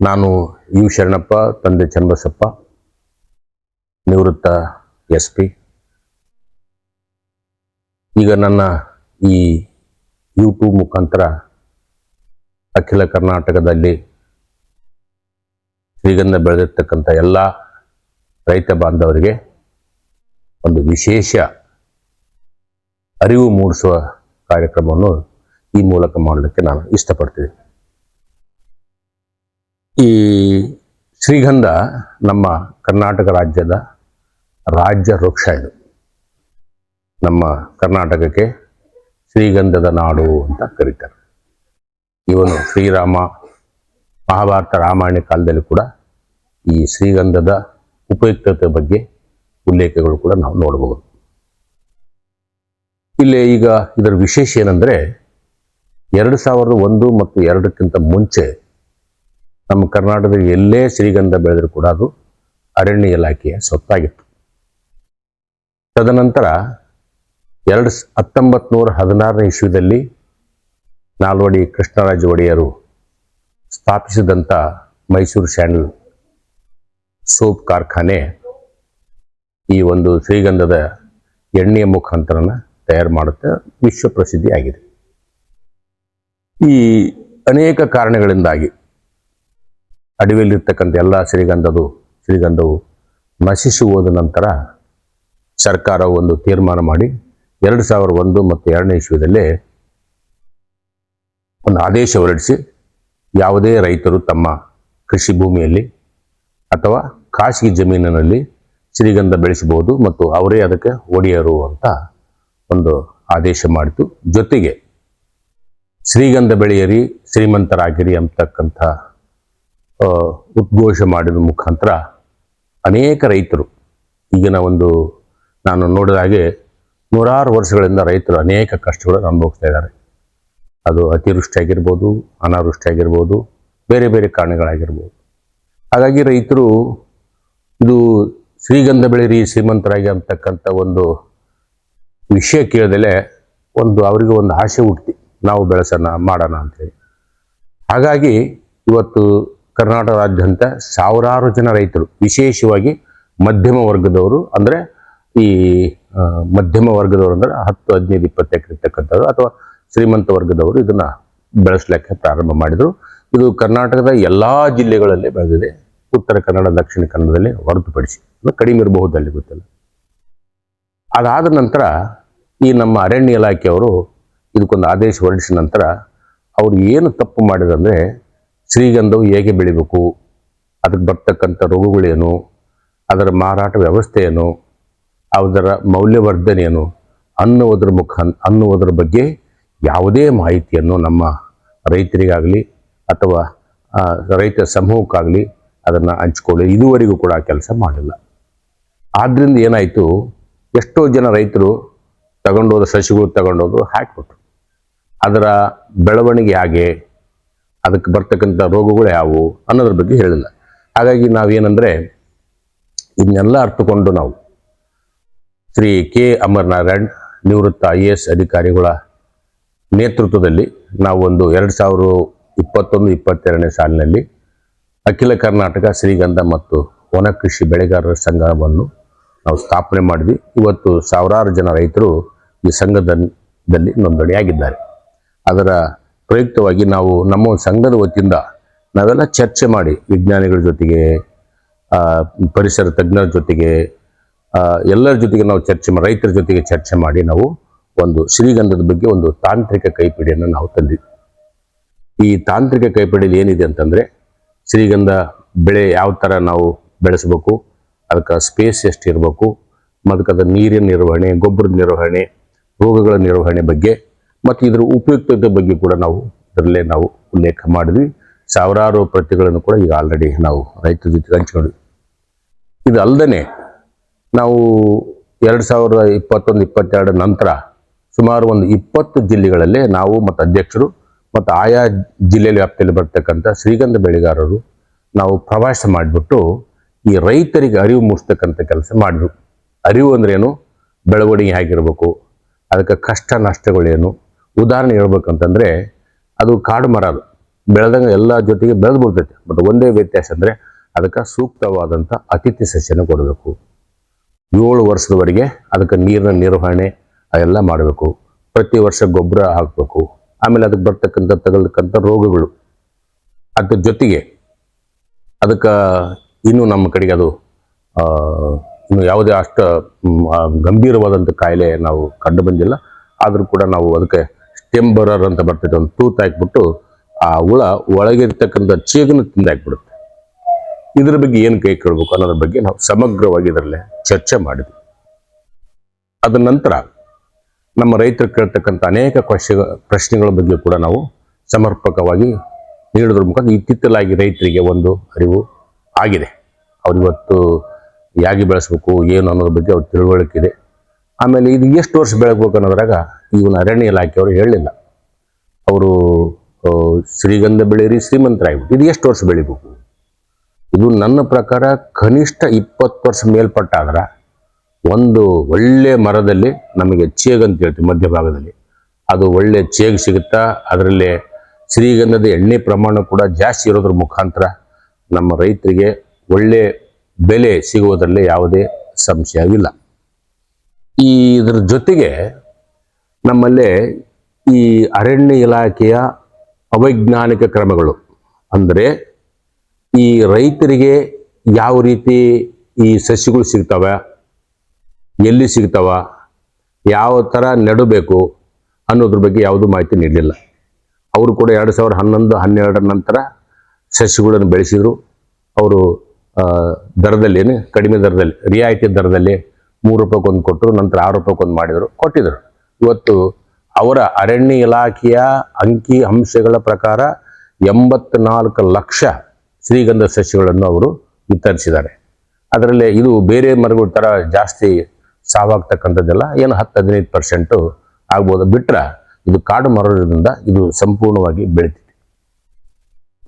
ನಾನು ಯು ಶರಣಪ್ಪ, ತಂದೆ ಚನ್ನಬಸಪ್ಪ, ನಿವೃತ್ತ SP. ಈಗ ನನ್ನ ಈ ಯೂಟ್ಯೂಬ್ ಮುಖಾಂತರ ಅಖಿಲ ಕರ್ನಾಟಕದಲ್ಲಿ ಶ್ರೀಗಂಧ ಬೆಳೆದಿರ್ತಕ್ಕಂಥ ಎಲ್ಲ ರೈತ ಬಾಂಧವರಿಗೆ ಒಂದು ವಿಶೇಷ ಅರಿವು ಮೂಡಿಸುವ ಕಾರ್ಯಕ್ರಮವನ್ನು ಈ ಮೂಲಕ ಮಾಡಲಿಕ್ಕೆ ನಾನು ಇಷ್ಟಪಡ್ತೀನಿ. ಈ ಶ್ರೀಗಂಧ ನಮ್ಮ ಕರ್ನಾಟಕ ರಾಜ್ಯದ ರಾಜ್ಯ ವೃಕ್ಷ. ಇದು ನಮ್ಮ ಕರ್ನಾಟಕಕ್ಕೆ ಶ್ರೀಗಂಧದ ನಾಡು ಅಂತ ಕರೀತಾರೆ. ಇವನು ಶ್ರೀರಾಮ ಮಹಾಭಾರತ ರಾಮಾಯಣ ಕಾಲದಲ್ಲಿ ಕೂಡ ಈ ಶ್ರೀಗಂಧದ ಉಪಯುಕ್ತತೆ ಬಗ್ಗೆ ಉಲ್ಲೇಖಗಳು ಕೂಡ ನಾವು ನೋಡಬಹುದು. ಇಲ್ಲಿ ಈಗ ಇದರ ವಿಶೇಷ ಏನಂದರೆ 2001 ಮತ್ತು 2ಕ್ಕಿಂತ ಮುಂಚೆ ನಮ್ಮ ಕರ್ನಾಟಕದಲ್ಲಿ ಎಲ್ಲೇ ಶ್ರೀಗಂಧ ಬೆಳೆದರೂ ಕೂಡ ಅದು ಅರಣ್ಯ ಇಲಾಖೆಯ ಸೊತ್ತಾಗಿತ್ತು. ತದನಂತರ 1916ನೇ ಇಸ್ವಿಯಲ್ಲಿ ನಾಲ್ವಡಿ ಕೃಷ್ಣರಾಜ ಒಡೆಯರು ಸ್ಥಾಪಿಸಿದಂಥ ಮೈಸೂರು ಸ್ಯಾಂಡಲ್ ಸೋಪ್ ಕಾರ್ಖಾನೆ ಈ ಒಂದು ಶ್ರೀಗಂಧದ ಎಣ್ಣೆಯ ಮುಖಾಂತರನ ತಯಾರು ಮಾಡುತ್ತೆ, ವಿಶ್ವ ಪ್ರಸಿದ್ಧಿ ಆಗಿದೆ. ಈ ಅನೇಕ ಕಾರಣಗಳಿಂದಾಗಿ ಅಡವಿಯಲ್ಲಿರ್ತಕ್ಕಂಥ ಎಲ್ಲ ಶ್ರೀಗಂಧವು ನಶಿಸಿ ಹೋದ ನಂತರ ಸರ್ಕಾರವು ಒಂದು ತೀರ್ಮಾನ ಮಾಡಿ 2001 ಮತ್ತು 2ನೇ ಇಸ್ವಿಯಲ್ಲೇ ಒಂದು ಆದೇಶ ಹೊರಡಿಸಿ ಯಾವುದೇ ರೈತರು ತಮ್ಮ ಕೃಷಿ ಭೂಮಿಯಲ್ಲಿ ಅಥವಾ ಖಾಸಗಿ ಜಮೀನಿನಲ್ಲಿ ಶ್ರೀಗಂಧ ಬೆಳೆಸಬಹುದು ಮತ್ತು ಅವರೇ ಅದಕ್ಕೆ ಒಡೆಯರು ಅಂತ ಒಂದು ಆದೇಶ ಮಾಡಿತು. ಜೊತೆಗೆ ಶ್ರೀಗಂಧ ಬೆಳೆಯರಿ, ಶ್ರೀಮಂತರಾಗಿರಿ ಅಂತಕ್ಕಂಥ ಉದ್ಘೋಷ ಮಾಡಿದ ಮುಖಾಂತರ ಅನೇಕ ರೈತರು ಈಗಿನ ಒಂದು ನಾನು ನೋಡಿದ ಹಾಗೆ 100 ವರ್ಷಗಳಿಂದ ರೈತರು ಅನೇಕ ಕಷ್ಟಗಳನ್ನು ಅನುಭವಿಸ್ತಾ ಇದ್ದಾರೆ. ಅದು ಅತಿವೃಷ್ಟಿ ಆಗಿರ್ಬೋದು, ಅನಾವೃಷ್ಟಿ ಆಗಿರ್ಬೋದು, ಬೇರೆ ಬೇರೆ ಕಾರಣಗಳಾಗಿರ್ಬೋದು. ಹಾಗಾಗಿ ರೈತರು ಇದು ಶ್ರೀಗಂಧ ಬೆಳೆಯಿರಿ, ಶ್ರೀಮಂತರಾಗಿ ಅಂತಕ್ಕಂಥ ಒಂದು ವಿಷಯ ಕೇಳಿದಲೇ ಅವರಿಗೆ ಒಂದು ಆಸೆ ಹುಟ್ಟಿ ನಾವು ಬೆಳೆಸೋಣ ಮಾಡೋಣ ಅಂತೇಳಿ. ಹಾಗಾಗಿ ಇವತ್ತು ಕರ್ನಾಟಕ ರಾಜ್ಯಾದ್ಯಂತ ಸಾವಿರಾರು ಜನ ರೈತರು, ವಿಶೇಷವಾಗಿ ಮಧ್ಯಮ ವರ್ಗದವರು, ಅಂದರೆ ಈ ಮಧ್ಯಮ ವರ್ಗದವರು ಅಂದರೆ 10, 15, 20 ಎಕರೆ ಇರ್ತಕ್ಕಂಥವ್ರು ಅಥವಾ ಶ್ರೀಮಂತ ವರ್ಗದವರು ಇದನ್ನು ಬೆಳೆಸಲಿಕ್ಕೆ ಪ್ರಾರಂಭ ಮಾಡಿದರು. ಇದು ಕರ್ನಾಟಕದ ಎಲ್ಲ ಜಿಲ್ಲೆಗಳಲ್ಲಿ ಬೆಳೆದಿದೆ, ಉತ್ತರ ಕನ್ನಡ, ದಕ್ಷಿಣ ಕನ್ನಡದಲ್ಲಿ ಹೊರತುಪಡಿಸಿ. ಕಡಿಮೆ ಇರಬಹುದು, ಅಲ್ಲಿ ಗೊತ್ತಿಲ್ಲ. ಅದಾದ ನಂತರ ಈ ನಮ್ಮ ಅರಣ್ಯ ಇಲಾಖೆಯವರು ಇದಕ್ಕೊಂದು ಆದೇಶ ಹೊರಡಿಸಿದ ನಂತರ ಅವರು ಏನು ತಪ್ಪು ಮಾಡಿದಂದರೆ, ಶ್ರೀಗಂಧವು ಹೇಗೆ ಬೆಳಿಬೇಕು, ಅದಕ್ಕೆ ಬರ್ತಕ್ಕಂಥ ರೋಗಗಳೇನು, ಅದರ ಮಾರಾಟ ವ್ಯವಸ್ಥೆ ಏನು, ಅದರ ಮೌಲ್ಯವರ್ಧನೆ ಏನು ಅನ್ನುವುದರ ಬಗ್ಗೆ ಯಾವುದೇ ಮಾಹಿತಿಯನ್ನು ನಮ್ಮ ರೈತರಿಗಾಗಲಿ ಅಥವಾ ರೈತ ಸಮೂಹಕ್ಕಾಗಲಿ ಅದನ್ನು ಹಂಚ್ಕೊಳ್ಳಿ ಇದುವರೆಗೂ ಕೂಡ ಕೆಲಸ ಮಾಡಿಲ್ಲ. ಆದ್ದರಿಂದ ಏನಾಯಿತು, ಎಷ್ಟೋ ಜನ ರೈತರು ತಗೊಂಡೋದ ಸಸಿಗಳು ತಗೊಂಡೋದು ಹಾಕಿಬಿಟ್ರು. ಅದರ ಬೆಳವಣಿಗೆ ಹೇಗೆ, ಅದಕ್ಕೆ ಬರ್ತಕ್ಕಂಥ ರೋಗಗಳು ಯಾವುವು ಅನ್ನೋದ್ರ ಬಗ್ಗೆ ಹೇಳಿಲ್ಲ. ಹಾಗಾಗಿ ನಾವೇನಂದರೆ ಇದನ್ನೆಲ್ಲ ಅರ್ಥಕೊಂಡು ನಾವು ಶ್ರೀ ಕೆ ಅಮರನಾರಾಯಣ್ ನಿವೃತ್ತ IAS ಅಧಿಕಾರಿಗಳ ನೇತೃತ್ವದಲ್ಲಿ ನಾವು ಒಂದು 2021-22ನೇ ಸಾಲಿನಲ್ಲಿ ಅಖಿಲ ಕರ್ನಾಟಕ ಶ್ರೀಗಂಧ ಮತ್ತು ವನ ಕೃಷಿ ಬೆಳೆಗಾರರ ಸಂಘವನ್ನು ನಾವು ಸ್ಥಾಪನೆ ಮಾಡಿದ್ವಿ. ಇವತ್ತು ಸಾವಿರಾರು ಜನ ರೈತರು ಈ ಸಂಘದಲ್ಲಿ ನೋಂದಣಿಯಾಗಿದ್ದಾರೆ. ಅದರ ಪ್ರಯುಕ್ತವಾಗಿ ನಾವು ನಮ್ಮ ಸಂಘದ ವತಿಯಿಂದ ನಾವೆಲ್ಲ ಚರ್ಚೆ ಮಾಡಿ ವಿಜ್ಞಾನಿಗಳ ಜೊತೆಗೆ, ಪರಿಸರ ತಜ್ಞರ ಜೊತೆಗೆ, ಎಲ್ಲರ ಜೊತೆಗೆ ನಾವು ರೈತರ ಜೊತೆಗೆ ಚರ್ಚೆ ಮಾಡಿ ನಾವು ಒಂದು ಶ್ರೀಗಂಧದ ಬಗ್ಗೆ ಒಂದು ತಾಂತ್ರಿಕ ಕೈಪಿಡಿಯನ್ನು ನಾವು ತಂದಿದ್ವಿ. ಈ ತಾಂತ್ರಿಕ ಕೈಪಿಡಿಯಲ್ಲಿ ಏನಿದೆ ಅಂತಂದರೆ, ಶ್ರೀಗಂಧ ಬೆಳೆ ಯಾವ ಥರ ನಾವು ಬೆಳೆಸಬೇಕು, ಅದಕ್ಕೆ ಸ್ಪೇಸ್ ಎಷ್ಟು ಇರಬೇಕು, ಮತ್ತು ಅದರ ನೀರಿನ ನಿರ್ವಹಣೆ, ಗೊಬ್ಬರದ ನಿರ್ವಹಣೆ, ರೋಗಗಳ ನಿರ್ವಹಣೆ ಬಗ್ಗೆ ಮತ್ತು ಇದರ ಉಪಯುಕ್ತತೆ ಬಗ್ಗೆ ಕೂಡ ಇದರಲ್ಲೇ ನಾವು ಉಲ್ಲೇಖ ಮಾಡಿದ್ವಿ. ಸಾವಿರಾರು ಪ್ರತಿಗಳನ್ನು ಕೂಡ ಈಗ ಆಲ್ರೆಡಿ ನಾವು ರೈತರ ಜೊತೆ ಹಂಚ್ಕೊಂಡ್ವಿ. ಇದು ಅಲ್ಲದೆ ನಾವು 2021-22 ನಂತರ ಸುಮಾರು ಒಂದು 20 ಜಿಲ್ಲೆಗಳಲ್ಲಿ ನಾವು ಮತ್ತು ಅಧ್ಯಕ್ಷರು ಮತ್ತು ಆಯಾ ಜಿಲ್ಲೆಯಲ್ಲಿ ವ್ಯಾಪ್ತಿಯಲ್ಲಿ ಬರ್ತಕ್ಕಂಥ ಶ್ರೀಗಂಧ ಬೆಳೆಗಾರರು ನಾವು ಪ್ರವಾಸ ಮಾಡಿಬಿಟ್ಟು ಈ ರೈತರಿಗೆ ಅರಿವು ಮೂಡಿಸ್ತಕ್ಕಂಥ ಕೆಲಸ ಮಾಡಿದ್ವು. ಅರಿವು ಅಂದ್ರೇನು, ಬೆಳವಣಿಗೆ ಹೇಗಿರಬೇಕು, ಅದಕ್ಕೆ ಕಷ್ಟ ನಷ್ಟಗಳೇನು. ಉದಾಹರಣೆ ಹೇಳ್ಬೇಕಂತಂದರೆ, ಅದು ಕಾಡು ಮರ, ಅದು ಬೆಳೆದಂಗೆ ಎಲ್ಲ ಜೊತೆಗೆ ಬೆಳೆದು ಬಿಡ್ತೈತೆ. ಬಟ್ ಒಂದೇ ವ್ಯತ್ಯಾಸ ಅಂದರೆ ಅದಕ್ಕೆ ಸೂಕ್ತವಾದಂಥ ಅತಿಥಿ ಸಸ್ಯನ ಕೊಡಬೇಕು. 7 ವರ್ಷದವರೆಗೆ ಅದಕ್ಕೆ ನೀರಿನ ನಿರ್ವಹಣೆ ಅದೆಲ್ಲ ಮಾಡಬೇಕು. ಪ್ರತಿ ವರ್ಷ ಗೊಬ್ಬರ ಹಾಕಬೇಕು. ಆಮೇಲೆ ಅದಕ್ಕೆ ತಗಲ್ತಕ್ಕಂಥ ರೋಗಗಳು, ಅದ್ರ ಜೊತೆಗೆ ಅದಕ್ಕೆ ಇನ್ನೂ ನಮ್ಮ ಕಡೆಗೆ ಅದು ಇನ್ನು ಯಾವುದೇ ಅಷ್ಟು ಗಂಭೀರವಾದಂಥ ಕಾಯಿಲೆ ನಾವು ಕಂಡು ಬಂದಿಲ್ಲ. ಆದರೂ ಕೂಡ ನಾವು ಅದಕ್ಕೆ ಸ್ಟೆಮ್ ಬರರ್ ಅಂತ ಬರ್ತೈತೆ, ಒಂದು ತೂತು ಹಾಕ್ಬಿಟ್ಟು ಆ ಹುಳ ಒಳಗಿರ್ತಕ್ಕಂಥ ಚೀಗನ್ನು ತಿಂದಾಕ್ಬಿಡುತ್ತೆ. ಇದ್ರ ಬಗ್ಗೆ ಏನು ಕೈ ಕೇಳಬೇಕು ಅನ್ನೋದ್ರ ಬಗ್ಗೆ ನಾವು ಸಮಗ್ರವಾಗಿ ಇದರಲ್ಲೇ ಚರ್ಚೆ ಮಾಡಿದ್ವಿ. ಅದ ನಂತರ ನಮ್ಮ ರೈತರು ಕೇಳ್ತಕ್ಕಂಥ ಅನೇಕ ಪ್ರಶ್ನೆಗಳ ಬಗ್ಗೆ ಕೂಡ ನಾವು ಸಮರ್ಪಕವಾಗಿ ನೀಡೋದ್ರ ಮುಖಾಂತರ ಇತ್ತಿತ್ತಲಾಗಿ ರೈತರಿಗೆ ಒಂದು ಅರಿವು ಆಗಿದೆ. ಅವರಿವತ್ತು ಯಾಗಿ ಬೆಳೆಸ್ಬೇಕು ಏನು ಅನ್ನೋದ್ರ ಬಗ್ಗೆ ಅವ್ರ ತಿಳುವಳಿಕೆ ಇದೆ. ಆಮೇಲೆ ಇದು ಎಷ್ಟು ವರ್ಷ ಬೆಳಗ್ಬೇಕು ಅನ್ನೋದ್ರಾಗ ಇವನ ಅರಣ್ಯ ಇಲಾಖೆಯವರು ಹೇಳಲಿಲ್ಲ. ಅವರು ಶ್ರೀಗಂಧ ಬೆಳೀರಿ ಶ್ರೀಮಂತರಾಗ್ಬಿಟ್ಟು ಇದು ಎಷ್ಟು ವರ್ಷ ಬೆಳಿಬೇಕು, ಇದು ನನ್ನ ಪ್ರಕಾರ ಕನಿಷ್ಠ 20 ವರ್ಷ ಮೇಲ್ಪಟ್ಟಾದ್ರೆ ಒಂದು ಒಳ್ಳೆ ಮರದಲ್ಲಿ ನಮಗೆ ಚೇಗ್ ಅಂತ ಹೇಳ್ತೀವಿ ಮಧ್ಯಭಾಗದಲ್ಲಿ, ಅದು ಒಳ್ಳೆ ಚೇಗ್ ಸಿಗುತ್ತಾ. ಅದರಲ್ಲಿ ಶ್ರೀಗಂಧದ ಎಣ್ಣೆ ಪ್ರಮಾಣ ಕೂಡ ಜಾಸ್ತಿ ಇರೋದ್ರ ಮುಖಾಂತರ ನಮ್ಮ ರೈತರಿಗೆ ಒಳ್ಳೆ ಬೆಲೆ ಸಿಗುವುದರಲ್ಲಿ ಯಾವುದೇ ಸಂಶಯವಿಲ್ಲ. ಇದರ ಜೊತೆಗೆ ನಮ್ಮಲ್ಲೇ ಈ ಅರಣ್ಯ ಇಲಾಖೆಯ ಅವೈಜ್ಞಾನಿಕ ಕ್ರಮಗಳು ಅಂದರೆ ಈ ರೈತರಿಗೆ ಯಾವ ರೀತಿ ಈ ಸಸ್ಯಗಳು ಸಿಗ್ತವೆ, ಎಲ್ಲಿ ಸಿಗ್ತವ, ಯಾವ ಥರ ನೆಡಬೇಕು ಅನ್ನೋದ್ರ ಬಗ್ಗೆ ಯಾವುದೂ ಮಾಹಿತಿ ನೀಡಲಿಲ್ಲ. ಅವರು ಕೂಡ 2011-12 ನಂತರ ಸಸ್ಯಗಳನ್ನು ಬೆಳೆಸಿದರು. ಅವರು ದರದಲ್ಲಿ ಕಡಿಮೆ ದರದಲ್ಲಿ ರಿಯಾಯಿತಿ ದರದಲ್ಲಿ 3 ರೂಪಾಯಿಗೊಂದು ಕೊಟ್ಟರು, ನಂತರ 6 ರೂಪಾಯಿಗೊಂದು ಕೊಟ್ಟಿದ್ರು. ಇವತ್ತು ಅವರ ಅರಣ್ಯ ಇಲಾಖೆಯ ಅಂಕಿ ಅಂಶಗಳ ಪ್ರಕಾರ 84 ಲಕ್ಷ ಶ್ರೀಗಂಧ ಸಸ್ಯಗಳನ್ನು ಅವರು ವಿತರಿಸಿದ್ದಾರೆ. ಅದರಲ್ಲಿ ಇದು ಬೇರೆ ಮರಗಳ ಥರ ಜಾಸ್ತಿ ಸಾವಾಗ್ತಕ್ಕಂಥದ್ದೆಲ್ಲ, ಏನು 10-15% ಆಗ್ಬೋದು. ಬಿಟ್ಟರೆ ಇದು ಕಾಡು ಮರದಿಂದ ಇದು ಸಂಪೂರ್ಣವಾಗಿ ಬೆಳಿತಿದೆ.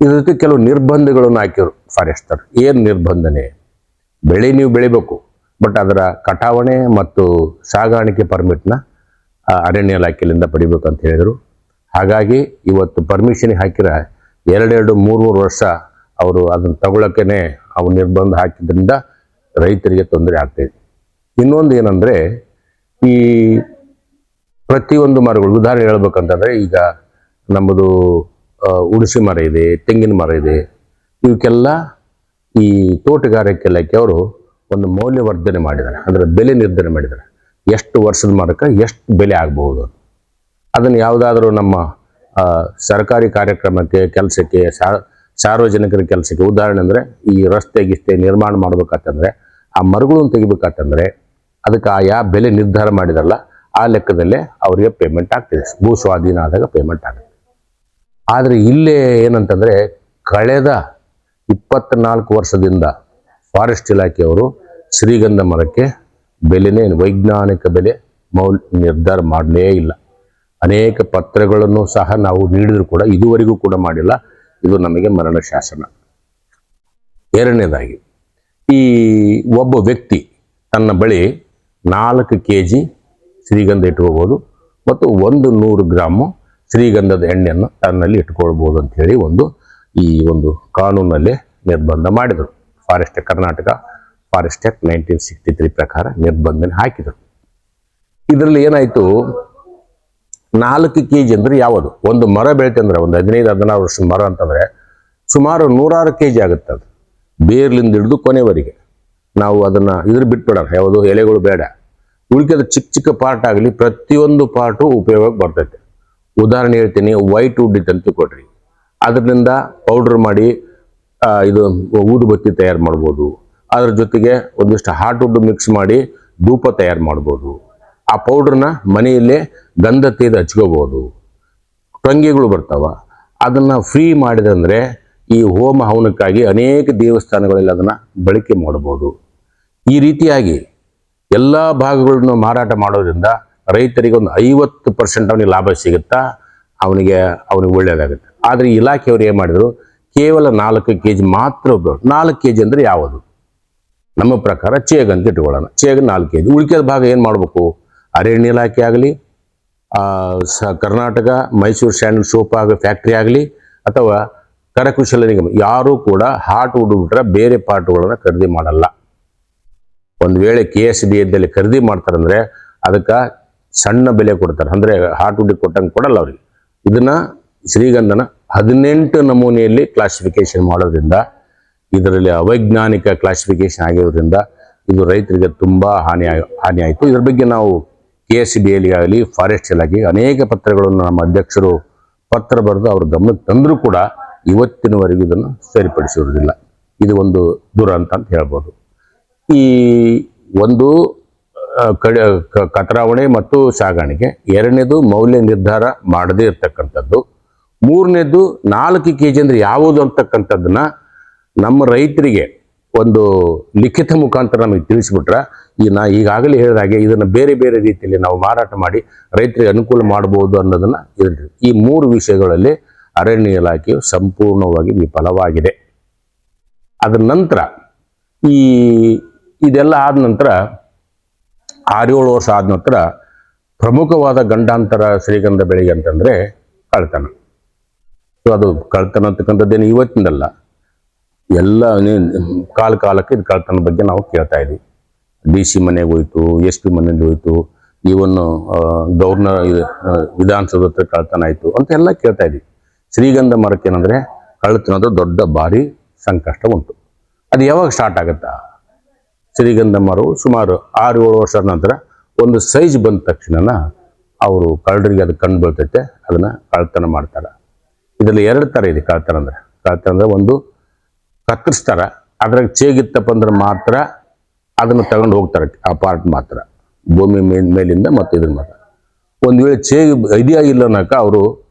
ಇದ್ರ ಜೊತೆ ಕೆಲವು ನಿರ್ಬಂಧಗಳನ್ನು ಹಾಕಿದ್ರು ಫಾರೆಸ್ಟರ್. ಏನು ನಿರ್ಬಂಧನೆ? ಬೆಳೆ ನೀವು ಬೆಳಿಬೇಕು, ಬಟ್ ಅದರ ಕಟಾವಣೆ ಮತ್ತು ಸಾಗಾಣಿಕೆ ಪರ್ಮಿಟ್ನ ಅರಣ್ಯ ಇಲಾಖೆಯಿಂದ ಪಡಿಬೇಕು ಅಂತ ಹೇಳಿದರು. ಹಾಗಾಗಿ ಇವತ್ತು ಪರ್ಮಿಷನ್ ಹಾಕಿರ 2-3 ವರ್ಷ ಅವರು ಅದನ್ನು ತಗೊಳ್ಳೋಕ್ಕೇ ಅವು ನಿರ್ಬಂಧ ಹಾಕಿದ್ರಿಂದ ರೈತರಿಗೆ ತೊಂದರೆ ಆಗ್ತಾಯಿದೆ. ಇನ್ನೊಂದು ಏನಂದರೆ ಈ ಪ್ರತಿಯೊಂದು ಮರಗಳು ಉದಾಹರಣೆ ಹೇಳ್ಬೇಕಂತಂದರೆ ಈಗ ನಮ್ಮದು ಉಡುಸಿ ಮರ ಇದೆ, ತೆಂಗಿನ ಮರ ಇದೆ. ಇವಕ್ಕೆಲ್ಲ ಈ ತೋಟಗಾರಿಕೆ ಇಲಾಖೆಯವರು ಒಂದು ಮೌಲ್ಯವರ್ಧನೆ ಮಾಡಿದ್ದಾರೆ, ಅದರ ಬೆಲೆ ನಿರ್ಧರಣೆ ಮಾಡಿದ್ದಾರೆ. ಎಷ್ಟು ವರ್ಷದ ಮರಕ್ಕೆ ಎಷ್ಟು ಬೆಲೆ ಆಗ್ಬೋದು ಅದನ್ನು ಯಾವುದಾದ್ರೂ ನಮ್ಮ ಸರ್ಕಾರಿ ಕಾರ್ಯಕ್ರಮಕ್ಕೆ ಕೆಲಸಕ್ಕೆ ಸಾರ್ವಜನಿಕರ ಕೆಲಸಕ್ಕೆ ಉದಾಹರಣೆ ಅಂದರೆ ಈ ರಸ್ತೆ ನಿರ್ಮಾಣ ಮಾಡ್ಬೇಕಂತಂದರೆ ಆ ಮರಗಳನ್ನು ತೆಗಿಬೇಕಂತಂದರೆ ಅದಕ್ಕೆ ಆಯಾ ಬೆಲೆ ನಿರ್ಧಾರ ಮಾಡಿದಾರಲ್ಲ ಆ ಲೆಕ್ಕದಲ್ಲೇ ಅವರಿಗೆ ಪೇಮೆಂಟ್ ಆಗ್ತಿದೆ. ಭೂ ಸ್ವಾಧೀನ ಆದಾಗ ಪೇಮೆಂಟ್ ಆಗುತ್ತೆ. ಆದರೆ ಇಲ್ಲೇ ಏನಂತಂದರೆ ಕಳೆದ 24 ವರ್ಷದಿಂದ ಫಾರೆಸ್ಟ್ ಇಲಾಖೆಯವರು ಶ್ರೀಗಂಧ ಮರಕ್ಕೆ ಬೆಲೆನೇ ವೈಜ್ಞಾನಿಕ ಬೆಲೆ ನಿರ್ಧಾರ ಮಾಡಲೇ ಇಲ್ಲ. ಅನೇಕ ಪತ್ರಗಳನ್ನು ಸಹ ನಾವು ನೀಡಿದರೂ ಕೂಡ ಇದುವರೆಗೂ ಕೂಡ ಮಾಡಿಲ್ಲ. ಇದು ನಮಗೆ ಮರಣ ಶಾಸನ. ಎರಡನೇದಾಗಿ ಈ ಒಬ್ಬ ವ್ಯಕ್ತಿ ತನ್ನ ಬಳಿ 4 kg ಶ್ರೀಗಂಧ ಇಟ್ಕೋಬೋದು ಮತ್ತು 100 ಗ್ರಾಮು ಶ್ರೀಗಂಧದ ಎಣ್ಣೆಯನ್ನು ತನ್ನಲ್ಲಿ ಇಟ್ಕೊಳ್ಬೋದು ಅಂಥೇಳಿ ಈ ಒಂದು ಕಾನೂನಲ್ಲಿ ನಿರ್ಬಂಧ ಮಾಡಿದರು. ಕರ್ನಾಟಕ ಫಾರೆಸ್ಟ್ ಆಕ್ಟ್ 1963 ಪ್ರಕಾರ ನಿರ್ಬಂಧನೆ ಹಾಕಿದರು. ಇದರಲ್ಲಿ ಏನಾಯಿತು, 4 kg ಅಂದರೆ ಯಾವುದು? ಒಂದು ಮರ ಬೆಳಿತಂದ್ರೆ ಒಂದು 15-16 ವರ್ಷದ ಮರ ಅಂತಂದರೆ ಸುಮಾರು 106 kg ಆಗುತ್ತೆ. ಅದು ಬೇರ್ಲಿಂದ ಹಿಡಿದು ಕೊನೆವರೆಗೆ ನಾವು ಅದನ್ನು ಬಿಟ್ಬಿಡೋಣ, ಯಾವುದು ಎಲೆಗಳು ಬೇಡ. ಉಳಿಕೆದ ಚಿಕ್ಕ ಚಿಕ್ಕ ಪಾರ್ಟ್ ಆಗಲಿ ಪ್ರತಿಯೊಂದು ಪಾರ್ಟು ಉಪಯೋಗಕ್ಕೆ ಬರ್ತೈತೆ. ಉದಾಹರಣೆ ಹೇಳ್ತೀನಿ, ವೈಟ್ ವುಡ್ ಅಂತ ಕೊಡ್ರಿ, ಅದರಿಂದ ಪೌಡ್ರ್ ಮಾಡಿ ಇದು ಊದುಬತ್ತಿ ತಯಾರು ಮಾಡ್ಬೋದು. ಅದ್ರ ಜೊತೆಗೆ ಒಂದಿಷ್ಟು ಹಾಟ್ ವುಡ್ ಮಿಕ್ಸ್ ಮಾಡಿ ಧೂಪ ತಯಾರು ಮಾಡ್ಬೋದು. ಆ ಪೌಡ್ರನ್ನ ಮನೆಯಲ್ಲೇ ಗಂಧ ತೆಗೆದು ಹಚ್ಕೋಬೋದು. ಟೊಂಗಿಗಳು ಬರ್ತಾವ, ಅದನ್ನು ಫ್ರೀ ಮಾಡಿದಂದರೆ ಈ ಹೋಮ ಹವನಕ್ಕಾಗಿ ಅನೇಕ ದೇವಸ್ಥಾನಗಳಲ್ಲಿ ಅದನ್ನು ಬಳಕೆ ಮಾಡ್ಬೋದು. ಈ ರೀತಿಯಾಗಿ ಎಲ್ಲ ಭಾಗಗಳನ್ನು ಮಾರಾಟ ಮಾಡೋದ್ರಿಂದ ರೈತರಿಗೆ ಒಂದು 50% ಅವನಿಗೆ ಲಾಭ ಸಿಗುತ್ತಾ, ಅವನಿಗೆ ಒಳ್ಳೆಯದಾಗುತ್ತೆ. ಆದರೆ ಇಲಾಖೆಯವರು ಏನು ಮಾಡಿದರು, ಕೇವಲ 4 kg ಮಾತ್ರ ಉಪಯೋಗ. 4 kg ಅಂದರೆ ಯಾವುದು? ನಮ್ಮ ಪ್ರಕಾರ ಚೇಗ್ ಅಂತ ಇಟ್ಕೊಳ್ಳೋಣ. ಚೇಗ್ 4 kg. ಉಳಿಕೆದ ಭಾಗ ಏನು ಮಾಡಬೇಕು? ಅರಣ್ಯ ಇಲಾಖೆ ಆಗಲಿ, Karnataka Mysuru sandal soap factory ಆಗಲಿ, ಅಥವಾ ಕರಕುಶಲ ನಿಗಮ ಯಾರೂ ಕೂಡ ಹಾರ್ಟ್ ಬಿಟ್ರೆ ಬೇರೆ ಪಾರ್ಟ್ಗಳನ್ನ ಖರೀದಿ ಮಾಡಲ್ಲ. ಒಂದು ವೇಳೆ KSBಯಲ್ಲಿ ಖರೀದಿ ಮಾಡ್ತಾರಂದ್ರೆ ಅದಕ್ಕೆ ಸಣ್ಣ ಬೆಲೆ ಕೊಡ್ತಾರೆ, ಅಂದರೆ ಹಾರ್ಟ್ ವುಡ್ ಕೊಟ್ಟಂಗೆ ಕೊಡಲ್ಲ ಅವ್ರಿಗೆ. ಇದನ್ನ ಶ್ರೀಗಂಧನ 18 ನಮೂನೆಯಲ್ಲಿ ಕ್ಲಾಸಿಫಿಕೇಶನ್ ಮಾಡೋದ್ರಿಂದ, ಇದರಲ್ಲಿ ಅವೈಜ್ಞಾನಿಕ ಕ್ಲಾಸಿಫಿಕೇಶನ್ ಆಗಿರೋದ್ರಿಂದ ಇದು ರೈತರಿಗೆ ತುಂಬ ಹಾನಿ ಆಯಿತು. ಇದ್ರ ಬಗ್ಗೆ ನಾವು KSBಯಲ್ಲಿ ಫಾರೆಸ್ಟ್ ಇಲಾಖೆಗೆ ಅನೇಕ ಪತ್ರಗಳನ್ನು ನಮ್ಮ ಅಧ್ಯಕ್ಷರು ಪತ್ರ ಬರೆದು ಅವ್ರ ಗಮನಕ್ಕೆ ತಂದರೂ ಕೂಡ ಇವತ್ತಿನವರೆಗೂ ಇದನ್ನು ಸರಿಪಡಿಸಿರುವುದಿಲ್ಲ. ಇದು ಒಂದು ದುರಂತ ಅಂತ ಹೇಳ್ಬೋದು. ಈ ಒಂದು ಕತರಾವಣೆ ಮತ್ತು ಸಾಗಾಣಿಕೆ, ಎರಡನೇದು ಮೌಲ್ಯ ನಿರ್ಧಾರ ಮಾಡದೇ ಇರ್ತಕ್ಕಂಥದ್ದು, ಮೂರನೇದು 4 kg ಅಂದರೆ ಯಾವುದು ಅಂತಕ್ಕಂಥದ್ದನ್ನ ನಮ್ಮ ರೈತರಿಗೆ ಒಂದು ಲಿಖಿತ ಮುಖಾಂತರ ನಮಗೆ ತಿಳಿಸ್ಬಿಟ್ರೆ ಈಗಾಗಲೇ ಹೇಳಿದ ಹಾಗೆ ಇದನ್ನು ಬೇರೆ ಬೇರೆ ರೀತಿಯಲ್ಲಿ ನಾವು ಮಾರಾಟ ಮಾಡಿ ರೈತರಿಗೆ ಅನುಕೂಲ ಮಾಡಬಹುದು ಅನ್ನೋದನ್ನ ಹೇಳಿದ್ವಿ. ಈ 3 ವಿಷಯಗಳಲ್ಲಿ ಅರಣ್ಯ ಇಲಾಖೆಯು ಸಂಪೂರ್ಣವಾಗಿ ವಿಫಲವಾಗಿದೆ. ಅದರ ನಂತರ ಇದೆಲ್ಲ ಆದ ನಂತರ 6-7 ವರ್ಷ ಆದ ನಂತರ ಪ್ರಮುಖವಾದ ಗಂಡಾಂತರ ಶ್ರೀಗಂಧ ಬೆಳೆಗೆ ಅಂತಂದ್ರೆ ಕಳ್ತನ. ಸೊ ಅದು ಕಳ್ತನ ಅಂತಕ್ಕಂಥದ್ದೇನು ಇವತ್ತಿನಲ್ಲ, ಎಲ್ಲ ಕಾಲಕ್ಕೆ ಇದು ಕಳ್ತನ ಬಗ್ಗೆ ನಾವು ಕೇಳ್ತಾ ಇದ್ವಿ. DC ಮನೆಗೆ ಹೋಯ್ತು, SP ಮನೆಗೆ ಹೋಯ್ತು, ಇವನ್ ಗವರ್ನರ್ ವಿಧಾನಸೌಧ ಹತ್ರ ಕಳ್ತನ ಆಯ್ತು ಅಂತ ಎಲ್ಲ ಕೇಳ್ತಾ ಇದ್ವಿ. ಶ್ರೀಗಂಧ ಮರಕ್ಕೆ ಏನಂದ್ರೆ ಕಳ್ತನದ ದೊಡ್ಡ ಭಾರಿ ಸಂಕಷ್ಟ ಉಂಟು. ಅದು ಯಾವಾಗ ಸ್ಟಾರ್ಟ್ ಆಗುತ್ತಾ? ಶ್ರೀಗಂಧ ಮರವು ಸುಮಾರು 6-7 ವರ್ಷದ ನಂತರ ಒಂದು ಸೈಜ್ ಬಂದ ತಕ್ಷಣ ಅವರು ಕಳ್ಳರಿಗೆ ಅದು ಕಂಡು ಬೀಳ್ತೈತೆ, ಅದನ್ನ ಕಳ್ತನ ಮಾಡ್ತಾರೆ. ಇದರಲ್ಲಿ 2 ಥರ ಇದೆ ಕಳ್ತನ ಅಂದ್ರೆ ಒಂದು ಕತ್ತರಿಸ್ತಾರ, ಅದ್ರಾಗ ಚೇಗಿತ್ತಪ್ಪ ಅಂದ್ರೆ ಮಾತ್ರ ಅದನ್ನು ತಗೊಂಡು ಹೋಗ್ತಾರೆ, ಆ ಪಾರ್ಟ್ ಮಾತ್ರ ಭೂಮಿ ಮೇಲಿಂದ ಮತ್ತು ಇದ್ರ ಮಾತ್ರ. ಒಂದು ವೇಳೆ ಚೇಗಿ ಇದಿಯಾಗಿಲ್ಲ ಅನ್ನಕ ಅವರು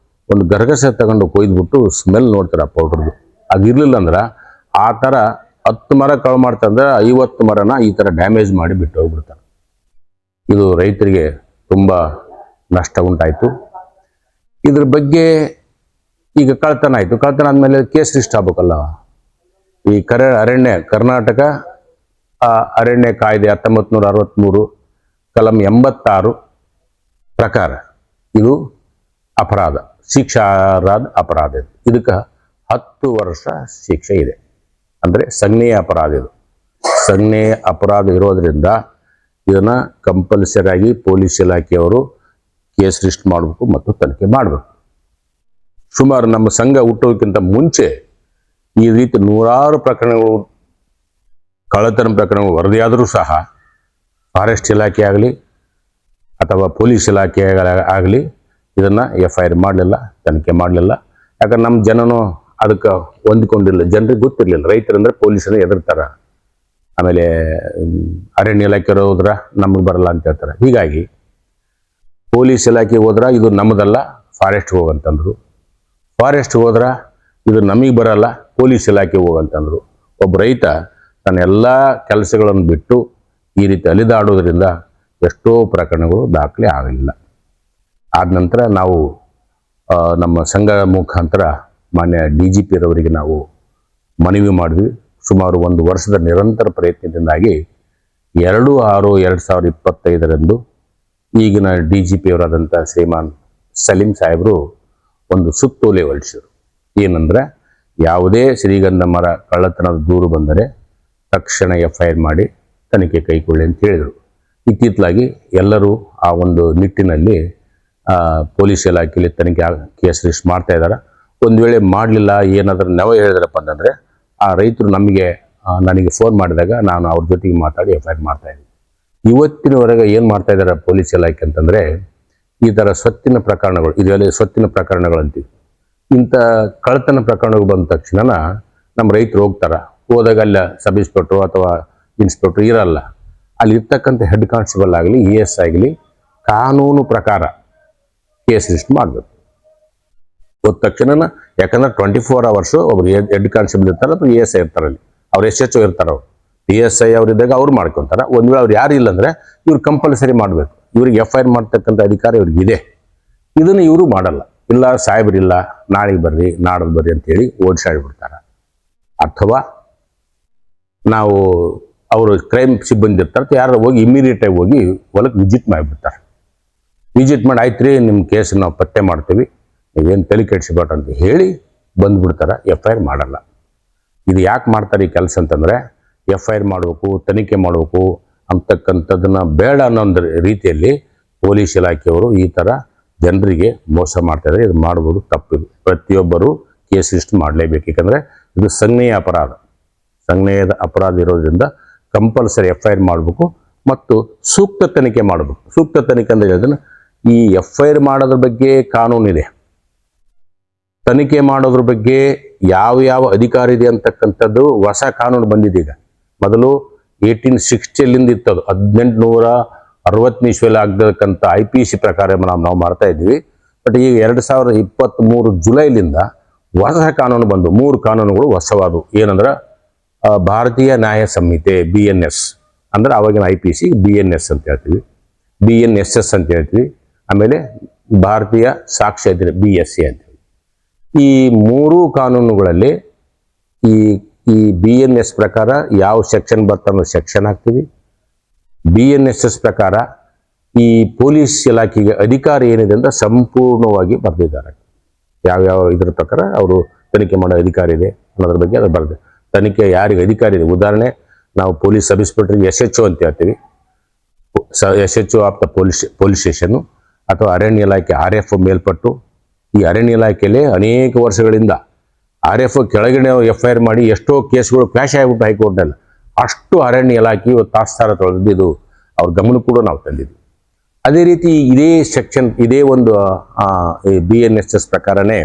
ಒಂದು ಗರಗಸೆ ತಗೊಂಡು ಕೊಯ್ದುಬಿಟ್ಟು ಸ್ಮೆಲ್ ನೋಡ್ತಾರೆ ಆ ಪೌಡ್ರದ್ದು. ಅದಿರ್ಲಿಲ್ಲ ಅಂದ್ರೆ ಆ ಥರ 10 ಮರ ಕಳು ಮಾಡ್ತಂದ್ರೆ 50 ಮರನ ಈ ಥರ ಡ್ಯಾಮೇಜ್ ಮಾಡಿ ಬಿಟ್ಟು ಹೋಗ್ಬಿಡ್ತಾರೆ. ಇದು ರೈತರಿಗೆ ತುಂಬ ನಷ್ಟ ಉಂಟಾಯಿತು. ಇದ್ರ ಬಗ್ಗೆ ಈಗ ಕಳ್ತನ ಆಯಿತು, ಕಳ್ತನ ಆದಮೇಲೆ ಕೇಸ್ ರಿಜಿಸ್ಟರ್ ಆಗ್ಬೇಕಲ್ಲ. ಈ ಕರ್ನಾಟಕ ಅರಣ್ಯ ಕಾಯ್ದೆ 1963 ಕಲಂ 86 ಪ್ರಕಾರ ಇದು ಅಪರಾಧ, ಶಿಕ್ಷಾರ್ಹ ಅಪರಾಧ. ಇದಕ್ಕೆ 10 ವರ್ಷ ಶಿಕ್ಷೆ ಇದೆ. ಅಂದರೆ ಸಂಜ್ಞೇಯ ಅಪರಾಧ. ಇದು ಸಂಜ್ಞೇಯ ಅಪರಾಧ ಇರೋದ್ರಿಂದ ಇದನ್ನ ಕಂಪಲ್ಸರಿ ಆಗಿ ಪೊಲೀಸ್ ಇಲಾಖೆಯವರು ಕೇಸ್ ರಿಜಿಸ್ಟರ್ ಮಾಡಬೇಕು ಮತ್ತು ತನಿಖೆ ಮಾಡಬೇಕು. ಸುಮಾರು ನಮ್ಮ ಸಂಘ ಹುಟ್ಟೋದಕ್ಕಿಂತ ಮುಂಚೆ ಈ ರೀತಿ 100 ಪ್ರಕರಣಗಳು, ಕಳ್ಳತನ ಪ್ರಕರಣಗಳು ವರದಿಯಾದರೂ ಸಹ ಫಾರೆಸ್ಟ್ ಇಲಾಖೆ ಆಗಲಿ ಅಥವಾ ಪೊಲೀಸ್ ಇಲಾಖೆ ಆಗಲಿ ಇದನ್ನ FIR ಮಾಡಲಿಲ್ಲ, ತನಿಖೆ ಮಾಡಲಿಲ್ಲ. ಯಾಕಂದ್ರೆ ನಮ್ಮ ಜನನು ಅದಕ್ಕೆ ಹೊಂದಿಕೊಂಡಿಲ್ಲ, ಜನರಿಗೆ ಗೊತ್ತಿರಲಿಲ್ಲ. ರೈತರಂದ್ರೆ ಪೊಲೀಸರನ್ನ ಎದುರ್ತಾರ, ಆಮೇಲೆ ಅರಣ್ಯ ಇಲಾಖೆ ಹೋದ್ರ ನಮಗೆ ಬರಲ್ಲ ಅಂತ ಹೇಳ್ತಾರೆ. ಹೀಗಾಗಿ ಪೊಲೀಸ್ ಇಲಾಖೆಗೆ ಹೋದ್ರ ಇದು ನಮ್ಮದಲ್ಲ, ಫಾರೆಸ್ಟ್ಗೆ ಹೋಗಂತಂದ್ರು. ಫಾರೆಸ್ಟ್ಗೆ ಹೋದ್ರ ಇದು ನಮಗೆ ಬರಲ್ಲ, ಪೊಲೀಸ್ ಇಲಾಖೆ ಹೋಗಂತಂದ್ರು. ಒಬ್ಬ ರೈತ ತನ್ನ ಎಲ್ಲ ಕೆಲಸಗಳನ್ನು ಬಿಟ್ಟು ಈ ರೀತಿ ಅಲಿದಾಡೋದ್ರಿಂದ ಎಷ್ಟೋ ಪ್ರಕರಣಗಳು ದಾಖಲೆ ಆಗಲಿಲ್ಲ. ಆದ ನಂತರ ನಾವು ನಮ್ಮ ಸಂಘ ಮುಖಾಂತರ ಮಾನ್ಯ DGP ರವರಿಗೆ ನಾವು ಮನವಿ ಮಾಡಿದ್ವಿ. ಸುಮಾರು 1 ವರ್ಷದ ನಿರಂತರ ಪ್ರಯತ್ನದಿಂದಾಗಿ 2/6/2025 ಈಗಿನ DGP ಅವರಾದಂಥ ಶ್ರೀಮಾನ್ ಸಲೀಂ ಸಾಹೇಬರು ಒಂದು ಸುತ್ತೋಲೆ ಹೊರಡಿಸಿದರು. ಏನಂದ್ರೆ ಯಾವುದೇ ಶ್ರೀಗಂಧ ಮರ ಕಳ್ಳತನದ ದೂರು ಬಂದರೆ ತಕ್ಷಣ FIR ಮಾಡಿ ತನಿಖೆ ಕೈಗೊಳ್ಳಿ ಅಂತ ಹೇಳಿದರು. ಇತ್ತಿತ್ತಲಾಗಿ ಎಲ್ಲರೂ ಆ ಒಂದು ನಿಟ್ಟಿನಲ್ಲಿ ಪೊಲೀಸ್ ಇಲಾಖೆಯಲ್ಲಿ ತನಿಖೆ ಕೇಸ್ ರಿಜಿಸ್ಟರ್ ಮಾಡ್ತಾ ಇದ್ದಾರೆ. ಒಂದು ವೇಳೆ ಮಾಡಲಿಲ್ಲ, ಏನಾದರೂ ನೆವ ಹೇಳಿದ್ರಪ್ಪ ಅಂತಂದರೆ ಆ ರೈತರು ನನಗೆ ಫೋನ್ ಮಾಡಿದಾಗ ನಾನು ಅವ್ರ ಜೊತೆಗೆ ಮಾತಾಡಿ FIR ಮಾಡ್ತಾ ಇದ್ದೀನಿ. ಇವತ್ತಿನವರೆಗೆ ಏನು ಮಾಡ್ತಾ ಇದ್ದಾರೆ ಪೊಲೀಸ್ ಇಲಾಖೆ ಅಂತಂದರೆ, ಈ ಥರ ಸ್ವತ್ತಿನ ಪ್ರಕರಣಗಳು, ಇದೆಲ್ಲ ಸ್ವತ್ತಿನ ಪ್ರಕರಣಗಳು ಅಂತೀವಿ. ಇಂಥ ಕಳ್ಳತನ ಪ್ರಕರಣಗಳು ಬಂದ ತಕ್ಷಣ ನಮ್ಮ ರೈತರು ಹೋದಾಗ ಅಲ್ಲಿ ಸಬ್ ಇನ್ಸ್ಪೆಕ್ಟ್ರು ಅಥವಾ ಇನ್ಸ್ಪೆಕ್ಟ್ರು ಇರಲ್ಲ. ಅಲ್ಲಿ ಇರ್ತಕ್ಕಂಥ ಹೆಡ್ ಕಾನ್ಸ್ಟೇಬಲ್ ಆಗಲಿ ES ಆಗಲಿ ಕಾನೂನು ಪ್ರಕಾರ ಕೇಸ್ ರಿಜಿಸ್ಟರ್ ಮಾಡಬೇಕು. ಹೋದ ತಕ್ಷಣ, ಯಾಕಂದ್ರೆ 24 hours ಒಬ್ರು ಹೆಡ್ ಕಾನ್ಸ್ಟೇಬಲ್ ಇರ್ತಾರೆ ಅಥವಾ ESI ಇರ್ತಾರೆ, ಅಲ್ಲಿ ಅವ್ರು SHO ಇರ್ತಾರೆ. ಅವ್ರು PSI ಅವರಿದ್ದಾಗ ಅವ್ರು ಮಾಡ್ಕೊತಾರೆ. ಒಂದು ವೇಳೆ ಅವ್ರು ಯಾರು ಇಲ್ಲ ಅಂದರೆ ಇವ್ರು ಕಂಪಲ್ಸರಿ ಮಾಡಬೇಕು. ಇವ್ರಿಗೆ FIR ಮಾಡ್ತಕ್ಕಂಥ ಅಧಿಕಾರ ಇವ್ರಿಗಿದೆ. ಇದನ್ನು ಇವರು ಮಾಡಲ್ಲ. ಇಲ್ಲ ಸಾಹೇಬ್ರಿಲ್ಲ, ನಾಳೆಗೆ ಬರ್ರಿ, ನಾಡದು ಬರ್ರಿ ಅಂತೇಳಿ ಓಡಿಸಾಡ್ಬಿಡ್ತಾರೆ. ಅಥವಾ ನಾವು ಅವರು ಕ್ರೈಮ್ ಸಿಬ್ಬಂದಿ ಇರ್ತಾರೆ, ಯಾರು ಹೋಗಿ ಇಮಿಡಿಯೇಟಾಗಿ ಹೋಗಿ ಹೊಲಕ್ಕೆ ವಿಸಿಟ್ ಮಾಡಿಬಿಡ್ತಾರೆ. ವಿಸಿಟ್ ಮಾಡಿ ಆಯ್ತು ರೀ, ನಿಮ್ಮ ಕೇಸ್ ನಾವು ಪತ್ತೆ ಮಾಡ್ತೀವಿ, ನೀವೇನು ತಲೆ ಕೆಡಿಸ್ಬೇಡ ಅಂತ ಹೇಳಿ ಬಂದ್ಬಿಡ್ತಾರೆ, FIR ಮಾಡಲ್ಲ. ಇದು ಯಾಕೆ ಮಾಡ್ತಾರೆ ಈ ಕೆಲಸ ಅಂತಂದರೆ, FIR ಮಾಡಬೇಕು, ತನಿಖೆ ಮಾಡಬೇಕು ಅಂತಕ್ಕಂಥದ್ದನ್ನು ಬೇಡ ಅನ್ನೋ ರೀತಿಯಲ್ಲಿ ಪೊಲೀಸ್ ಇಲಾಖೆಯವರು ಈ ಥರ ಜನರಿಗೆ ಮೋಸ ಮಾಡ್ತಾಯಿದ್ದಾರೆ. ಇದು ಮಾಡ್ಬೋದು, ತಪ್ಪಿದು. ಪ್ರತಿಯೊಬ್ಬರು ಕೇಸ್ ರಿಜಿಸ್ಟರ್ ಮಾಡಲೇಬೇಕು. ಯಾಕಂದರೆ ಇದು ಸಂಜ್ಞೇಯ ಅಪರಾಧ. ಸಂಜ್ಞೇಯದ ಅಪರಾಧ ಇರೋದ್ರಿಂದ ಕಂಪಲ್ಸರಿ FIR ಮಾಡಬೇಕು ಮತ್ತು ಸೂಕ್ತ ತನಿಖೆ ಮಾಡಬೇಕು. ಸೂಕ್ತ ತನಿಖೆ ಅಂದರೆ ಅದನ್ನು ಈ FIR ಮಾಡೋದ್ರ ಬಗ್ಗೆ ಕಾನೂನಿದೆ, ತನಿಖೆ ಮಾಡೋದ್ರ ಬಗ್ಗೆ ಯಾವ ಅಧಿಕಾರ ಇದೆ ಅಂತಕ್ಕಂಥದ್ದು ಹೊಸ ಕಾನೂನು ಬಂದಿದೆ. ಈಗ ಮೊದಲು 1860 ಇತ್ತದು, 1860 ಇಸ್ವಿಯಲ್ಲಿ ಆಗತಕ್ಕಂಥ IPC ಪ್ರಕಾರ ನಾವು ಮಾಡ್ತಾ ಇದ್ವಿ. ಬಟ್ ಈಗ 2023 ಜುಲೈಲಿಂದ ಹೊಸ ಕಾನೂನು ಬಂದು 3 ಕಾನೂನುಗಳು ಹೊಸವಾದವು. ಏನಂದ್ರೆ ಭಾರತೀಯ ನ್ಯಾಯ ಸಂಹಿತೆ BNS ಅಂದ್ರೆ ಆವಾಗಿನ IPC BNS ಅಂತ ಹೇಳ್ತೀವಿ, BNSS ಅಂತ ಹೇಳ್ತೀವಿ. ಆಮೇಲೆ ಭಾರತೀಯ ಸಾಕ್ಷ್ಯ BSA ಅಂತ. ಈ 3 ಕಾನೂನುಗಳಲ್ಲಿ ಈ BNS ಪ್ರಕಾರ ಯಾವ ಸೆಕ್ಷನ್ ಬರ್ತಾನೋ ಸೆಕ್ಷನ್ ಹಾಕ್ತೀವಿ. BNSS ಪ್ರಕಾರ ಈ ಪೊಲೀಸ್ ಇಲಾಖೆಗೆ ಅಧಿಕಾರ ಏನಿದೆ ಅಂತ ಸಂಪೂರ್ಣವಾಗಿ ಬರೆದಿದ್ದಾರೆ. ಯಾವ್ಯಾವ ಇದರ ಪ್ರಕಾರ ಅವರು ತನಿಖೆ ಮಾಡೋ ಅಧಿಕಾರ ಇದೆ ಅನ್ನೋದ್ರ ಬಗ್ಗೆ ಅದು ಬರೆದಿದೆ. ತನಿಖೆ ಯಾರಿಗೆ ಅಧಿಕಾರ ಇದೆ, ಉದಾಹರಣೆ ನಾವು ಪೊಲೀಸ್ ಸಬ್ ಇನ್ಸ್ಪೆಕ್ಟರ್ಗೆ SHO ಅಂತ ಹೇಳ್ತೀವಿ, SHO of the police station, ಅಥವಾ ಅರಣ್ಯ ಇಲಾಖೆ RF ಮೇಲ್ಪಟ್ಟು. ಈ ಅರಣ್ಯ ಇಲಾಖೆಯಲ್ಲಿ ಅನೇಕ ವರ್ಷಗಳಿಂದ RF ಕೆಳಗಡೆ FIR ಮಾಡಿ ಎಷ್ಟೋ ಕೇಸ್ಗಳು ಕ್ರ್ಯಾಶ್ ಆಗಿಬಿಟ್ಟು ಹೈಕೋರ್ಟ್ನಲ್ಲಿ. ಅಷ್ಟು ಅರಣ್ಯ ಇಲಾಖೆ ಇವತ್ತು ತಾತ್ಸಾರ ತೊಳೆದಿದ್ದು ಇದು ಅವ್ರ ಗಮನ ಕೂಡ ನಾವು ತಂದಿದ್ವಿ. ಅದೇ ರೀತಿ ಇದೇ ಸೆಕ್ಷನ್, ಇದೇ ಒಂದು BNSS ಪ್ರಕಾರನೇ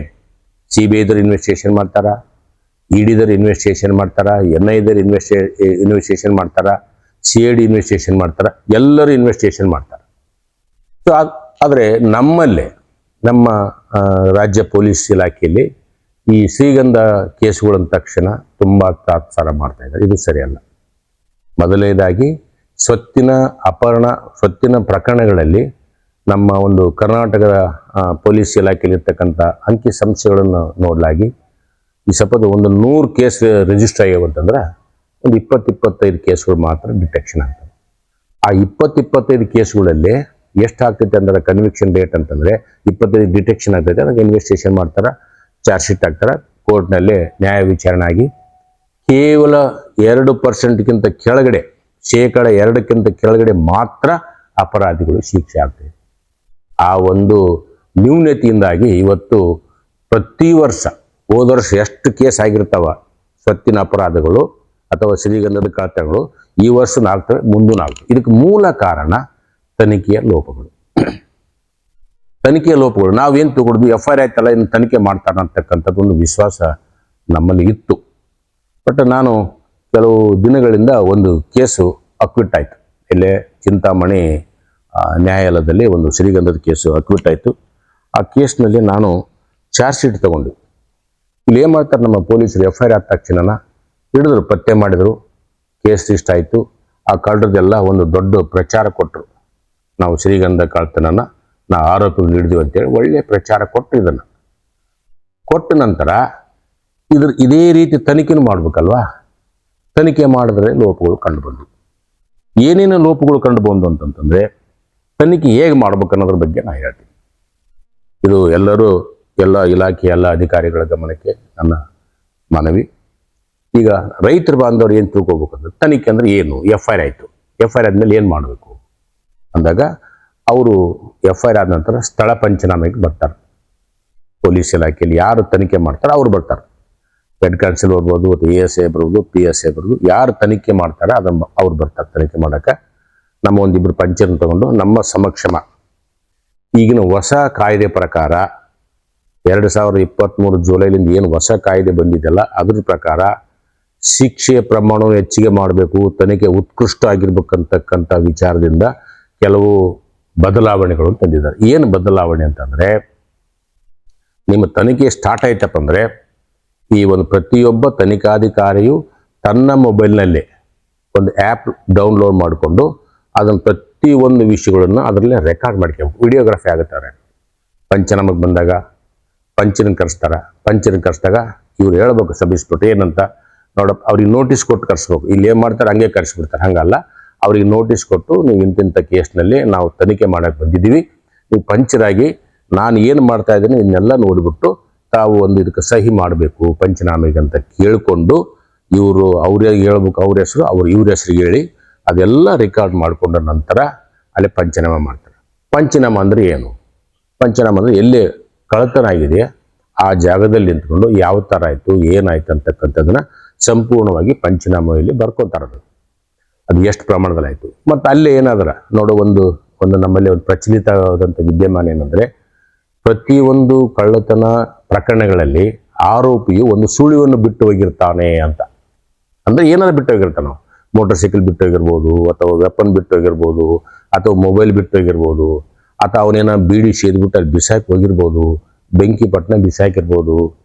CBI ಇನ್ವೆಸ್ಟಿಗೇಷನ್ ಮಾಡ್ತಾರ, ED ಇನ್ವೆಸ್ಟಿಗೇಷನ್ ಮಾಡ್ತಾರ, NI ಇನ್ವೆಸ್ಟಿಗೇಷನ್ ಮಾಡ್ತಾರ, CID ಇನ್ವೆಸ್ಟಿಗೇಷನ್ ಮಾಡ್ತಾರ, ಎಲ್ಲರೂ ಇನ್ವೆಸ್ಟಿಗೇಷನ್ ಮಾಡ್ತಾರೆ. ಸೊ ಆದರೆ ನಮ್ಮಲ್ಲೇ ನಮ್ಮ ರಾಜ್ಯ ಪೊಲೀಸ್ ಇಲಾಖೆಯಲ್ಲಿ ಈ ಶ್ರೀಗಂಧ ಕೇಸುಗಳಂದ ತಕ್ಷಣ ತುಂಬ ತಾತ್ಸಾರ ಮಾಡ್ತಾ ಇದ್ದಾರೆ. ಇದು ಸರಿಯಲ್ಲ. ಮೊದಲನೇದಾಗಿ ಸ್ವತ್ತಿನ ಪ್ರಕರಣಗಳಲ್ಲಿ ನಮ್ಮ ಒಂದು ಕರ್ನಾಟಕದ ಪೊಲೀಸ್ ಇಲಾಖೆಯಲ್ಲಿರ್ತಕ್ಕಂಥ ಅಂಕಿ ಸಂಖ್ಯೆಗಳನ್ನು ನೋಡಲಾಗಿ ಈ ಸಪೋಸ್ ಒಂದು 100 ಕೇಸ್ ರಿಜಿಸ್ಟರ್ ಆಗ್ಯಾವಂತಂದ್ರೆ ಒಂದು 20-25 ಕೇಸ್ಗಳು ಮಾತ್ರ ಡಿಟೆಕ್ಷನ್ ಆಗ್ತವೆ. ಆ 20-25 ಕೇಸ್ಗಳಲ್ಲಿ ಎಷ್ಟಾಗ್ತೈತೆ ಅಂದ್ರೆ ಕನ್ವಿಕ್ಷನ್ ಡೇಟ್ ಅಂತಂದರೆ 25 ಡಿಟೆಕ್ಷನ್ ಆಗ್ತೈತೆ. ಅದಕ್ಕೆ ಇನ್ವೆಸ್ಟಿಗೇಷನ್ ಮಾಡ್ತಾರೆ, ಚಾರ್ಜ್ ಶೀಟ್ ಹಾಕ್ತಾರೆ, ಕೋರ್ಟ್ನಲ್ಲಿ ನ್ಯಾಯ ವಿಚಾರಣೆ ಆಗಿ ಕೇವಲ 2% ಕೆಳಗಡೆ, 2% ಕೆಳಗಡೆ ಮಾತ್ರ ಅಪರಾಧಿಗಳು ಶಿಕ್ಷೆ ಆಗ್ತದೆ. ಆ ಒಂದು ನ್ಯೂನತೆಯಿಂದಾಗಿ ಇವತ್ತು ಪ್ರತಿ ವರ್ಷ, ಹೋದ ವರ್ಷ ಎಷ್ಟು ಕೇಸ್ ಆಗಿರ್ತಾವ ಸ್ವತ್ತಿನ ಅಪರಾಧಗಳು ಅಥವಾ ಶ್ರೀಗಂಧದ ಕಳ್ಳತನಗಳು, ಈ ವರ್ಷ ಆಗ್ತವೆ, ಮುಂದೂ ಆಗ್ತವೆ. ಇದಕ್ಕೆ ಮೂಲ ಕಾರಣ ತನಿಖೆಯ ಲೋಪಗಳು. ನಾವೇನು ತಗೊಂಡ್ವಿ, FIR ಆಯ್ತಲ್ಲ, ಇನ್ನು ತನಿಖೆ ಮಾಡ್ತಾರೆ ಅಂತಕ್ಕಂಥದ್ದು ಒಂದು ವಿಶ್ವಾಸ ನಮ್ಮಲ್ಲಿ ಇತ್ತು. ಬಟ್ ನಾನು ಕೆಲವು ದಿನಗಳಿಂದ ಒಂದು ಕೇಸು ಅಕ್ವಿಟ್ ಆಯಿತು. ಇಲ್ಲೇ ಚಿಂತಾಮಣಿ ನ್ಯಾಯಾಲಯದಲ್ಲಿ ಒಂದು ಶ್ರೀಗಂಧದ ಕೇಸು ಅಕ್ವಿಟ್ ಆಯಿತು. ಆ ಕೇಸ್ನಲ್ಲಿ ನಾನು ಚಾರ್ಜ್ ಶೀಟ್ ತಗೊಂಡು, ಇಲ್ಲಿ ಏನು ಮಾಡ್ತಾರೆ ನಮ್ಮ ಪೊಲೀಸರು, FIR ಆದ ತಕ್ಷಣ ಹಿಡಿದ್ರು, ಪತ್ತೆ ಮಾಡಿದರು, ಕೇಸ್ ರಿಜಿಸ್ಟರ್ ಆಯಿತು. ಆ ಕಳ್ಳರದೆಲ್ಲ ಒಂದು ದೊಡ್ಡ ಪ್ರಚಾರ ಕೊಟ್ಟರು. ನಾವು ಶ್ರೀಗಂಧ ಕಳ್ಳತನನ ನಾವು ಆರೋಪಿಗಳು ಹಿಡಿದೀವಿ ಅಂತೇಳಿ ಒಳ್ಳೆಯ ಪ್ರಚಾರ ಕೊಟ್ಟರು. ಇದನ್ನು ಕೊಟ್ಟ ನಂತರ ಇದೇ ರೀತಿ ತನಿಖೆನೂ ಮಾಡ್ಬೇಕಲ್ವಾ. ತನಿಖೆ ಮಾಡಿದ್ರೆ ಲೋಪಗಳು ಕಂಡುಬಂದು, ಏನೇನು ಲೋಪಗಳು ಕಂಡುಬಂದು ಅಂತಂತಂದರೆ ತನಿಖೆ ಹೇಗೆ ಮಾಡ್ಬೇಕು ಅನ್ನೋದ್ರ ಬಗ್ಗೆ ನಾನು ಹೇಳ್ತೀನಿ. ಇದು ಎಲ್ಲ ಇಲಾಖೆ ಎಲ್ಲ ಅಧಿಕಾರಿಗಳ ಗಮನಕ್ಕೆ ನನ್ನ ಮನವಿ. ಈಗ ರೈತರ ಬಾಂಧವರು ಏನು ತಿಳ್ಕೊಬೇಕಂದ್ರೆ, ತನಿಖೆ ಅಂದರೆ ಏನು, FIR ಆಯಿತು, FIR ಆದಮೇಲೆ ಏನು ಮಾಡಬೇಕು ಅಂದಾಗ ಅವರು FIR ಆದ ನಂತರ ಸ್ಥಳ ಪಂಚನಾಮೆಗೆ ಬರ್ತಾರೆ. ಪೊಲೀಸ್ ಇಲಾಖೆಯಲ್ಲಿ ಯಾರು ತನಿಖೆ ಮಾಡ್ತಾರೆ ಅವ್ರು ಬರ್ತಾರೆ. ಹೆಡ್ ಕಾನ್ಸ್ಟೇಬಲ್ ಬರ್ಬೋದು, ಅಥವಾ ASI ಬರ್ಬೋದು, PSI ಬರ್ಬೋದು, ಯಾರು ತನಿಖೆ ಮಾಡ್ತಾರೆ ಅದನ್ನು ಅವ್ರು ಬರ್ತಾರೆ ತನಿಖೆ ಮಾಡೋಕ್ಕೆ. ನಮ್ಮ ಒಂದಿಬ್ಬರು ಪಂಚರನ್ನು ತಗೊಂಡು ನಮ್ಮ ಸಮಕ್ಷಮ ಈಗಿನ ಹೊಸ ಕಾಯ್ದೆ ಪ್ರಕಾರ 2023 ಜುಲೈಲಿಂದ ಏನು ಹೊಸ ಕಾಯ್ದೆ ಬಂದಿದೆಯಲ್ಲ ಅದ್ರ ಪ್ರಕಾರ ಶಿಕ್ಷೆಯ ಪ್ರಮಾಣವನ್ನು ಹೆಚ್ಚಿಗೆ ಮಾಡಬೇಕು, ತನಿಖೆ ಉತ್ಕೃಷ್ಟ ಆಗಿರ್ಬೇಕಂತಕ್ಕಂಥ ವಿಚಾರದಿಂದ ಕೆಲವು ಬದಲಾವಣೆಗಳು ತಂದಿದ್ದಾರೆ. ಏನು ಬದಲಾವಣೆ ಅಂತಂದರೆ, ನಿಮ್ಮ ತನಿಖೆ ಸ್ಟಾರ್ಟ್ ಆಯ್ತಪ್ಪ ಅಂದರೆ ಈ ಒಂದು ಪ್ರತಿಯೊಬ್ಬ ತನಿಖಾಧಿಕಾರಿಯು ತನ್ನ ಮೊಬೈಲ್ನಲ್ಲೇ ಒಂದು ಆ್ಯಪ್ ಡೌನ್ಲೋಡ್ ಮಾಡಿಕೊಂಡು ಅದನ್ನು ಪ್ರತಿಯೊಂದು ವಿಷಯಗಳನ್ನು ಅದರಲ್ಲೇ ರೆಕಾರ್ಡ್ ಮಾಡ್ಕೋಬೇಕು. ವಿಡಿಯೋಗ್ರಫಿ ಆಗುತ್ತಾರೆ. ಪಂಚನಾಮಕ್ಕೆ ಬಂದಾಗ ಪಂಚರನ್ನು ಕರೆಸಿದಾಗ ಇವ್ರು ಹೇಳ್ಬೇಕು ಸಬ್ ಇನ್ಸ್ಪೆಕ್ಟರ್ ಏನಂತ, ನೋಡಪ್ಪ ಅವ್ರಿಗೆ ನೋಟಿಸ್ ಕೊಟ್ಟು ಕರೆಸ್ಬೇಕು. ಇಲ್ಲಿ ಏನು ಮಾಡ್ತಾರೆ ಹಂಗೆ ಕರೆಸಿಬಿಡ್ತಾರೆ. ಹಂಗಲ್ಲ, ಅವ್ರಿಗೆ ನೋಟಿಸ್ ಕೊಟ್ಟು ನೀವು ಇಂತಿಂಥ ಕೇಸ್ನಲ್ಲಿ ನಾವು ತನಿಖೆ ಮಾಡೋಕ್ಕೆ ಬಂದಿದ್ದೀವಿ, ನೀವು ಪಂಚರಾಗಿ ನಾನು ಏನು ಮಾಡ್ತಾ ಇದ್ದೀನಿ ಇದನ್ನೆಲ್ಲ ನೋಡಿಬಿಟ್ಟು ತಾವು ಒಂದು ಇದಕ್ಕೆ ಸಹಿ ಮಾಡಬೇಕು ಪಂಚನಾಮೆಗೆ ಅಂತ ಕೇಳಿಕೊಂಡು ಇವರು ಅವ್ರಿಗೆ ಹೇಳ್ಬೇಕು, ಅವ್ರ ಹೆಸರು ಇವ್ರ ಹೆಸರಿಗೆ ಹೇಳಿ ಅದೆಲ್ಲ ರೆಕಾರ್ಡ್ ಮಾಡಿಕೊಂಡ ನಂತರ ಅಲ್ಲಿ ಪಂಚನಾಮ ಮಾಡ್ತಾರೆ. ಪಂಚನಾಮ ಅಂದರೆ ಏನು? ಪಂಚನಾಮ ಅಂದರೆ ಎಲ್ಲಿ ಕಳ್ಳತನ ಆಗಿದೆ ಆ ಜಾಗದಲ್ಲಿ ನಿಂತ್ಕೊಂಡು ಯಾವ ಥರ ಆಯಿತು, ಏನಾಯ್ತು ಅಂತಕ್ಕಂಥದ್ದನ್ನ ಸಂಪೂರ್ಣವಾಗಿ ಪಂಚನಾಮದಲ್ಲಿ ಬರ್ಕೊತಾರದು. ಅದು ಎಷ್ಟು ಪ್ರಮಾಣದಲ್ಲಿ ಆಯಿತು. ಮತ್ತು ಅಲ್ಲಿ ಏನಾದ್ರೆ ನೋಡೋ ಒಂದು ನಮ್ಮಲ್ಲಿ ಒಂದು ಪ್ರಚಲಿತವಾದಂಥ ವಿದ್ಯಮಾನ ಏನಂದರೆ, ಪ್ರತಿಯೊಂದು ಕಳ್ಳತನ ಪ್ರಕರಣಗಳಲ್ಲಿ ಆರೋಪಿಯು ಒಂದು ಸುಳಿವನ್ನು ಬಿಟ್ಟು ಹೋಗಿರ್ತಾನೆ ಅಂತ. ಅಂದರೆ ಏನಾದ್ರು ಬಿಟ್ಟು ಹೋಗಿರ್ತಾನೋ, ಮೋಟರ್ ಸೈಕಲ್ ಬಿಟ್ಟು ಹೋಗಿರ್ಬೋದು, ಅಥವಾ ವೆಪನ್ ಬಿಟ್ಟು ಹೋಗಿರ್ಬೋದು, ಅಥವಾ ಮೊಬೈಲ್ ಬಿಟ್ಟು ಹೋಗಿರ್ಬೋದು, ಅಥವಾ ಅವನೇನ ಬೀಡಿ ಸೇದ್ಬಿಟ್ಟು ಅಲ್ಲಿ ಬಿಸಾಕಿ ಹೋಗಿರ್ಬೋದು, ಬೆಂಕಿ ಪಟ್ಟಣ ಬಿಸಾಕಿರ್ಬೋದು,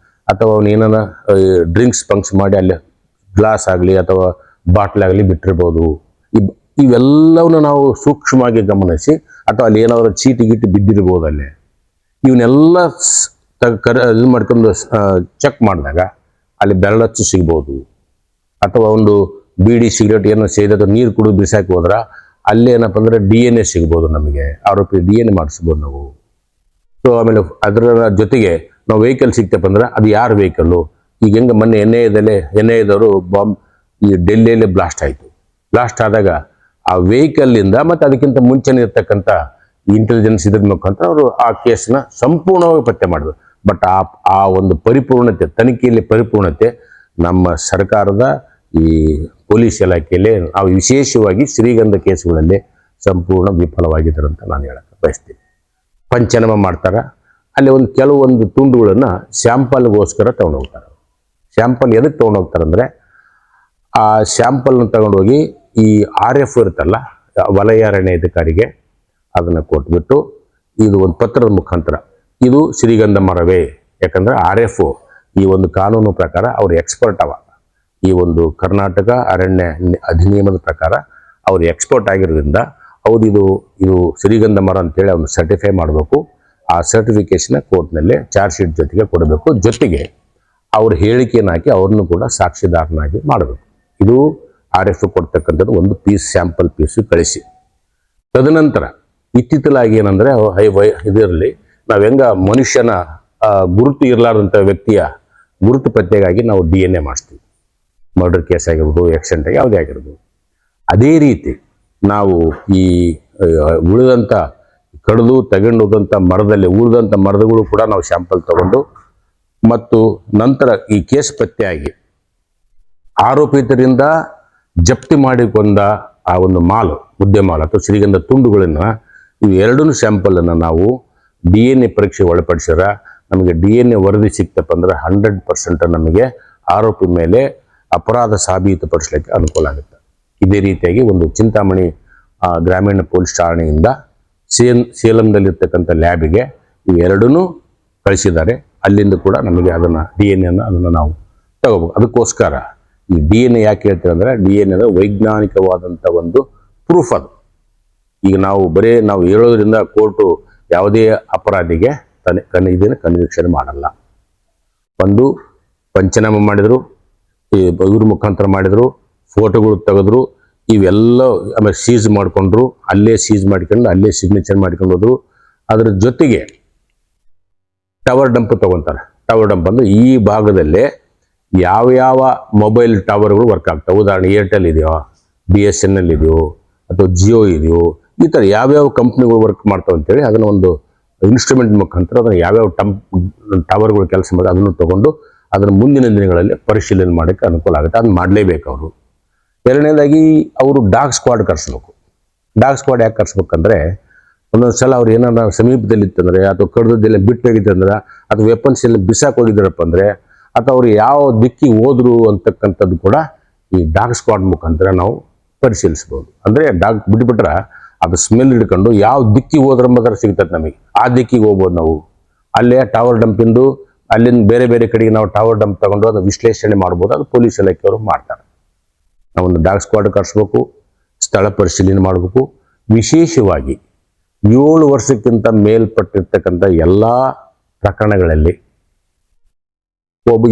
ಅಥವಾ ಅವನೇನ ಡ್ರಿಂಕ್ಸ್ ಪಂಕ್ಸ್ ಮಾಡಿ ಅಲ್ಲಿ ಗ್ಲಾಸ್ ಆಗಲಿ ಅಥವಾ ಬಾಟ್ಲಾಗಲಿ ಬಿಟ್ಟಿರ್ಬೋದು. ಇವೆಲ್ಲವನ್ನು ನಾವು ಸೂಕ್ಷ್ಮವಾಗಿ ಗಮನಿಸಿ, ಅಥವಾ ಅಲ್ಲಿ ಏನಾದರೂ ಚೀಟಿ ಗಿಟ್ಟಿ ಬಿದ್ದಿರ್ಬೋದು ಅಲ್ಲೇ, ಇವನ್ನೆಲ್ಲ ಇದು ಮಾಡ್ಕೊಂಡು ಚೆಕ್ ಮಾಡಿದಾಗ ಅಲ್ಲಿ ಬೆರಳಚ್ಚು ಸಿಗ್ಬೋದು. ಅಥವಾ ಒಂದು ಬೀಡಿ ಸಿಗರೇಟ್ ಏನೋ ಸೇದೋದು ನೀರು ಕುಡಿದು ಬಿಸಾಕಿ ಹೋದ್ರೆ ಅಲ್ಲಿ ಏನಪ್ಪ ಅಂದರೆ DNA ಸಿಗ್ಬೋದು, ನಮಗೆ ಆರೋಪಿ DNA ಮಾಡಿಸ್ಬೋದು ನಾವು. ಸೊ ಆಮೇಲೆ ಅದರ ಜೊತೆಗೆ ನಾವು ವೆಹಿಕಲ್ ಸಿಗ್ತಪ್ಪ ಅಂದ್ರೆ ಅದು ಯಾರ ವೆಹಿಕಲ್ಲು. ಈಗ ಹೆಂಗೆ ಮೊನ್ನೆ ಎನ್ಐದವರು ಬಾಂಬ್ ಈ ಡೆಲ್ಲಿಯಲ್ಲಿ ಬ್ಲಾಸ್ಟ್ ಆಯಿತು. ಬ್ಲಾಸ್ಟ್ ಆದಾಗ ಆ ವೆಹಿಕಲ್ಲಿಂದ ಮತ್ತು ಅದಕ್ಕಿಂತ ಮುಂಚೆನೇ ಇರ್ತಕ್ಕಂಥ ಇಂಟೆಲಿಜೆನ್ಸ್ ಇದ್ರ ಮುಖಾಂತರ ಅವರು ಆ ಕೇಸನ್ನ ಸಂಪೂರ್ಣವಾಗಿ ಪತ್ತೆ ಮಾಡಿದ್ರು. ಬಟ್ ಆ ಒಂದು ಪರಿಪೂರ್ಣತೆ, ತನಿಖೆಯಲ್ಲಿ ಪರಿಪೂರ್ಣತೆ ನಮ್ಮ ಸರ್ಕಾರದ ಈ ಪೊಲೀಸ್ ಇಲಾಖೆಯಲ್ಲಿ ನಾವು ವಿಶೇಷವಾಗಿ ಶ್ರೀಗಂಧ ಕೇಸುಗಳಲ್ಲಿ ಸಂಪೂರ್ಣ ವಿಫಲವಾಗಿದ್ದಾರೆ ಅಂತ ನಾನು ಹೇಳಕ್ಕೆ ಬಯಸ್ತೀನಿ. ಪಂಚನಾಮ ಮಾಡ್ತಾರೆ, ಅಲ್ಲಿ ಕೆಲವೊಂದು ತುಂಡುಗಳನ್ನು ಸ್ಯಾಂಪಲ್ಗೋಸ್ಕರ ತೊಗೊಂಡೋಗ್ತಾರೆ. ಸ್ಯಾಂಪಲ್ ಎದಕ್ಕೆ ತೊಗೊಂಡೋಗ್ತಾರೆ ಅಂದರೆ, ಆ ಸ್ಯಾಂಪಲ್ನ ತಗೊಂಡೋಗಿ ಈ RF ಇರುತ್ತಲ್ಲ, ವಲಯ ಅರಣ್ಯ ಅಧಿಕಾರಿಗೆ ಅದನ್ನು ಕೊಟ್ಬಿಟ್ಟು ಇದು ಒಂದು ಪತ್ರದ ಮುಖಾಂತರ ಇದು ಶ್ರೀಗಂಧ ಮರವೇ, ಯಾಕಂದರೆ RF ಈ ಒಂದು ಕಾನೂನು ಪ್ರಕಾರ ಅವರು ಎಕ್ಸ್ಪರ್ಟ್ ಈ ಒಂದು ಕರ್ನಾಟಕ ಅರಣ್ಯ ಅಧಿನಿಯಮದ ಪ್ರಕಾರ ಅವರು ಎಕ್ಸ್ಪರ್ಟ್ ಆಗಿರೋದ್ರಿಂದ ಇದು ಶ್ರೀಗಂಧ ಮರ ಅಂತೇಳಿ ಅವ್ನು ಸರ್ಟಿಫೈ ಮಾಡಬೇಕು. ಆ ಸರ್ಟಿಫಿಕೇಶನ್ ಕೋರ್ಟ್ನಲ್ಲಿ ಚಾರ್ಜ್ ಶೀಟ್ ಜೊತೆಗೆ ಕೊಡಬೇಕು. ಜೊತೆಗೆ ಅವ್ರ ಹೇಳಿಕೆಯನ್ನು ಹಾಕಿ ಅವ್ರನ್ನೂ ಕೂಡ ಸಾಕ್ಷಿದಾರನಾಗಿ ಮಾಡಬೇಕು. ಇದು RF ಕೊಡ್ತಕ್ಕಂಥದ್ದು ಒಂದು ಸ್ಯಾಂಪಲ್ ಪೀಸು ಕಳಿಸಿ. ತದನಂತರ ಇತ್ತಿತ್ತಲಾಗಿ ಏನಂದರೆ ಇದರಲ್ಲಿ ನಾವು ಮನುಷ್ಯನ ಗುರುತು ಇರಲಾರ್ದಂಥ ವ್ಯಕ್ತಿಯ ಗುರುತು ಪತ್ತೆಗಾಗಿ ನಾವು DNA ಮಾಡಿಸ್ತೀವಿ. ಮರ್ಡರ್ ಕೇಸ್ ಆಗಿರ್ಬೋದು, ಆಕ್ಸಿಡೆಂಟ್ ಆಗಿ ಯಾವುದೇ ಆಗಿರ್ಬೋದು. ಅದೇ ರೀತಿ ನಾವು ಈ ಉಳಿದಂಥ ಕಡಿದು ತಗೊಂಡೋದಂಥ ಮರದಲ್ಲಿ ಉಳಿದಂಥ ಮರದಗಳು ಕೂಡ ನಾವು ಸ್ಯಾಂಪಲ್ ತಗೊಂಡು, ಮತ್ತು ನಂತರ ಈ ಕೇಸ್ ಪತ್ತೆಯಾಗಿ ಆರೋಪಿತರಿಂದ ಜಪ್ತಿ ಮಾಡಿಕೊಂಡ ಆ ಒಂದು ಮುದ್ದೆ ಮಾಲು ಅಥವಾ ಶ್ರೀಗಂಧ ತುಂಡುಗಳನ್ನು ಇವೆರಡೂ ಸ್ಯಾಂಪಲನ್ನು ನಾವು DNA ಪರೀಕ್ಷೆ ಒಳಪಡಿಸಿದ್ರೆ ನಮಗೆ DNA ವರದಿ ಸಿಕ್ತಪ್ಪ ಅಂದ್ರೆ 100% ನಮಗೆ ಆರೋಪಿ ಮೇಲೆ ಅಪರಾಧ ಸಾಬೀತುಪಡಿಸಲಿಕ್ಕೆ ಅನುಕೂಲ ಆಗುತ್ತೆ. ಇದೇ ರೀತಿಯಾಗಿ ಒಂದು ಚಿಂತಾಮಣಿ ಗ್ರಾಮೀಣ ಪೊಲೀಸ್ ಠಾಣೆಯಿಂದ ಸೇಲಂದಲ್ಲಿರ್ತಕ್ಕಂಥ ಲ್ಯಾಬಿಗೆ ಇವೆರಡೂ ಕಳಿಸಿದ್ದಾರೆ. ಅಲ್ಲಿಂದ ಕೂಡ ನಮಗೆ ಅದನ್ನು ನಾವು ತಗೋಬೇಕು. ಅದಕ್ಕೋಸ್ಕರ ಈ DNA ಯಾಕೆ ಹೇಳ್ತೀವಿ ಅಂದರೆ, DNA ವೈಜ್ಞಾನಿಕವಾದಂಥ ಒಂದು ಪ್ರೂಫ್. ಅದು ಈಗ ನಾವು ಹೇಳೋದ್ರಿಂದ ಕೋರ್ಟು ಯಾವುದೇ ಅಪರಾಧಿಗೆ ಇದನ್ನು ಕನ್ವಿಕ್ಷನ್ ಮಾಡಲ್ಲ. ಒಂದು ಪಂಚನಾಮ ಮಾಡಿದ್ರು, ಇವ್ರ ಮುಖಾಂತರ ಮಾಡಿದ್ರು, ಫೋಟೋಗಳು ತೆಗೆದ್ರು, ಇವೆಲ್ಲ ಆಮೇಲೆ ಸೀಜ್ ಮಾಡಿಕೊಂಡ್ರು, ಅಲ್ಲೇ ಸೀಜ್ ಮಾಡ್ಕೊಂಡು ಅಲ್ಲೇ ಸಿಗ್ನೇಚರ್ ಮಾಡ್ಕೊಂಡು ಹೋದ್ರು. ಅದ್ರ ಜೊತೆಗೆ ಟವರ್ ಡಂಪ್ ತಗೊತಾರೆ. ಟವರ್ ಡಂಪ್ ಅಂದರೆ ಈ ಭಾಗದಲ್ಲೇ ಯಾವ ಮೊಬೈಲ್ ಟವರ್ಗಳು ವರ್ಕ್ ಆಗ್ತವೆ. ಉದಾಹರಣೆ ಏರ್ಟೆಲ್ ಇದೆಯೋ, BSNL ಇದೆಯೋ, ಅಥವಾ ಜಿಯೋ ಇದೆಯೋ, ಈ ಥರ ಯಾವ್ಯಾವ ಕಂಪ್ನಿಗಳು ವರ್ಕ್ ಮಾಡ್ತಾವೆ ಅಂತೇಳಿ ಅದನ್ನು ಒಂದು ಇನ್ಸ್ಟ್ರೂಮೆಂಟ್ ಮುಖಾಂತರ ಅದನ್ನು ಯಾವ್ಯಾವ ಟವರ್ಗಳು ಕೆಲಸ ಮಾಡಿ ಅದನ್ನು ತೊಗೊಂಡು ಅದನ್ನು ಮುಂದಿನ ದಿನಗಳಲ್ಲಿ ಪರಿಶೀಲನೆ ಮಾಡೋಕ್ಕೆ ಅನುಕೂಲ ಆಗುತ್ತೆ. ಅದನ್ನು ಮಾಡಲೇಬೇಕು ಅವರು. ಎರಡನೇದಾಗಿ ಅವರು ಡಾಗ್ ಸ್ಕ್ವಾಡ್ ಕರೆಸ್ಬೇಕು. ಡಾಗ್ ಸ್ಕ್ವಾಡ್ ಯಾಕೆ ಕರೆಸ್ಬೇಕಂದ್ರೆ, ಒಂದೊಂದು ಸಲ ಅವ್ರು ಏನಾರ ಸಮೀಪದಲ್ಲಿತ್ತಂದರೆ, ಅಥವಾ ಕಡ್ದದ್ದೆಲ್ಲ ಬಿಟ್ಟು ಹೋಗಿತ್ತಂದ್ರೆ, ಅಥವಾ ವೆಪನ್ಸ್ ಎಲ್ಲ ಬಿಸಾಕ್ ಹೋಗಿದ್ದಾರಪ್ಪ ಅಂದರೆ, ಅಥವಾ ಅವ್ರು ಯಾವ ದಿಕ್ಕಿಗೆ ಹೋದ್ರು ಅಂತಕ್ಕಂಥದ್ದು ಕೂಡ ಈ ಡಾಗ್ ಸ್ಕ್ವಾಡ್ ಮುಖಾಂತರ ನಾವು ಪರಿಶೀಲಿಸ್ಬೋದು. ಅಂದರೆ ಡಾಗ್ ಬಿಟ್ಬಿಟ್ರೆ ಅದು ಸ್ಮೆಲ್ ಹಿಡ್ಕೊಂಡು ಯಾವ ದಿಕ್ಕಿಗೆ ಹೋದ್ರೆ ಮಾತ್ರ ಸಿಗ್ತದೆ ನಮಗೆ, ಆ ದಿಕ್ಕಿಗೆ ಹೋಗ್ಬೋದು ನಾವು. ಅಲ್ಲೇ ಟವರ್ ಡಂಪಿಂದು ಅಲ್ಲಿಂದ ಬೇರೆ ಬೇರೆ ಕಡೆಗೆ ನಾವು ಟವರ್ ಡಂಪ್ ತಗೊಂಡು ಅದು ವಿಶ್ಲೇಷಣೆ ಮಾಡ್ಬೋದು. ಅದು ಪೊಲೀಸ್ ಇಲಾಖೆಯವರು ಮಾಡ್ತಾರೆ. ನಾವೊಂದು ಡಾಗ್ ಸ್ಕ್ವಾಡ್ ಕರೆಸ್ಬೇಕು, ಸ್ಥಳ ಪರಿಶೀಲನೆ ಮಾಡಬೇಕು. ವಿಶೇಷವಾಗಿ 7 ವರ್ಷಕ್ಕಿಂತ ಮೇಲ್ಪಟ್ಟಿರ್ತಕ್ಕಂಥ ಎಲ್ಲ ಪ್ರಕರಣಗಳಲ್ಲಿ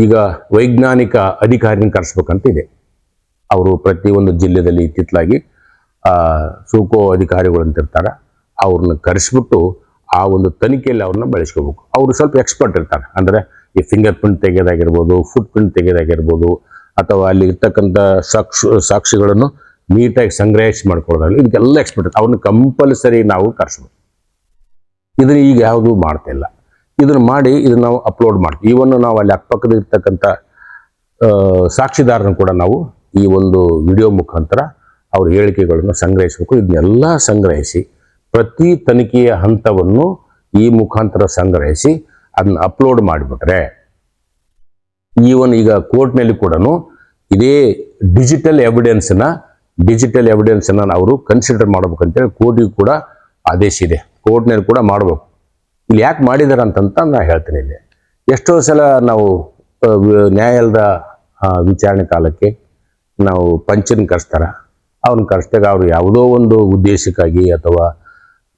ಈಗ ವೈಜ್ಞಾನಿಕ ಅಧಿಕಾರಿನ ಕರೆಸ್ಬೇಕಂತ ಇದೆ. ಅವರು ಪ್ರತಿಯೊಂದು ಜಿಲ್ಲೆಯಲ್ಲಿ ಇತ್ತಿತ್ತಲಾಗಿ ಸೂಕೋ ಅಧಿಕಾರಿಗಳು ಅಂತಿರ್ತಾರೆ, ಅವ್ರನ್ನ ಕರೆಸ್ಬಿಟ್ಟು ಆ ಒಂದು ತನಿಖೆಯಲ್ಲಿ ಅವ್ರನ್ನ ಬಳಸ್ಕೋಬೇಕು. ಅವರು ಸ್ವಲ್ಪ ಎಕ್ಸ್ಪರ್ಟ್ ಇರ್ತಾರೆ. ಅಂದರೆ ಈ ಫಿಂಗರ್ ಪ್ರಿಂಟ್ ತೆಗೆಯೋದಾಗಿರ್ಬೋದು, ಫುಟ್ ಪ್ರಿಂಟ್ ತೆಗೆಯೋದಾಗಿರ್ಬೋದು, ಅಥವಾ ಅಲ್ಲಿ ಇರ್ತಕ್ಕಂಥ ಸಾಕ್ಷಿಗಳನ್ನು ನೀಟಾಗಿ ಸಂಗ್ರಹಿಸಿ ಮಾಡ್ಕೊಳ್ಳೋದಾಗಲಿ, ಇದಕ್ಕೆಲ್ಲ ಎಕ್ಸ್ಪರ್ಟ್. ಅವ್ರನ್ನ ಕಂಪಲ್ಸರಿ ನಾವು ಕರೆಸ್ಬೇಕು. ಇದನ್ನ ಈಗ ಯಾವುದೂ ಮಾಡ್ತಾ ಇಲ್ಲ. ಇದನ್ನು ಮಾಡಿ ಇದನ್ನ ನಾವು ಅಪ್ಲೋಡ್ ಮಾಡ್ತೀವಿ. ಈವನ್ನು ನಾವು ಅಲ್ಲಿ ಅಕ್ಕಪಕ್ಕದ ಇರ್ತಕ್ಕಂಥ ಸಾಕ್ಷಿದಾರನ ಕೂಡ ನಾವು ಈ ಒಂದು ವಿಡಿಯೋ ಮುಖಾಂತರ ಅವ್ರ ಹೇಳಿಕೆಗಳನ್ನು ಸಂಗ್ರಹಿಸಬೇಕು. ಇದನ್ನೆಲ್ಲ ಸಂಗ್ರಹಿಸಿ ಪ್ರತಿ ತನಿಖೆಯ ಹಂತವನ್ನು ಈ ಮುಖಾಂತರ ಸಂಗ್ರಹಿಸಿ ಅದನ್ನ ಅಪ್ಲೋಡ್ ಮಾಡಿಬಿಟ್ರೆ ಈಗ ಕೋರ್ಟ್ನಲ್ಲಿ ಕೂಡ ಇದೇ ಡಿಜಿಟಲ್ ಎವಿಡೆನ್ಸ್ನ ಅವರು ಕನ್ಸಿಡರ್ ಮಾಡ್ಬೇಕಂತೇಳಿ ಕೋರ್ಟಿಗೆ ಕೂಡ ಆದೇಶ ಇದೆ. ಕೋರ್ಟ್ನಲ್ಲಿ ಕೂಡ ಮಾಡಬೇಕು. ಇಲ್ಲಿ ಯಾಕೆ ಮಾಡಿದಾರೆ ಅಂತಂತ ನಾನು ಹೇಳ್ತೀನಿ. ಇಲ್ಲಿ ಎಷ್ಟೋ ಸಲ ನಾವು ನ್ಯಾಯಾಲಯದ ವಿಚಾರಣೆ ಕಾಲಕ್ಕೆ ನಾವು ಪಂಚನ ಕರೆಸ್ತಾರ. ಅವ್ರನ್ನ ಕರೆಸಿದಾಗ ಅವರು ಯಾವುದೋ ಒಂದು ಉದ್ದೇಶಕ್ಕಾಗಿ ಅಥವಾ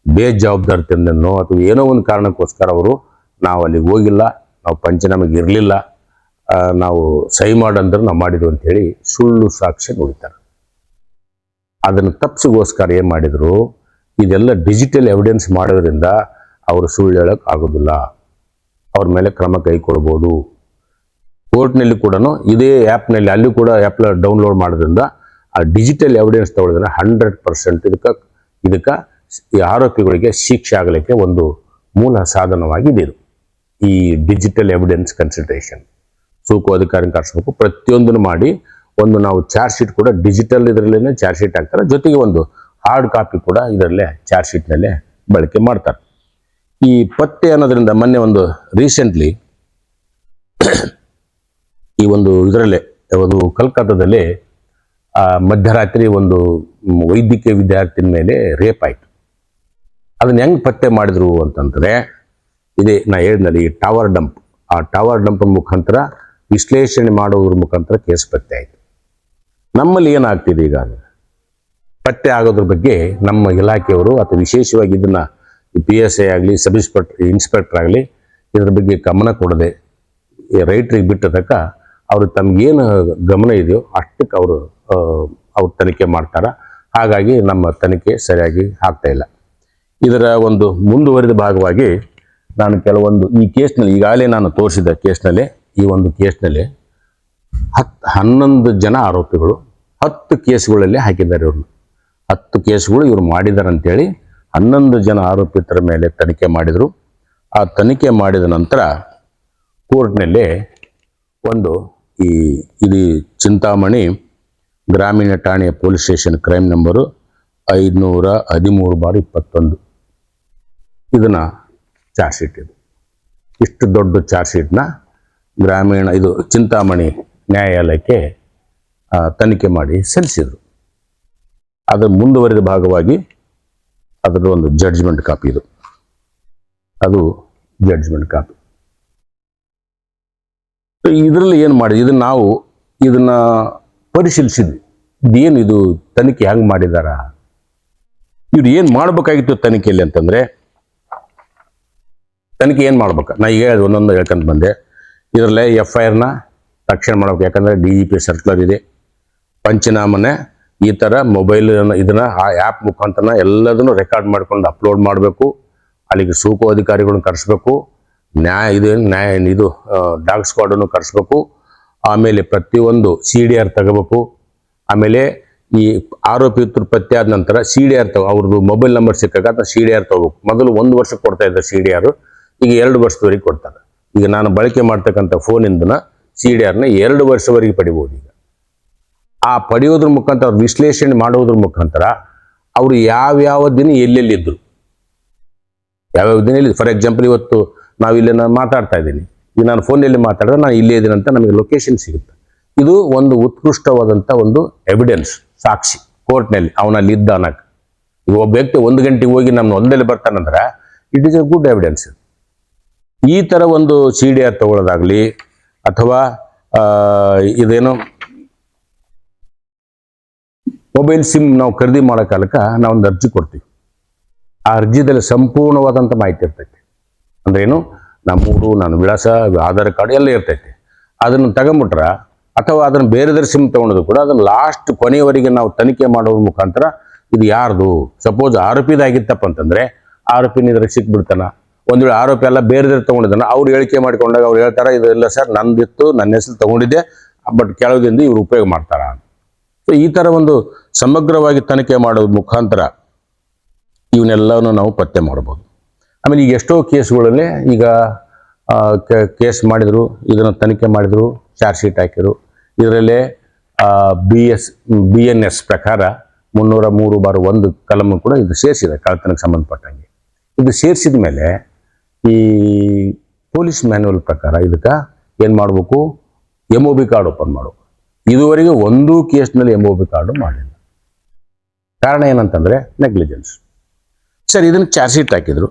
ಬೇಜವಾಬ್ದಾರಿತನೋ ಅಥವಾ ಏನೋ ಒಂದು ಕಾರಣಕ್ಕೋಸ್ಕರ ನಾವು ಅಲ್ಲಿಗೆ ಹೋಗಿಲ್ಲ, ನಾವು ಪಂಚ ನಮಗೆ ಇರಲಿಲ್ಲ, ನಾವು ಸಹಿ ಮಾಡಂದ್ರೆ ನಾವು ಮಾಡಿದ್ವಿ ಅಂತೇಳಿ ಸುಳ್ಳು ಸಾಕ್ಷ್ಯ ನುಡಿತಾರೆ. ಅದನ್ನು ತಪ್ಪಿಸಿಗೋಸ್ಕರ ಏನು ಮಾಡಿದ್ರು, ಇದೆಲ್ಲ ಡಿಜಿಟಲ್ ಎವಿಡೆನ್ಸ್ ಮಾಡೋದ್ರಿಂದ ಅವರು ಸುಳ್ಳು ಹೇಳೋಕೆ ಆಗೋದಿಲ್ಲ. ಅವ್ರ ಮೇಲೆ ಕ್ರಮ ಕೈಗೊಳ್ಬೋದು. ಕೋರ್ಟ್ನಲ್ಲಿ ಕೂಡ ಇದೇ ಆ್ಯಪ್ನಲ್ಲಿ ಅಲ್ಲಿ ಕೂಡ ಆ್ಯಪ್ ಡೌನ್ಲೋಡ್ ಮಾಡೋದ್ರಿಂದ ಆ ಡಿಜಿಟಲ್ ಎವಿಡೆನ್ಸ್ ತಗೊಳ್ಳೋದ್ರೆ 100% ಇದಕ್ಕೆ ಈ ಆರೋಪಿಗಳಿಗೆ ಶಿಕ್ಷೆ ಆಗಲಿಕ್ಕೆ ಒಂದು ಮೂಲ ಸಾಧನವಾಗಿದೆ. ಇದು ಈ ಡಿಜಿಟಲ್ ಎವಿಡೆನ್ಸ್ ಕನ್ಸಿಡರೇಷನ್. ಸೂಕು ಅಧಿಕಾರಿನ ಕರೆಸಬೇಕು. ಪ್ರತಿಯೊಂದನ್ನು ಮಾಡಿ ಒಂದು ನಾವು ಚಾರ್ಜ್ ಶೀಟ್ ಕೂಡ ಡಿಜಿಟಲ್ ಇದರಲ್ಲೇ ಚಾರ್ಜ್ ಶೀಟ್ ಹಾಕ್ತಾರೆ. ಜೊತೆಗೆ ಒಂದು ಹಾರ್ಡ್ ಕಾಪಿ ಕೂಡ ಇದರಲ್ಲೇ ಚಾರ್ಜ್ ಶೀಟ್ನಲ್ಲೇ ಬಳಕೆ ಮಾಡ್ತಾರೆ. ಈ ಪತ್ತೆ ಅನ್ನೋದ್ರಿಂದ ಮೊನ್ನೆ ಒಂದು ರೀಸೆಂಟ್ಲಿ ಈ ಒಂದು ಇದರಲ್ಲೇ ಒಂದು ಕಲ್ಕತ್ತಾದಲ್ಲಿ ಮಧ್ಯರಾತ್ರಿ ಒಂದು ವೈದ್ಯಕೀಯ ವಿದ್ಯಾರ್ಥಿನ ಮೇಲೆ ರೇಪ್ ಆಯಿತು. ಅದನ್ನ ಹೆಂಗೆ ಪತ್ತೆ ಮಾಡಿದ್ರು ಅಂತಂದರೆ ಇದೇ ನಾ ಹೇಳಿದ್ನಲ್ಲಿ ಈ ಟವರ್ ಡಂಪ್, ಆ ಟವರ್ ಡಂಪ್ ಮುಖಾಂತರ ವಿಶ್ಲೇಷಣೆ ಮಾಡೋದ್ರ ಮುಖಾಂತರ ಕೇಸ್ ಪತ್ತೆ ಆಯಿತು. ನಮ್ಮಲ್ಲಿ ಏನಾಗ್ತಿದೆ ಈಗ ಪತ್ತೆ ಆಗೋದ್ರ ಬಗ್ಗೆ ನಮ್ಮ ಇಲಾಖೆಯವರು ಅಥವಾ ವಿಶೇಷವಾಗಿ ಇದನ್ನು PSI ಆಗಲಿ, ಸಬ್ ಇನ್ಸ್ಪೆಕ್ಟರ್ ಆಗಲಿ ಇದ್ರ ಬಗ್ಗೆ ಗಮನ ಕೊಡದೆ ರೈಟ್ರಿಗೆ ಬಿಟ್ಟದಕ್ಕ ಅವರು ತಮಗೇನು ಗಮನ ಇದೆಯೋ ಅಷ್ಟಕ್ಕೆ ಅವರು ತನಿಖೆ ಮಾಡ್ತಾರೆ. ಹಾಗಾಗಿ ನಮ್ಮ ತನಿಖೆ ಸರಿಯಾಗಿ ಆಗ್ತಾ ಇಲ್ಲ. ಇದರ ಒಂದು ಮುಂದುವರಿದ ಭಾಗವಾಗಿ ನಾನು ಕೆಲವೊಂದು ಈ ಕೇಸ್ನಲ್ಲಿ ಈಗಾಗಲೇ ನಾನು ತೋರಿಸಿದ ಕೇಸ್ನಲ್ಲಿ ಈ ಒಂದು ಕೇಸ್ನಲ್ಲಿ 11 ಜನ ಆರೋಪಿಗಳು 10 ಕೇಸ್ಗಳಲ್ಲಿ ಹಾಕಿದ್ದಾರೆ. ಇವ್ರನ್ನ 10 ಕೇಸ್ಗಳು ಇವರು ಮಾಡಿದ್ದಾರೆ ಅಂತೇಳಿ 11 ಜನ ಆರೋಪಿತರ ಮೇಲೆ ತನಿಖೆ ಮಾಡಿದರು. ಆ ತನಿಖೆ ಮಾಡಿದ ನಂತರ ಕೋರ್ಟ್ನಲ್ಲಿ ಒಂದು ಇದು ಚಿಂತಾಮಣಿ ಗ್ರಾಮೀಣ ಠಾಣೆಯ ಪೊಲೀಸ್ ಸ್ಟೇಷನ್ ಕ್ರೈಮ್ ನಂಬರು 513/21 ಇದನ್ನು ಚಾರ್ಜ್ ಶೀಟ್. ಇಷ್ಟು ದೊಡ್ಡ ಚಾರ್ಜ್ ಶೀಟ್ನ ಗ್ರಾಮೀಣ ಇದು ಚಿಂತಾಮಣಿ ನ್ಯಾಯಾಲಯಕ್ಕೆ ತನಿಖೆ ಮಾಡಿ ಸಲ್ಲಿಸಿದರು. ಅದರ ಮುಂದುವರಿದ ಭಾಗವಾಗಿ ಅದರ ಒಂದು ಜಡ್ಜ್ಮೆಂಟ್ ಕಾಪಿ ಇದು, ಅದು ಜಡ್ಜ್ಮೆಂಟ್ ಕಾಪಿ. ಇದರಲ್ಲಿ ಏನು ಮಾಡಿದ್ವಿ, ನಾವು ಇದನ್ನ ಪರಿಶೀಲಿಸಿದ್ವಿ. ಇದೇನು ಇದು ತನಿಖೆ ಹೆಂಗೆ ಮಾಡಿದಾರ, ಇವ್ರು ಏನು ಮಾಡಬೇಕಾಗಿತ್ತು ತನಿಖೆಯಲ್ಲಿ ಅಂತಂದರೆ, ತನಿಖೆ ಏನು ಮಾಡ್ಬೇಕು ನಾ ಈಗ ಒಂದೊಂದು ಹೇಳ್ಕೊಂತ ಬಂದೆ. ಇದರಲ್ಲೇ FIR ತಕ್ಷಣ ಮಾಡಬೇಕು. ಯಾಕಂದರೆ DGP ಸರ್ಕ್ಯುಲರ್ ಇದೆ. ಪಂಚನಾಮನೆ ಈ ಥರ ಮೊಬೈಲ್ ಇದನ್ನು ಆ ಆ್ಯಪ್ ಮುಖಾಂತರ ಎಲ್ಲದನ್ನು ರೆಕಾರ್ಡ್ ಮಾಡ್ಕೊಂಡು ಅಪ್ಲೋಡ್ ಮಾಡಬೇಕು. ಅಲ್ಲಿಗೆ ಸೂಕು ಅಧಿಕಾರಿಗಳನ್ನ ಕರೆಸ್ಬೇಕು. ಇದು ಡಾಗ್ ಸ್ಕ್ವಾಡನ್ನು ಕರೆಸ್ಬೇಕು. ಆಮೇಲೆ ಪ್ರತಿಯೊಂದು CDR ತಗೋಬೇಕು. ಆಮೇಲೆ ಈ ಆರೋಪಿತರು ಪತ್ತೆ ಆದ ನಂತರ CDR ಅವ್ರದ್ದು ಮೊಬೈಲ್ ನಂಬರ್ ಸಿಕ್ಕಾಗ ಅದನ್ನ CDR ತಗೋಬೇಕು. ಮೊದಲು 1 ವರ್ಷಕ್ಕೆ ಕೊಡ್ತಾ ಇದ್ದ CDR ಈಗ 2 ವರ್ಷದವರೆಗೆ ಕೊಡ್ತಾರೆ. ಈಗ ನಾನು ಬಳಕೆ ಮಾಡ್ತಕ್ಕಂಥ ಫೋನಿಂದನ CDRನ 2 ವರ್ಷವರೆಗೆ ಪಡಿಬೋದು. ಈಗ ಆ ಪಡೆಯೋದ್ರ ಮುಖಾಂತರ ಅವ್ರು ವಿಶ್ಲೇಷಣೆ ಮಾಡೋದ್ರ ಮುಖಾಂತರ ಅವರು ಯಾವ್ಯಾವ ದಿನ ಎಲ್ಲೆಲ್ಲಿದ್ದರು, ಯಾವ್ಯಾವ ದಿನ ಎಲ್ಲಿ. ಫಾರ್ ಎಕ್ಸಾಂಪಲ್ ಇವತ್ತು ನಾನು ಮಾತಾಡ್ತಾ ಇದ್ದೀನಿ, ಈಗ ನಾನು ಫೋನಲ್ಲಿ ಮಾತಾಡಿದ್ರೆ ನಾನು ಇಲ್ಲೇ ಇದ್ದೀನಿ ಅಂತ ನಮಗೆ ಲೊಕೇಶನ್ ಸಿಗುತ್ತೆ. ಇದು ಒಂದು ಉತ್ಕೃಷ್ಟವಾದಂಥ ಒಂದು ಎವಿಡೆನ್ಸ್, ಸಾಕ್ಷಿ ಕೋರ್ಟ್ನಲ್ಲಿ ಅವನಲ್ಲಿ ಇದ್ದ ಅನ್ನಕ್ಕೆ. ಈಗ ಒಬ್ಬ ವ್ಯಕ್ತಿ 1 ಗಂಟೆಗೆ ಹೋಗಿ ನಮ್ಮ ಹೊಲದಲ್ಲಿ ಬರ್ತಾನಂದ್ರೆ it is a good evidence. ಈ ಥರ ಒಂದು CDR ತಗೊಳ್ಳೋದಾಗಲಿ ಅಥವಾ ಇದೇನು ಮೊಬೈಲ್ ಸಿಮ್ ನಾವು ಖರೀದಿ ಮಾಡೋ ಕಾಲಕ್ಕೆ ನಾವೊಂದು ಅರ್ಜಿ ಕೊಡ್ತೀವಿ. ಆ ಅರ್ಜಿದಲ್ಲಿ ಸಂಪೂರ್ಣವಾದಂಥ ಮಾಹಿತಿ ಇರ್ತೈತಿ. ಅಂದ್ರೇನು, ನಮ್ಮೂರು, ನನ್ನ ವಿಳಾಸ, ಆಧಾರ್ ಕಾರ್ಡ್ ಎಲ್ಲ ಇರ್ತೈತಿ. ಅದನ್ನು ತಗೊಂಬಿಟ್ರೆ ಅಥವಾ ಅದನ್ನು ಬೇರೆದರ ಸಿಮ್ ತೊಗೊಂಡು ಕೂಡ ಅದನ್ನು ಲಾಸ್ಟ್ ಕೊನೆಯವರೆಗೆ ನಾವು ತನಿಖೆ ಮಾಡೋದ್ರ ಮುಖಾಂತರ ಇದು ಯಾರ್ದು, ಸಪೋಸ್ ಆರೋಪಿದಾಗಿತ್ತಪ್ಪ ಅಂತಂದರೆ ಆರೋಪಿನ ಇದ್ರಾಗ ಸಿಕ್ಬಿಡ್ತಾನ. ಒಂದು ವೇಳೆ ಆರೋಪಿ ಎಲ್ಲ ಬೇರೆದ್ರೆ ತಗೊಂಡಿದ್ದಾನೆ, ಅವ್ರು ಹೇಳಿಕೆ ಮಾಡಿಕೊಂಡಾಗ ಅವ್ರು ಹೇಳ್ತಾರೆ ಇದೆಲ್ಲ ಸರ್ ನಂದಿತ್ತು, ನನ್ನ ಹೆಸರು ತಗೊಂಡಿದ್ದೆ, ಬಟ್ ಕೆಳಗಿಂದ ಇವ್ರು ಉಪಯೋಗ ಮಾಡ್ತಾರ. ಸೊ ಈ ಥರ ಒಂದು ಸಮಗ್ರವಾಗಿ ತನಿಖೆ ಮಾಡೋದ್ರ ಮುಖಾಂತರ ಇವನ್ನೆಲ್ಲವನ್ನು ನಾವು ಪತ್ತೆ ಮಾಡ್ಬೋದು. ಆಮೇಲೆ ಈಗ ಎಷ್ಟೋ ಕೇಸ್ಗಳಲ್ಲಿ ಈಗ ಕೇಸ್ ಮಾಡಿದರು, ಇದನ್ನು ತನಿಖೆ ಮಾಡಿದರು, ಚಾರ್ಜ್ ಶೀಟ್ ಹಾಕಿದರು. ಇದರಲ್ಲೇ BNS ಪ್ರಕಾರ 303(1) ಕಲಮು ಕೂಡ ಇದು ಸೇರಿಸಿದೆ ಕಳ್ಳತನಕ್ಕೆ ಸಂಬಂಧಪಟ್ಟಂಗೆ. ಇದು ಸೇರಿಸಿದ ಮೇಲೆ ಈ ಪೊಲೀಸ್ ಮ್ಯಾನ್ಯುವಲ್ ಪ್ರಕಾರ ಇದಕ್ಕೆ ಏನು ಮಾಡಬೇಕು, MOB ಕಾರ್ಡ್ ಓಪನ್ ಮಾಡಬೇಕು. ಇದುವರೆಗೆ ಒಂದೂ ಕೇಸ್ನಲ್ಲಿ MOB ಕಾರ್ಡು ಮಾಡಲಿಲ್ಲ. ಕಾರಣ ಏನಂತಂದರೆ ನೆಗ್ಲಿಜೆನ್ಸ್. ಸರ್ ಇದನ್ನು ಚಾರ್ಜ್ ಶೀಟ್ ಹಾಕಿದರು.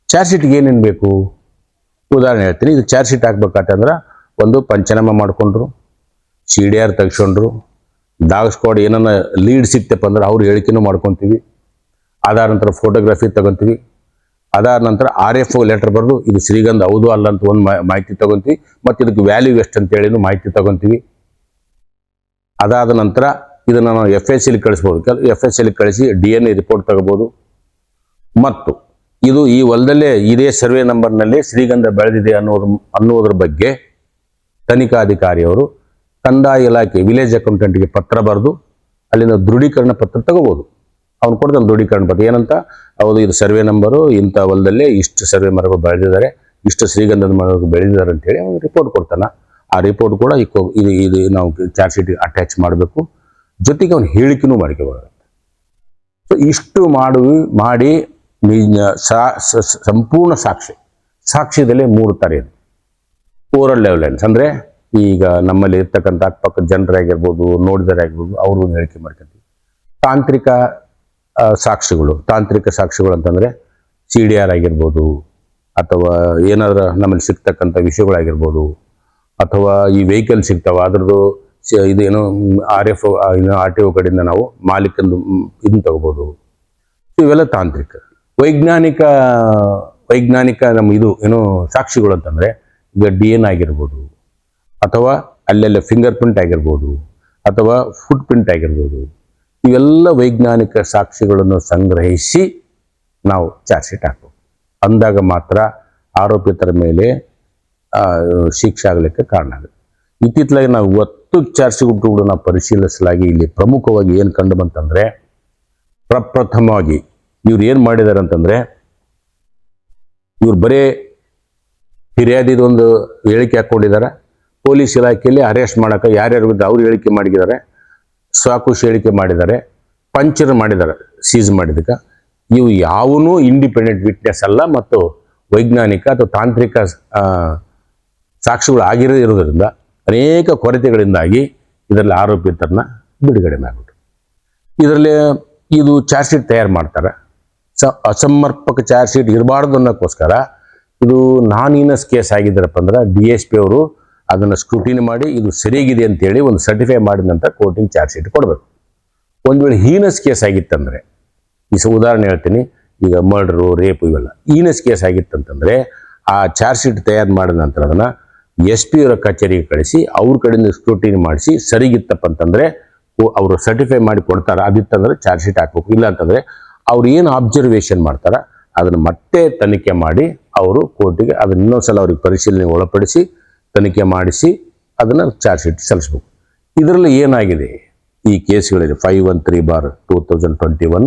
ಚಾರ್ಜ್ ಶೀಟ್ಗೆ ಏನೇನು ಬೇಕು ಉದಾಹರಣೆ ಹೇಳ್ತೀನಿ. ಇದು ಚಾರ್ಜ್ ಶೀಟ್ ಹಾಕ್ಬೇಕಂತಂದ್ರೆ ಒಂದು ಪಂಚನಾಮ ಮಾಡಿಕೊಂಡ್ರು, CDR ತೆಗೆಸ್ಕೊಂಡ್ರು, ಡಾಗ್ ಸ್ಕ್ವಾಡ್ ಏನನ್ನ ಲೀಡ್ ಸಿಕ್ತಪ್ಪ ಅಂದ್ರೆ ಅವ್ರು ಹೇಳಿಕೆನೂ ಮಾಡ್ಕೊತೀವಿ. ಅದಾದ ನಂತರ ಫೋಟೋಗ್ರಫಿ ತಗೊತೀವಿ. ಅದಾದ ನಂತರ RFO ಲೆಟರ್ ಬರೆದು ಇದು ಶ್ರೀಗಂಧ ಹೌದು ಅಲ್ಲ ಅಂತ ಒಂದು ಮಾಹಿತಿ ತಗೊತೀವಿ. ಮತ್ತು ಇದಕ್ಕೆ ವ್ಯಾಲ್ಯೂ ಎಷ್ಟು ಅಂತೇಳಿನೂ ಮಾಹಿತಿ ತಗೊತೀವಿ. ಅದಾದ ನಂತರ ಇದನ್ನು ನಾವು FSL ಕಳಿಸ್ಬೋದು. FSL ಕಳಿಸಿ DNA ರಿಪೋರ್ಟ್ ತಗೋಬೋದು. ಮತ್ತು ಇದು ಈ ಹೊಲದಲ್ಲೇ ಇದೇ ಸರ್ವೆ ನಂಬರ್ನಲ್ಲಿ ಶ್ರೀಗಂಧ ಬೆಳೆದಿದೆ ಅನ್ನೋದ್ರ ಬಗ್ಗೆ ತನಿಖಾಧಿಕಾರಿಯವರು ಕಂದಾಯ ಇಲಾಖೆ ವಿಲೇಜ್ ಅಕೌಂಟೆಂಟ್ಗೆ ಪತ್ರ ಬರೆದು ಅಲ್ಲಿಂದ ದೃಢೀಕರಣ ಪತ್ರ ತಗೋಬೋದು. ಅವ್ನು ಕೊಡ್ತಾನೆ ದೃಢೀಕರಣ ಪತ್ರ. ಏನಂತ, ಹೌದು ಇದು ಸರ್ವೆ ನಂಬರು, ಇಂಥ ಹೊಲದಲ್ಲೇ ಇಷ್ಟು ಸರ್ವೆ ಮರಗಳು ಬೆಳೆದಿದ್ದಾರೆ, ಇಷ್ಟು ಶ್ರೀಗಂಧದ ಮರಗಳು ಬೆಳೆದಿದ್ದಾರೆ ಅಂತೇಳಿ ಅವ್ನು ರಿಪೋರ್ಟ್ ಕೊಡ್ತಾನೆ. ಆ ರಿಪೋರ್ಟ್ ಕೂಡ ಇದು ನಾವು ಚಾರ್ಜ್ ಶೀಟ್ಗೆ ಅಟ್ಯಾಚ್ ಮಾಡಬೇಕು. ಜೊತೆಗೆ ಅವ್ನು ಹೇಳಿಕೆನೂ ಮಾಡ್ಕೋಬಾರದು. ಸೊ ಇಷ್ಟು ಮಾಡಿ ಸಂಪೂರ್ಣ ಸಾಕ್ಷ್ಯದಲ್ಲೇ 3 ಥರ ಇದೆ. ಓರಲ್ ಎವಿಡೆನ್ಸ್ ಅಂದರೆ ಈಗ ನಮ್ಮಲ್ಲಿ ಇರ್ತಕ್ಕಂಥ ಅಕ್ಕಪಕ್ಕದ ಜನರಾಗಿರ್ಬೋದು, ನೋಡಿದರಾಗಿರ್ಬೋದು, ಅವರು ಹೇಳಿಕೆ ಮಾಡ್ಕೊತೀವಿ. ತಾಂತ್ರಿಕ ಸಾಕ್ಷಿಗಳು ಅಂತಂದರೆ CDR ಆಗಿರ್ಬೋದು, ಅಥವಾ ಏನಾದರೂ ನಮ್ಮಲ್ಲಿ ಸಿಗ್ತಕ್ಕಂಥ ವಿಷಯಗಳಾಗಿರ್ಬೋದು, ಅಥವಾ ಈ ವೆಹಿಕಲ್ ಸಿಗ್ತಾವೆ ಅದ್ರದ್ದು ಇದೇನು RFO RTO ಕಡೆಯಿಂದ ನಾವು ಮಾಲೀಕಂದು ಇದನ್ನು ತಗೋಬೋದು. ಇವೆಲ್ಲ ತಾಂತ್ರಿಕ. ವೈಜ್ಞಾನಿಕ ನಮ್ಮ ಇದು ಏನು ಸಾಕ್ಷಿಗಳು ಅಂತಂದರೆ ಈಗ DNA ಆಗಿರ್ಬೋದು, ಅಥವಾ ಅಲ್ಲೆಲ್ಲ ಫಿಂಗರ್ ಪ್ರಿಂಟ್ ಆಗಿರ್ಬೋದು, ಅಥವಾ ಫುಟ್ ಪ್ರಿಂಟ್ ಆಗಿರ್ಬೋದು. ಇವೆಲ್ಲ ವೈಜ್ಞಾನಿಕ ಸಾಕ್ಷಿಗಳನ್ನು ಸಂಗ್ರಹಿಸಿ ನಾವು ಚಾರ್ಜ್ ಶೀಟ್ ಹಾಕ್ಬೇಕು. ಅಂದಾಗ ಮಾತ್ರ ಆರೋಪಿತರ ಮೇಲೆ ಶಿಕ್ಷೆ ಆಗಲಿಕ್ಕೆ ಕಾರಣ ಆಗುತ್ತೆ. ಇತ್ತಿತ್ತಲಾಗಿ ನಾವು 10 ಚಾರ್ಜ್ ಶೀಟ್ ಕೂಡ ನಾವು ಪರಿಶೀಲಿಸಲಾಗಿ ಇಲ್ಲಿ ಪ್ರಮುಖವಾಗಿ ಏನು ಕಂಡು ಬಂತಂದರೆ, ಪ್ರಪ್ರಥಮವಾಗಿ ಇವ್ರು ಏನು ಮಾಡಿದ್ದಾರೆ ಅಂತಂದರೆ, ಇವ್ರು ಬರೇ ಫಿರ್ಯಾದಿದೊಂದು ಹೇಳಿಕೆ ಹಾಕ್ಕೊಂಡಿದ್ದಾರೆ. ಪೊಲೀಸ್ ಇಲಾಖೆಯಲ್ಲಿ ಅರೆಸ್ಟ್ ಮಾಡೋಕೆ ಯಾರ್ಯಾರು ಅವ್ರು ಹೇಳಿಕೆ ಮಾಡಿದ್ದಾರೆ, ಸಾಕುಶ್ ಹೇಳಿಕೆ ಮಾಡಿದ್ದಾರೆ, ಪಂಚರ್ ಮಾಡಿದ್ದಾರೆ ಸೀಸ್ ಮಾಡಿದಕ್ಕೆ. ಇವು ಯಾವೂ ಇಂಡಿಪೆಂಡೆಂಟ್ ವಿಟ್ನೆಸ್ ಅಲ್ಲ ಮತ್ತು ವೈಜ್ಞಾನಿಕ ಅಥವಾ ತಾಂತ್ರಿಕ ಸಾಕ್ಷಿಗಳು ಇರೋದ್ರಿಂದ ಅನೇಕ ಕೊರತೆಗಳಿಂದಾಗಿ ಇದರಲ್ಲಿ ಆರೋಪಿತರನ್ನ ಬಿಡುಗಡೆ ಮಾಡಿಬಿಟ್ರು. ಇದರಲ್ಲಿ ಇದು ಚಾರ್ಜ್ ಶೀಟ್ ತಯಾರು ಮಾಡ್ತಾರೆ. ಅಸಮರ್ಪಕ ಚಾರ್ಜ್ ಶೀಟ್ ಇರಬಾರ್ದು ಅನ್ನೋಕ್ಕೋಸ್ಕರ ಇದು ನಾನ್ ಹೀನಸ್ ಕೇಸ್ ಆಗಿದ್ದಾರಪ್ಪ ಅಂದ್ರೆ DSP ಅವರು ಅದನ್ನು ಸ್ಕ್ರೂಟಿನಿ ಮಾಡಿ ಇದು ಸರಿಯಾಗಿದೆ ಅಂತೇಳಿ ಒಂದು ಸರ್ಟಿಫೈ ಮಾಡಿದ ನಂತರ ಕೋರ್ಟಿಗೆ ಚಾರ್ಜ್ ಶೀಟ್ ಕೊಡಬೇಕು. ಒಂದು ವೇಳೆ ಹೀನಸ್ ಕೇಸ್ ಆಗಿತ್ತಂದರೆ, ಉದಾಹರಣೆ ಹೇಳ್ತೀನಿ, ಈಗ ಮರ್ಡರು, ರೇಪು ಇವೆಲ್ಲ ಹೀನಸ್ ಕೇಸ್ ಆಗಿತ್ತಂತಂದರೆ ಆ ಚಾರ್ಜ್ ಶೀಟ್ ತಯಾರು ಮಾಡಿದ ನಂತರ ಅದನ್ನು SP ಅವರ ಕಚೇರಿಗೆ ಕಳಿಸಿ ಅವ್ರ ಕಡೆಯಿಂದ ಸ್ಕ್ರೂಟಿನಿ ಮಾಡಿಸಿ ಸರಿಗಿತ್ತಪ್ಪ ಅಂತಂದರೆ ಅವರು ಸರ್ಟಿಫೈ ಮಾಡಿ ಕೊಡ್ತಾರೆ. ಅದಿತ್ತಂದರೆ ಚಾರ್ಜ್ ಶೀಟ್ ಹಾಕ್ಬೇಕು. ಇಲ್ಲ ಅಂತಂದರೆ ಅವ್ರು ಏನು ಅಬ್ಸರ್ವೇಷನ್ ಮಾಡ್ತಾರೆ ಅದನ್ನು ಮತ್ತೆ ತನಿಖೆ ಮಾಡಿ ಅವರು ಕೋರ್ಟಿಗೆ ಅದನ್ನು ಇನ್ನೊಂದ್ಸಲ ಅವ್ರಿಗೆ ಪರಿಶೀಲನೆ ಒಳಪಡಿಸಿ ತನಿಖೆ ಮಾಡಿಸಿ ಅದನ್ನು ಚಾರ್ಜ್ ಶೀಟ್ ಸಲ್ಲಿಸ್ಬೇಕು. ಇದರಲ್ಲಿ ಏನಾಗಿದೆ ಈ ಕೇಸ್ಗಳಿದೆ 513/2021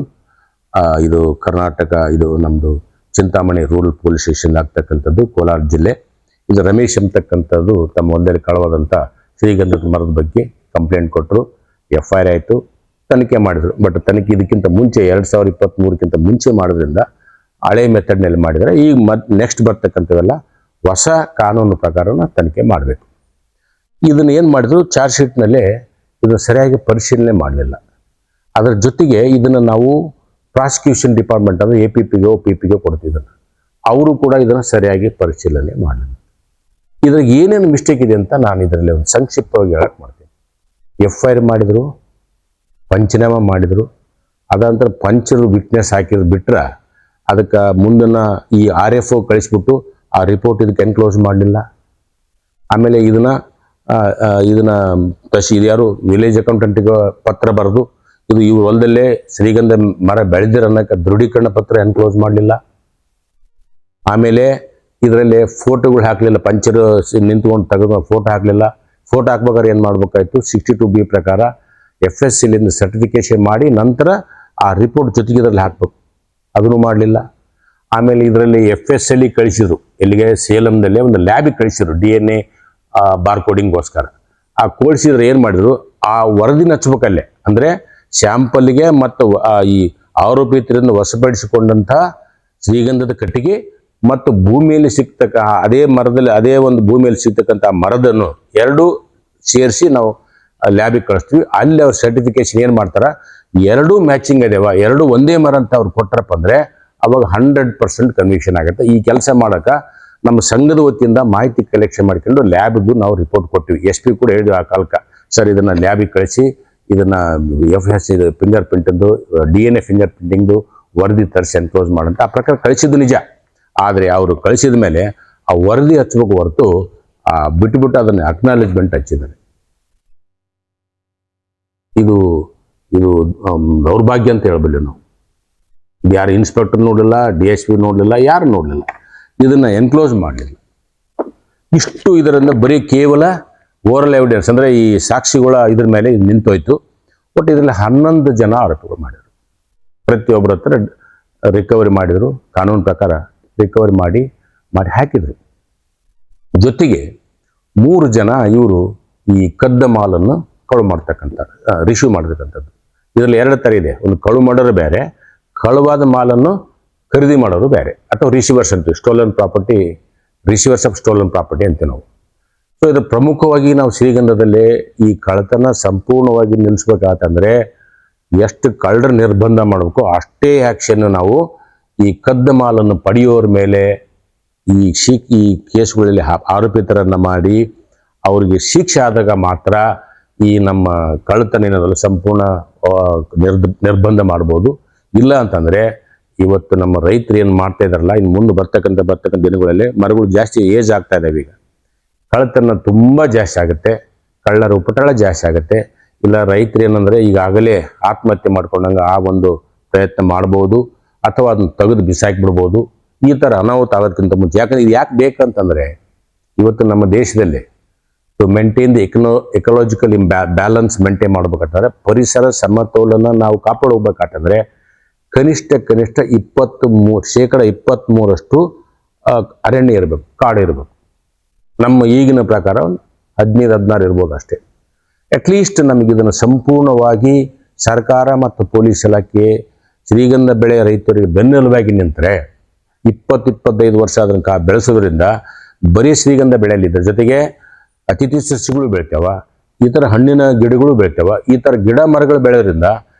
ಇದು ಕರ್ನಾಟಕ, ಇದು ನಮ್ಮದು ಚಿಂತಾಮಣಿ ರೂರಲ್ ಪೊಲೀಸ್ ಸ್ಟೇಷನ್ ಆಗ್ತಕ್ಕಂಥದ್ದು, ಕೋಲಾರ ಜಿಲ್ಲೆ. ಇದು ರಮೇಶ್ ಅಂತಕ್ಕಂಥದ್ದು ತಮ್ಮ ಒಂದೇ ಕಳವಾದಂಥ ಶ್ರೀಗಂಧದ ಮರದ ಬಗ್ಗೆ ಕಂಪ್ಲೇಂಟ್ ಕೊಟ್ಟರು, FIR ಆಯಿತು, ತನಿಖೆ ಮಾಡಿದರು. ಬಟ್ ತನಿಖೆ ಇದಕ್ಕಿಂತ ಮುಂಚೆ 2023ಕ್ಕಿಂತ ಮುಂಚೆ ಮಾಡೋದ್ರಿಂದ ಹಳೆ ಮೆಥಡ್ನಲ್ಲಿ ಮಾಡಿದರೆ ಈಗ ನೆಕ್ಸ್ಟ್ ಬರ್ತಕ್ಕಂಥವೆಲ್ಲ ಹೊಸ ಕಾನೂನು ಪ್ರಕಾರನ ತನಿಖೆ ಮಾಡಬೇಕು. ಇದನ್ನು ಏನು ಮಾಡಿದ್ರು, ಚಾರ್ಜ್ ಶೀಟ್ನಲ್ಲೇ ಇದನ್ನು ಸರಿಯಾಗಿ ಪರಿಶೀಲನೆ ಮಾಡಲಿಲ್ಲ. ಅದರ ಜೊತೆಗೆ ಇದನ್ನು ನಾವು ಪ್ರಾಸಿಕ್ಯೂಷನ್ ಡಿಪಾರ್ಟ್ಮೆಂಟ್ ಅಂದರೆ APPಗೋ PPಗೋ ಕೊಡ್ತಿದ್ದನ್ನು, ಅವರು ಕೂಡ ಇದನ್ನು ಸರಿಯಾಗಿ ಪರಿಶೀಲನೆ ಮಾಡಲಿಲ್ಲ. ಇದ್ರಾಗ ಏನೇನು ಮಿಸ್ಟೇಕ್ ಇದೆ ಅಂತ ನಾನು ಇದರಲ್ಲಿ ಒಂದು ಸಂಕ್ಷಿಪ್ತವಾಗಿ ಹೇಳಕ್ಕೆ ಮಾಡ್ತೀನಿ. FIR ಮಾಡಿದರು, ಪಂಚನಾಮ ಮಾಡಿದರು, ಅದಂತರ ಪಂಚರು ವಿಟ್ನೆಸ್ ಹಾಕಿದ್ರು ಬಿಟ್ರೆ ಅದಕ್ಕೆ ಮುಂದಿನ ಈ RFO ಕಳಿಸ್ಬಿಟ್ಟು ಆ ರಿಪೋರ್ಟ್ ಇದಕ್ಕೆ ಎನ್ಕ್ಲೋಸ್ ಮಾಡಲಿಲ್ಲ. ಆಮೇಲೆ ಇದನ್ನು ಇದು ಯಾರು ವಿಲೇಜ್ ಅಕೌಂಟೆಂಟಿಗೆ ಪತ್ರ ಬರೆದು ಇದು ಇವ್ರ ಹೊಲದಲ್ಲೇ ಶ್ರೀಗಂಧ ಮರ ಬೆಳೆದಿರ ಅನ್ನೋಕ್ಕೆ ದೃಢೀಕರಣ ಪತ್ರ ಎನ್ಕ್ಲೋಸ್ ಮಾಡಲಿಲ್ಲ. ಆಮೇಲೆ ಇದರಲ್ಲಿ ಫೋಟೋಗಳು ಹಾಕಲಿಲ್ಲ, ಪಂಚರ್ ನಿಂತ್ಕೊಂಡು ತೆಗೆದು ಫೋಟೋ ಹಾಕಲಿಲ್ಲ. ಫೋಟೋ ಹಾಕ್ಬೇಕಾದ್ರೆ ಏನು ಮಾಡಬೇಕಾಯ್ತು, 62B ಪ್ರಕಾರ FSCಲಿಂದ ಸರ್ಟಿಫಿಕೇಶನ್ ಮಾಡಿ ನಂತರ ಆ ರಿಪೋರ್ಟ್ ಜೊತೆಗೆ ಇದರಲ್ಲಿ ಹಾಕಬೇಕು. ಅದನ್ನು ಮಾಡಲಿಲ್ಲ. ಆಮೇಲೆ ಇದರಲ್ಲಿ FSLE ಕಳಿಸಿದ್ರು, ಎಲ್ಲಿಗೆ ಸೇಲಂದಲ್ಲೇ ಒಂದು ಲ್ಯಾಬಿಗೆ ಕಳಿಸಿದ್ರು DNA ಬಾರ್ಕೋಡಿಂಗ್ಗೋಸ್ಕರ. ಆ ಕಳಿಸಿದ್ರೆ ಏನು ಮಾಡಿದ್ರು, ಆ ವರದಿನ ಹಚ್ಬೇಕಲ್ಲೇ, ಅಂದರೆ ಸ್ಯಾಂಪಲ್ಗೆ ಮತ್ತು ಈ ಆರೋಪಿತರಿಂದ ವಶಪಡಿಸಿಕೊಂಡಂತಹ ಶ್ರೀಗಂಧದ ಕಟ್ಟಿಗೆ ಮತ್ತು ಭೂಮಿಯಲ್ಲಿ ಸಿಗ್ತಕ್ಕ ಅದೇ ಮರದಲ್ಲಿ ಅದೇ ಒಂದು ಭೂಮಿಯಲ್ಲಿ ಸಿಗ್ತಕ್ಕಂಥ ಮರದನ್ನು ಎರಡೂ ಸೇರಿಸಿ ನಾವು ಲ್ಯಾಬಿಗೆ ಕಳಿಸ್ತೀವಿ. ಅಲ್ಲಿ ಅವ್ರ ಸರ್ಟಿಫಿಕೇಶನ್ ಏನು ಮಾಡ್ತಾರೆ, ಎರಡೂ ಮ್ಯಾಚಿಂಗ್ ಅದೇವ, ಎರಡೂ ಒಂದೇ ಮರ ಅಂತ ಅವ್ರು ಕೊಟ್ಟರಪ್ಪ ಅಂದರೆ ಅವಾಗ 100% ಕನ್ವಿಕ್ಷನ್ ಆಗುತ್ತೆ. ಈ ಕೆಲಸ ಮಾಡೋಕೆ ನಮ್ಮ ಸಂಘದ ವತಿಯಿಂದ ಮಾಹಿತಿ ಕಲೆಕ್ಷನ್ ಮಾಡ್ಕೊಂಡು ಲ್ಯಾಬ್ದು ನಾವು ರಿಪೋರ್ಟ್ ಕೊಟ್ಟಿವಿ. SP ಕೂಡ ಹೇಳಿದ್ವಿ ಆ ಕಾಲಕ್ಕೆ, ಸರ್ ಇದನ್ನು ಲ್ಯಾಬಿಗೆ ಕಳಿಸಿ ಇದನ್ನು FS ಇದು ಫಿಂಗರ್ ಪ್ರಿಂಟಿಂದು DNA ಫಿಂಗರ್ ಪ್ರಿಂಟಿಂಗ್ದು ವರದಿ ತರಿಸಿ ಎನ್ಕ್ಲೋಸ್ ಮಾಡಂತ. ಆ ಪ್ರಕಾರ ಕಳಿಸಿದ್ದು ನಿಜ. ಆದರೆ ಅವರು ಕಳಿಸಿದ ಮೇಲೆ ಆ ವರದಿ ಹಚ್ಚಬೇಕು ಹೊರತು ಬಿಟ್ಟುಬಿಟ್ಟು ಅದನ್ನು ಅಕ್ನಾಲೇಜ್ಮೆಂಟ್ ಹಚ್ಚಿದ್ದಾರೆ. ಇದು ಇದು ದೌರ್ಭಾಗ್ಯ ಅಂತ ಹೇಳ್ಬಲ್ಲಿ ನಾವು. ಇದು ಯಾರು ಇನ್ಸ್ಪೆಕ್ಟರ್ ನೋಡಲಿಲ್ಲ, DSP ನೋಡಲಿಲ್ಲ, ಯಾರು ನೋಡಲಿಲ್ಲ, ಇದನ್ನು ಎನ್ಕ್ಲೋಸ್ ಮಾಡಲಿಲ್ಲ. ಇಷ್ಟು ಇದರಿಂದ ಬರೀ ಕೇವಲ ಓರಲ್ ಎವಿಡೆನ್ಸ್ ಅಂದರೆ ಈ ಸಾಕ್ಷಿಗಳ ಇದ್ರ ಮೇಲೆ ನಿಂತೋಯ್ತು. ಬಟ್ ಇದರಲ್ಲಿ 11 ಜನ ಆರೋಪಿಗಳು ಮಾಡಿದರು. ಪ್ರತಿಯೊಬ್ಬರ ಹತ್ರ ರಿಕವರಿ ಮಾಡಿದರು, ಕಾನೂನು ಪ್ರಕಾರ ರಿಕವರಿ ಮಾಡಿ ಹಾಕಿದರು. ಜೊತೆಗೆ 3 ಜನ ಇವರು ಈ ಕದ್ದ ಮಾಲನ್ನು ಕಳು ಮಾಡ್ತಕ್ಕಂಥ ರಿಶ್ಯೂ ಮಾಡತಕ್ಕಂಥದ್ದು. ಇದರಲ್ಲಿ 2 ಥರ ಇದೆ, ಒಂದು ಕಳು ಮಾಡೋರು ಬೇರೆ, ಕಳುವಾದ ಮಾಲನ್ನು ಖರೀದಿ ಮಾಡೋರು ಬೇರೆ, ಅಥವಾ ರಿಸೀವರ್ಸ್ ಅಂತೀವಿ. Stolen property, receivers of stolen property ಅಂತೀವಿ ನಾವು. ಸೊ ಇದು ಪ್ರಮುಖವಾಗಿ ನಾವು ಶ್ರೀಗಂಧದಲ್ಲಿ ಈ ಕಳ್ಳತನ ಸಂಪೂರ್ಣವಾಗಿ ನಿಲ್ಲಿಸ್ಬೇಕಾತಂದ್ರೆ ಎಷ್ಟು ಕಳ್ಳರ ನಿರ್ಬಂಧ ಮಾಡಬೇಕು ಅಷ್ಟೇ ಆ್ಯಕ್ಷನ್ನು ನಾವು ಈ ಕದ್ದ ಮಾಲನ್ನು ಪಡೆಯೋರ ಮೇಲೆ ಈ ಕೇಸ್ಗಳಲ್ಲಿ ಆರೋಪಿತರನ್ನು ಮಾಡಿ ಅವರಿಗೆ ಶಿಕ್ಷೆ ಆದಾಗ ಮಾತ್ರ ಈ ನಮ್ಮ ಕಳ್ಳತನ ಏನದಲ್ಲ ಸಂಪೂರ್ಣ ನಿರ್ಬಂಧ ಮಾಡ್ಬೋದು. ಇಲ್ಲ ಅಂತಂದರೆ ಇವತ್ತು ನಮ್ಮ ರೈತರು ಏನು ಮಾಡ್ತಾ ಇದ್ದಾರಲ್ಲ, ಇನ್ನು ಮುಂದೆ ಬರ್ತಕ್ಕಂಥ ದಿನಗಳಲ್ಲಿ ಮರಗಳು ಜಾಸ್ತಿ ಏಜ್ ಆಗ್ತಾ ಇದ್ದಾವೆ. ಈಗ ಕಳ್ಳತನ ತುಂಬ ಜಾಸ್ತಿ ಆಗುತ್ತೆ, ಕಳ್ಳರ ಉಪಟಳ ಜಾಸ್ತಿ ಆಗುತ್ತೆ. ಇಲ್ಲ ರೈತರು ಏನಂದರೆ ಈಗಾಗಲೇ ಆತ್ಮಹತ್ಯೆ ಮಾಡ್ಕೊಂಡಂಗೆ ಆ ಒಂದು ಪ್ರಯತ್ನ ಮಾಡ್ಬೋದು, ಅಥವಾ ಅದನ್ನು ತೆಗೆದು ಬಿಸಾಕಿಬಿಡ್ಬೋದು. ಈ ಥರ ಅನಾಹುತ ಆಗೋದಕ್ಕಿಂತ ಮುಂಚೆ, ಯಾಕಂದ್ರೆ ಇದು ಯಾಕೆ ಬೇಕಂತಂದರೆ ಇವತ್ತು ನಮ್ಮ ದೇಶದಲ್ಲಿ to maintain the ecological balance maintain ಮಾಡ್ಬೇಕಾದ್ರೆ, ಪರಿಸರ ಸಮತೋಲನ ನಾವು ಕಾಪಾಡೋಗ್ಬೇಕಾತಂದರೆ ಕನಿಷ್ಠ 23% ಅರಣ್ಯ ಇರಬೇಕು, ಕಾಡು ಇರಬೇಕು. ನಮ್ಮ ಈಗಿನ ಪ್ರಕಾರ 15-16 ಇರ್ಬೋದು ಅಷ್ಟೇ. ಅಟ್ಲೀಸ್ಟ್ ನಮಗಿದನ್ನು ಸಂಪೂರ್ಣವಾಗಿ ಸರ್ಕಾರ ಮತ್ತು ಪೊಲೀಸ್ ಇಲಾಖೆ ಶ್ರೀಗಂಧ ಬೆಳೆ ರೈತರಿಗೆ ಬೆನ್ನೆಲುಬಾಗಿ ನಿಂತರೆ 20-25 ವರ್ಷ ಅದನ್ನು ಬೆಳೆಸೋದ್ರಿಂದ ಬರೀ ಶ್ರೀಗಂಧ ಬೆಳೆಯಲಿದ್ದ ಜೊತೆಗೆ ಅತಿಥಿ ಸಸ್ಯಗಳು ಬೆಳಿತಾವ, ಈ ಥರ ಹಣ್ಣಿನ ಗಿಡಗಳು ಬೆಳಿತಾವ. ಈ ಥರ ಗಿಡ ಮರಗಳು ಬೆಳೆಯೋದ್ರಿಂದ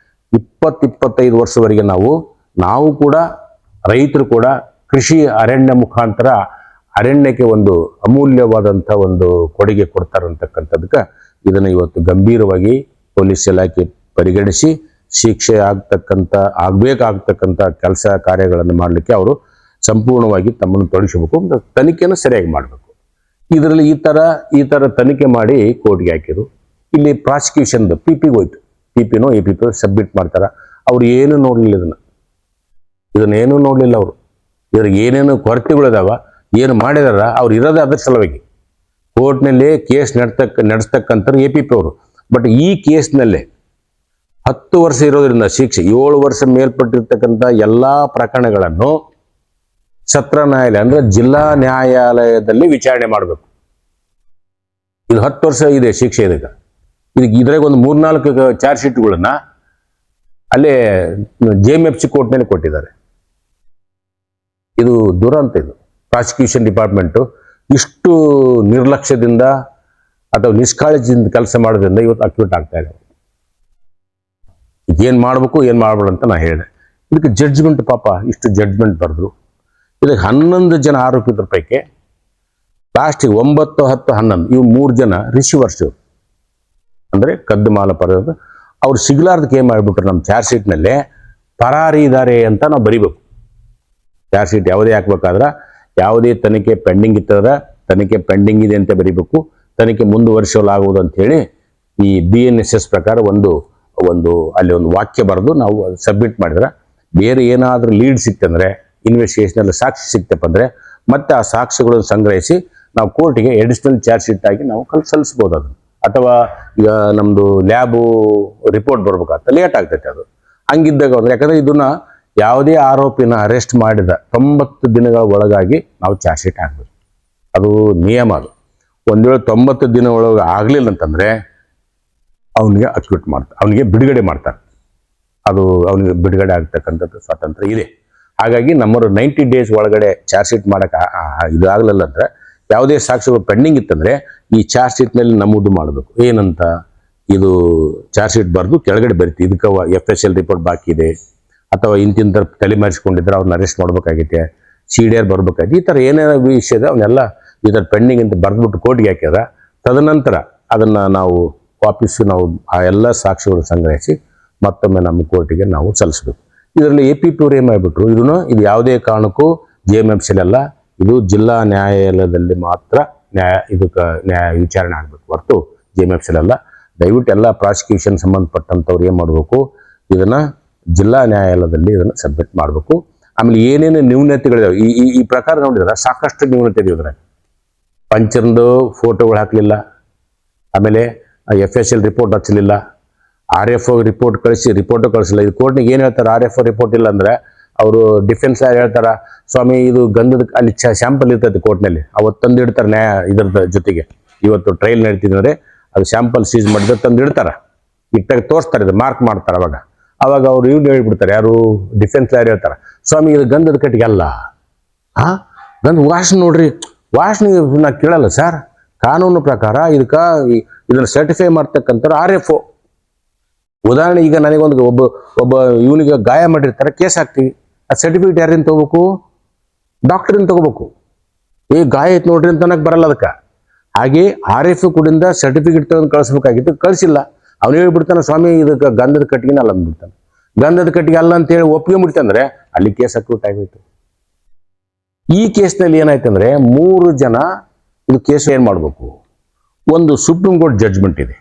20-25 ವರ್ಷವರೆಗೆ ನಾವು ಕೂಡ ರೈತರು ಕೂಡ ಕೃಷಿ ಅರಣ್ಯ ಮುಖಾಂತರ ಅರಣ್ಯಕ್ಕೆ ಒಂದು ಅಮೂಲ್ಯವಾದಂಥ ಒಂದು ಕೊಡುಗೆ ಕೊಡ್ತಾರಂತಕ್ಕಂಥದ್ದಕ್ಕೆ ಇದನ್ನು ಇವತ್ತು ಗಂಭೀರವಾಗಿ ಪೊಲೀಸ್ ಇಲಾಖೆ ಪರಿಗಣಿಸಿ ಶಿಕ್ಷೆ ಆಗಬೇಕಾಗ್ತಕ್ಕಂಥ ಕೆಲಸ ಕಾರ್ಯಗಳನ್ನು ಮಾಡಲಿಕ್ಕೆ ಅವರು ಸಂಪೂರ್ಣವಾಗಿ ತಮ್ಮನ್ನು ತೊಡಗಿಸಬೇಕು, ತನಿಖೆಯನ್ನು ಸರಿಯಾಗಿ ಮಾಡಬೇಕು. ಇದರಲ್ಲಿ ಈ ಥರ ತನಿಖೆ ಮಾಡಿ ಕೋರ್ಟ್ಗೆ ಹಾಕಿದ್ರು. ಇಲ್ಲಿ ಪ್ರಾಸಿಕ್ಯೂಷನ್ದು PP ಹೋಯ್ತು, PP APP ಸಬ್ಮಿಟ್ ಮಾಡ್ತಾರೆ. ಅವ್ರು ಏನೂ ನೋಡಲಿಲ್ಲ, ಇದನ್ನೇನೂ ನೋಡಲಿಲ್ಲ. ಅವರು ಇದ್ರಿಗೆ ಏನೇನು ಕೊರತೆಗಳಿದಾವ, ಏನು ಮಾಡಿದಾರ, ಅವ್ರು ಇರೋದೇ ಅದರ ಸಲುವಾಗಿ. ಕೋರ್ಟ್ನಲ್ಲಿ ಕೇಸ್ ನಡೆಸ್ತಕ್ಕಂಥವ್ರು APP ಅವರು. ಬಟ್ ಈ ಕೇಸ್ನಲ್ಲೇ 10 ವರ್ಷ ಇರೋದ್ರಿಂದ ಶಿಕ್ಷೆ, 7 ವರ್ಷ ಮೇಲ್ಪಟ್ಟಿರ್ತಕ್ಕಂಥ ಎಲ್ಲ ಪ್ರಕರಣಗಳನ್ನು ಸತ್ರ ನ್ಯಾಯಾಲಯ ಅಂದರೆ ಜಿಲ್ಲಾ ನ್ಯಾಯಾಲಯದಲ್ಲಿ ವಿಚಾರಣೆ ಮಾಡಬೇಕು. ಇದು 10 ವರ್ಷ ಇದೆ ಶಿಕ್ಷೆ. ಇದ್ರಾಗ ಒಂದು 3-4 ಚಾರ್ಜ್ ಶೀಟ್ಗಳನ್ನ ಅಲ್ಲೇ JMFC ಕೋರ್ಟ್ನಲ್ಲಿ ಕೊಟ್ಟಿದ್ದಾರೆ. ಇದು ದುರಂತ. ಇದು ಪ್ರಾಸಿಕ್ಯೂಷನ್ ಡಿಪಾರ್ಟ್ಮೆಂಟು ಇಷ್ಟು ನಿರ್ಲಕ್ಷ್ಯದಿಂದ ಅಥವಾ ನಿಷ್ಕಾಳಜಿಯಿಂದ ಕೆಲಸ ಮಾಡೋದ್ರಿಂದ ಇವತ್ತು ಅಕ್ಯೂಟ್ ಆಗ್ತಾ ಇದೆ. ಏನು ಮಾಡಬೇಕು ಏನು ಮಾಡಬೇಡ ಅಂತ ನಾನು ಹೇಳಿದೆ. ಇದಕ್ಕೆ ಜಡ್ಜ್ಮೆಂಟ್ ಪಾಪ ಇಷ್ಟು ಜಡ್ಜ್ಮೆಂಟ್ ಬರೆದ್ರು. ಇದಕ್ಕೆ 11 ಜನ ಆರೋಪಿತರ ಪೈಕಿ ಲಾಸ್ಟಿಗೆ 9, 10, 11 ಇವು 3 ಜನ ರಿಸೀವರ್ಸ್, ಅಂದರೆ ಕದ್ದು ಮಾಲ ಪಡೆಯೋದು. ಅವ್ರು ಸಿಗ್ಲಾರ್ದಕ್ಕೆ ಏನು ಮಾಡಿಬಿಟ್ರು, ನಮ್ಮ ಚಾರ್ಜ್ ಶೀಟ್ನಲ್ಲೇ ಪರಾರಿ ಇದ್ದಾರೆ ಅಂತ ನಾವು ಬರಿಬೇಕು. ಚಾರ್ಜ್ ಶೀಟ್ ಯಾವುದೇ ಹಾಕ್ಬೇಕಾದ್ರೆ ಯಾವುದೇ ತನಿಖೆ ಪೆಂಡಿಂಗ್ ಇತ್ತಂದ್ರೆ ತನಿಖೆ ಪೆಂಡಿಂಗ್ ಇದೆ ಅಂತ ಬರಿಬೇಕು, ತನಿಖೆ ಮುಂದುವರಿಸಲಾಗುವುದು ಅಂಥೇಳಿ ಈ BNSS ಪ್ರಕಾರ ಒಂದು ಅಲ್ಲಿ ಒಂದು ವಾಕ್ಯ ಬರೆದು ನಾವು ಸಬ್ಮಿಟ್ ಮಾಡಿದ್ರೆ, ಬೇರೆ ಏನಾದರೂ ಲೀಡ್ ಸಿಕ್ತಂದರೆ ಇನ್ವೆಸ್ಟಿಗೇಷನಲ್ಲಿ ಸಾಕ್ಷಿ ಸಿಕ್ತಪ್ಪ ಅಂದರೆ ಮತ್ತೆ ಆ ಸಾಕ್ಷಿಗಳನ್ನು ಸಂಗ್ರಹಿಸಿ ನಾವು ಕೋರ್ಟಿಗೆ ಎಡಿಷನಲ್ ಚಾರ್ಜ್ ಶೀಟ್ ಆಗಿ ನಾವು ಸಲ್ಲಿಸ್ಬೋದು ಅದನ್ನು. ಅಥವಾ ಈಗ ನಮ್ಮದು ಲ್ಯಾಬು ರಿಪೋರ್ಟ್ ಬರ್ಬೇಕಾಗ್ತದೆ, ಲೇಟ್ ಆಗ್ತೈತೆ ಅದು. ಹಂಗಿದ್ದಾಗ ಅಂದ್ರೆ ಯಾಕಂದರೆ ಇದನ್ನ ಯಾವುದೇ ಆರೋಪಿನ ಅರೆಸ್ಟ್ ಮಾಡಿದ 90 ದಿನಗಳ ಒಳಗಾಗಿ ನಾವು ಚಾರ್ಜ್ ಶೀಟ್ ಹಾಕಬೇಕು. ಅದು ನಿಯಮ. ಅದು ಒಂದು ವೇಳೆ 90 ದಿನ ಒಳಗೆ ಆಗಲಿಲ್ಲ ಅಂತಂದರೆ ಅವನಿಗೆ ಅಕ್ಯೂಟ್ ಮಾಡ್ತಾರೆ, ಅವನಿಗೆ ಬಿಡುಗಡೆ ಮಾಡ್ತಾರೆ. ಅದು ಅವನಿಗೆ ಬಿಡುಗಡೆ ಆಗ್ತಕ್ಕಂಥದ್ದು ಸ್ವಾತಂತ್ರ್ಯ ಇದೆ. ಹಾಗಾಗಿ ನಮ್ಮರು 90 ಡೇಸ್ ಒಳಗಡೆ ಚಾರ್ಜ್ ಶೀಟ್ ಮಾಡೋಕೆ ಇದು ಆಗಲಿಲ್ಲ ಅಂದರೆ, ಯಾವುದೇ ಸಾಕ್ಷಿಗಳು ಪೆಂಡಿಂಗ್ ಇತ್ತಂದರೆ ಈ ಚಾರ್ಜ್ ಶೀಟ್ನಲ್ಲಿ ನಮೂದು ಮಾಡಬೇಕು. ಏನಂತ, ಇದು ಚಾರ್ಜ್ ಶೀಟ್ ಬರೆದು ಕೆಳಗಡೆ ಬರೀತಿ ಇದಕ್ಕೆ FSL ರಿಪೋರ್ಟ್ ಬಾಕಿ ಇದೆ, ಅಥವಾ ಇಂತಿಂತ ತಲೆಮರೆಸ್ಕೊಂಡಿದ್ರೆ ಅವ್ರನ್ನ ಅರೆಸ್ಟ್ ಮಾಡ್ಬೇಕಾಗೈತೆ, CDR ಬರ್ಬೇಕಾಯ್ತು, ಈ ಥರ ಏನೇನೋ ವಿಷಯ ಇದೆ ಅವನ್ನೆಲ್ಲ ಈ ಥರ ಪೆಂಡಿಂಗ್ ಅಂತ ಬರೆದ್ಬಿಟ್ಟು ಕೋರ್ಟ್ಗೆ ಹಾಕ್ಯಾರ. ತದನಂತರ ಅದನ್ನು ನಾವು ವಾಪಸ್ಸು ನಾವು ಆ ಎಲ್ಲ ಸಾಕ್ಷಿಗಳು ಸಂಗ್ರಹಿಸಿ ಮತ್ತೊಮ್ಮೆ ನಮ್ಮ ಕೋರ್ಟಿಗೆ ನಾವು ಸಲ್ಲಿಸಬೇಕು. ಇದರಲ್ಲಿ APP ಅವ್ರು ಏನು ಮಾಡಿಬಿಟ್ರು, ಇದು ಯಾವುದೇ ಕಾರಣಕ್ಕೂ JMFC ಅಲ್ಲ, ಇದು ಜಿಲ್ಲಾ ನ್ಯಾಯಾಲಯದಲ್ಲಿ ಮಾತ್ರ ನ್ಯಾಯ ವಿಚಾರಣೆ ಆಗಬೇಕು ಹೊರತು JMFC ಅಲ್ಲ. ದಯವಿಟ್ಟು ಎಲ್ಲ ಪ್ರಾಸಿಕ್ಯೂಷನ್ ಸಂಬಂಧಪಟ್ಟಂಥವ್ರು ಏನು ಮಾಡಬೇಕು, ಇದನ್ನು ಜಿಲ್ಲಾ ನ್ಯಾಯಾಲಯದಲ್ಲಿ ಇದನ್ನು ಸಬ್ಮಿಟ್ ಮಾಡಬೇಕು. ಆಮೇಲೆ ಏನೇನು ನ್ಯೂನತೆಗಳಿದಾವೆ ಈ ಪ್ರಕಾರ ನೋಡಿದ್ರೆ ಸಾಕಷ್ಟು ನ್ಯೂನತೆ ಇದೆಯಂದ್ರೆ, ಪಂಚರ್ದು ಫೋಟೋಗಳು ಹಾಕಲಿಲ್ಲ, ಆಮೇಲೆ FSL ರಿಪೋರ್ಟ್ ಹಚ್ಚಲಿಲ್ಲ, RFO ರಿಪೋರ್ಟ್ ರಿಪೋರ್ಟು ಕಳಿಸಿಲ್ಲ. ಇದು ಕೋರ್ಟ್ನಿಗೆ ಏನು ಹೇಳ್ತಾರೆ, RFO ರಿಪೋರ್ಟ್ ಇಲ್ಲ ಅಂದರೆ ಅವರು ಡಿಫೆನ್ಸ್ ಹೇಳ್ತಾರೆ, ಸ್ವಾಮಿ ಇದು ಗಂಧದ ಅಲ್ಲಿ ಸ್ಯಾಂಪಲ್ ಇರ್ತೈತೆ ಕೋರ್ಟ್ನಲ್ಲಿ, ಅವತ್ತು ತಂದು ಇಡ್ತಾರೆ ನ್ಯಾಯ ಇದ್ರದ ಜೊತೆಗೆ. ಇವತ್ತು ಟ್ರಯಲ್ ನಡೀತಿದ್ರೆ ಅದು ಸ್ಯಾಂಪಲ್ ಸೀಸ್ ಮಾಡಿದ್ರೆ ತಂದು ಇಡ್ತಾರೆ, ಇಟ್ಟಾಗ ತೋರಿಸ್ತಾರೆ, ಇದು ಮಾರ್ಕ್ ಮಾಡ್ತಾರೆ. ಅವಾಗ ಅವ್ರು ಇವ್ನು ಹೇಳ್ಬಿಡ್ತಾರೆ, ಯಾರು ಡಿಫೆನ್ಸ್ ಲಾಯರ್ ಹೇಳ್ತಾರೆ, ಸ್ವಾಮಿ ಇದು ಗಂಧದ ಕಟ್ಟಿಗೆ ಅಲ್ಲ, ಗಂಧ ವಾಸನೆ ನೋಡ್ರಿ, ವಾಸನೆ ನಾ ಕೇಳಲ್ಲ ಸರ್. ಕಾನೂನು ಪ್ರಕಾರ ಇದನ್ನು ಸರ್ಟಿಫೈ ಮಾಡ್ತಕ್ಕಂಥ RFO. ಉದಾಹರಣೆ, ಈಗ ನನಗೊಂದು ಒಬ್ಬ ಇವನಿಗೆ ಗಾಯ ಮಾಡಿರ್ತಾರೆ, ಕೇಸ್ ಹಾಕ್ತೀವಿ, ಆ ಸರ್ಟಿಫಿಕೇಟ್ ಯಾರಿಂದ ತಗೋಬೇಕು, ಡಾಕ್ಟ್ರಿಂದ ತಗೋಬೇಕು. ಗಾಯ ಐತೆ ನೋಡ್ರಿ ಅಂತ ನನಗೆ ಬರಲ್ಲ ಅದಕ್ಕೆ. ಹಾಗೆ RFO ಕೂಡಿಂದ ಸರ್ಟಿಫಿಕೇಟ್ ತಗೊಂಡು ಕಳಿಸ್ಬೇಕಾಗಿತ್ತು, ಕಳಿಸಿಲ್ಲ. ಅವನು ಹೇಳ್ಬಿಡ್ತಾನೆ, ಸ್ವಾಮಿ ಇದಕ್ಕೆ ಗಂಧದ ಕಟ್ಟಿಗೆನ ಅಲ್ಲ ಅಂದ್ಬಿಡ್ತಾನೆ. ಗಂಧದ ಕಟ್ಟಿಗೆ ಅಲ್ಲ ಅಂತೇಳಿ ಒಪ್ಪಿಗೆ ಬಿಡ್ತಂದ್ರೆ ಅಲ್ಲಿ ಕೇಸ್ ಅಕ್ಯೂಟ್ ಆಗೋಯ್ತು. ಈ ಕೇಸ್ನಲ್ಲಿ ಏನಾಯ್ತಂದ್ರೆ 3 ಜನ ಇದು ಕೇಸ್ ಏನು ಮಾಡಬೇಕು, ಒಂದು ಸುಪ್ರೀಂ ಕೋರ್ಟ್ ಜಡ್ಜ್ಮೆಂಟ್ ಇದೆ,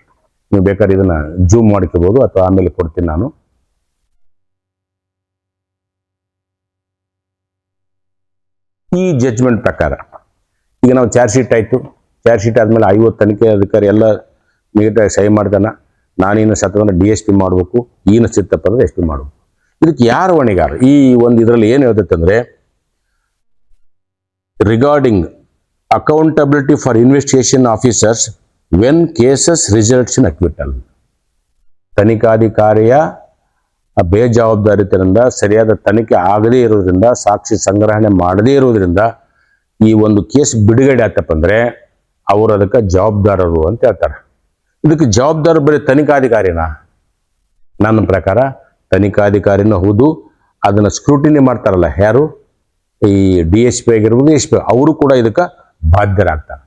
ನೀವು ಬೇಕಾದ್ರೆ ಇದನ್ನ ಜೂಮ್ ಮಾಡ್ಕೋಬಹುದು ಅಥವಾ ಆಮೇಲೆ ಕೊಡ್ತೀನಿ ನಾನು. ಈ ಜಡ್ಜ್ಮೆಂಟ್ ಪ್ರಕಾರ ಈಗ ನಾವು ಚಾರ್ಜ್ ಶೀಟ್ ಆಯಿತು, ಚಾರ್ಜ್ ಶೀಟ್ ಆದಮೇಲೆ 50 ತನಿಖೆ ಅಧಿಕಾರಿ ಎಲ್ಲ ನೀಟಾಗಿ ಸಹಿ ಮಾಡ್ತಾನೆ. ನಾನೇನು ಸತ್ತಂದ್ರೆ DSP ಮಾಡಬೇಕು, ಈನ ಸಿತ್ತಪ್ಪ ಅಂದರೆ SP ಮಾಡಬೇಕು. ಇದಕ್ಕೆ ಯಾರು ಹೊಣೆಗಾರ? ಈ ಒಂದು ಇದರಲ್ಲಿ ಏನು ಹೇಳ್ತೈತೆ ಅಂದರೆ, regarding accountability for investigation officers when cases results in acquittal. ತನಿಖಾಧಿಕಾರಿಯ ಬೇಜವಾಬ್ದಾರಿತನದಿಂದ ಸರಿಯಾದ ತನಿಖೆ ಆಗದೇ ಇರೋದ್ರಿಂದ, ಸಾಕ್ಷಿ ಸಂಗ್ರಹಣೆ ಮಾಡದೇ ಇರೋದ್ರಿಂದ ಈ ಒಂದು ಕೇಸ್ ಬಿಡುಗಡೆ ಆತಪ್ಪ ಅಂದರೆ ಅವರು ಅದಕ್ಕೆ ಜವಾಬ್ದಾರರು ಅಂತ ಹೇಳ್ತಾರೆ. ಇದಕ್ಕೆ ಜವಾಬ್ದಾರ ಬರೀ ತನಿಖಾಧಿಕಾರಿನ? ನನ್ನ ಪ್ರಕಾರ ತನಿಖಾಧಿಕಾರಿನೂ ಹೌದು, ಅದನ್ನು ಸ್ಕ್ರೂಟಿನಿ ಮಾಡ್ತಾರಲ್ಲ ಯಾರು, ಈ DSP ಆಗಿರ್ಬೋದು, SP, ಅವರು ಕೂಡ ಇದಕ್ಕೆ ಬಾಧ್ಯರಾಗ್ತಾರೆ,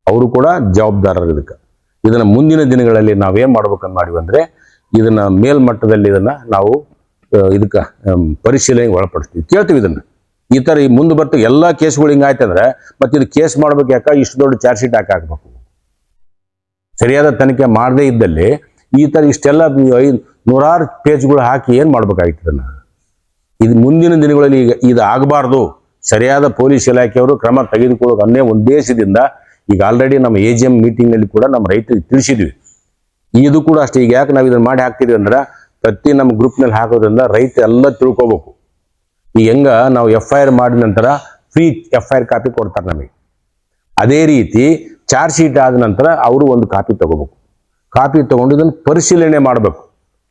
ಅವರು ಕೂಡ ಜವಾಬ್ದಾರರು ಇದಕ್ಕೆ. ಇದನ್ನು ಮುಂದಿನ ದಿನಗಳಲ್ಲಿ ನಾವೇನು ಮಾಡ್ಬೇಕಂತ ಮಾಡಿವಿ ಅಂದರೆ, ಇದನ್ನು ಮೇಲ್ಮಟ್ಟದಲ್ಲಿ ಇದನ್ನು ನಾವು ಇದಕ್ಕೆ ಪರಿಶೀಲನೆಗೆ ಒಳಪಡಿಸ್ತೀವಿ, ಕೇಳ್ತೀವಿ ಇದನ್ನು. ಈ ಥರ ಈ ಮುಂದೆ ಬರ್ತಾ ಎಲ್ಲ ಕೇಸ್ಗಳು ಹಿಂಗಾಯ್ತಂದ್ರೆ ಮತ್ತೆ ಇದು ಕೇಸ್ ಮಾಡ್ಬೇಕು, ಯಾಕೆ ಇಷ್ಟು ದೊಡ್ಡ ಚಾರ್ಜ್ ಶೀಟ್ ಹಾಕಬೇಕು? ಸರಿಯಾದ ತನಿಖೆ ಮಾಡದೇ ಇದ್ದಲ್ಲಿ ಈ ಥರ ಇಷ್ಟೆಲ್ಲ 100 ಪೇಜ್ಗಳು ಹಾಕಿ ಏನು ಮಾಡ್ಬೇಕಾಗಿತ್ತು ಇದನ್ನು? ಇದು ಮುಂದಿನ ದಿನಗಳಲ್ಲಿ ಈಗ ಇದು ಆಗಬಾರ್ದು. ಸರಿಯಾದ ಪೊಲೀಸ್ ಇಲಾಖೆಯವರು ಕ್ರಮ ತೆಗೆದುಕೊಳ್ಳೋಕೆ ಅನ್ನೇ ಉದ್ದೇಶದಿಂದ ಈಗ ಆಲ್ರೆಡಿ ನಮ್ಮ AGM ಮೀಟಿಂಗ್ನಲ್ಲಿ ಕೂಡ ನಮ್ಮ ರೈತರಿಗೆ ತಿಳಿಸಿದ್ವಿ. ಇದು ಕೂಡ ಅಷ್ಟೇ. ಈಗ ಯಾಕೆ ನಾವು ಇದನ್ನು ಮಾಡಿ ಹಾಕ್ತಿದ್ವಿ ಅಂದ್ರೆ, ಪ್ರತಿ ನಮ್ಮ ಗ್ರೂಪ್ನಲ್ಲಿ ಹಾಕೋದ್ರಿಂದ ರೈತ ಎಲ್ಲ ತಿಳ್ಕೊಬೇಕು. ಈಗ ಹೆಂಗ ನಾವು FIR ಮಾಡಿದ ನಂತರ ಫ್ರೀ FIR ಕಾಪಿ ಕೊಡ್ತಾರೆ ನಮಗೆ, ಅದೇ ರೀತಿ ಚಾರ್ಜ್ ಶೀಟ್ ಆದ ನಂತರ ಅವರು ಒಂದು ಕಾಪಿ ತಗೋಬೇಕು. ಕಾಪಿ ತಗೊಂಡು ಇದನ್ನು ಪರಿಶೀಲನೆ ಮಾಡಬೇಕು.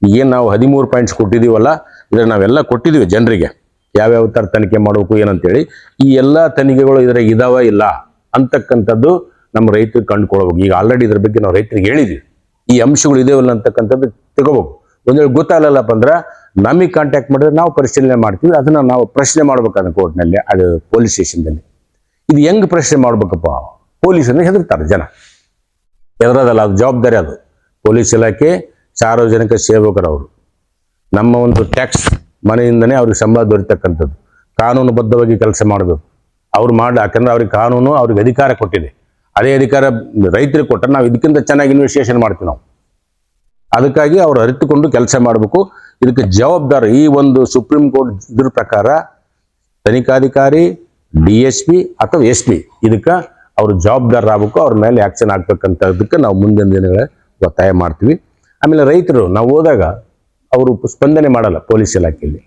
ಏನು ನಾವು 13 ಪಾಯಿಂಟ್ಸ್ ಕೊಟ್ಟಿದ್ದೀವಲ್ಲ, ಇದನ್ನು ನಾವೆಲ್ಲ ಕೊಟ್ಟಿದ್ದೀವಿ ಜನರಿಗೆ, ಯಾವ್ಯಾವ ಥರ ತನಿಖೆ ಮಾಡಬೇಕು ಏನಂತೇಳಿ. ಈ ಎಲ್ಲ ತನಿಖೆಗಳು ಇದ್ರಾಗ ಇದಾವ ಇಲ್ಲ ಅಂತಕ್ಕಂಥದ್ದು ನಮ್ಮ ರೈತರಿಗೆ ಕಂಡುಕೊಳ್ಬೇಕು. ಈಗ ಆಲ್ರೆಡಿ ಇದ್ರ ಬಗ್ಗೆ ನಾವು ರೈತರಿಗೆ ಹೇಳಿದ್ವಿ, ಈ ಅಂಶಗಳು ಇದೇವಲ್ಲ ಅಂತಕ್ಕಂಥದ್ದು ತಗೋಬೇಕು. ಒಂದು ವೇಳೆ ಗೊತ್ತಾಗಲ್ಲಪ್ಪ ಅಂದ್ರೆ ನಮಗೆ ಕಾಂಟ್ಯಾಕ್ಟ್ ಮಾಡಿದ್ರೆ ನಾವು ಪರಿಶೀಲನೆ ಮಾಡ್ತೀವಿ. ಅದನ್ನು ನಾವು ಪ್ರಶ್ನೆ ಮಾಡ್ಬೇಕಾದ್ರೆ ಕೋರ್ಟ್ನಲ್ಲಿ, ಅದು ಪೊಲೀಸ್ ಸ್ಟೇಷನ್ದಲ್ಲಿ. ಇದು ಹೆಂಗೆ ಪ್ರಶ್ನೆ ಮಾಡ್ಬೇಕಪ್ಪ? ಪೊಲೀಸರನ್ನ ಹೆದರ್ತಾರೆ ಜನ, ಹೆದರೋದಲ್ಲ, ಅದು ಜವಾಬ್ದಾರಿ. ಅದು ಪೊಲೀಸ್ ಇಲಾಖೆ ಸಾರ್ವಜನಿಕ ಸೇವಕರು, ಅವರು ನಮ್ಮ ಒಂದು ಟ್ಯಾಕ್ಸ್ ಮನೆಯಿಂದನೇ ಅವ್ರಿಗೆ ಸಂಬಳ ದೊರೀತಕ್ಕಂಥದ್ದು. ಕಾನೂನುಬದ್ಧವಾಗಿ ಕೆಲಸ ಮಾಡಬೇಕು ಅವ್ರು ಯಾಕಂದ್ರೆ ಅವ್ರಿಗೆ ಕಾನೂನು ಅವ್ರಿಗೆ ಅಧಿಕಾರ ಕೊಟ್ಟಿದೆ. ಅದೇ ಅಧಿಕಾರ ರೈತರಿಗೆ ಕೊಟ್ಟರೆ ನಾವು ಇದಕ್ಕಿಂತ ಚೆನ್ನಾಗಿ ಇನ್ವೆಸ್ಟಿಗೇಷನ್ ಮಾಡ್ತೀವಿ ನಾವು. ಅದಕ್ಕಾಗಿ ಅವ್ರು ಅರಿತುಕೊಂಡು ಕೆಲಸ ಮಾಡಬೇಕು. ಇದಕ್ಕೆ ಜವಾಬ್ದಾರ ಈ ಒಂದು ಸುಪ್ರೀಂ ಕೋರ್ಟ್ ಇದ್ರ ಪ್ರಕಾರ ತನಿಖಾಧಿಕಾರಿ, DSP ಅಥವಾ SP ಇದಕ್ಕೆ ಅವರು ಜವಾಬ್ದಾರರಾಗಬೇಕು, ಅವ್ರ ಮೇಲೆ ಆ್ಯಕ್ಷನ್ ಆಗ್ಬೇಕಂತದಕ್ಕೆ ನಾವು ಮುಂದಿನ ದಿನಗಳೇ ಒತ್ತಾಯ ಮಾಡ್ತೀವಿ. ಆಮೇಲೆ ರೈತರು ನಾವು ಹೋದಾಗ ಅವರು ಸ್ಪಂದನೆ ಮಾಡಲ್ಲ ಪೊಲೀಸ್ ಇಲಾಖೆಯಲ್ಲಿ.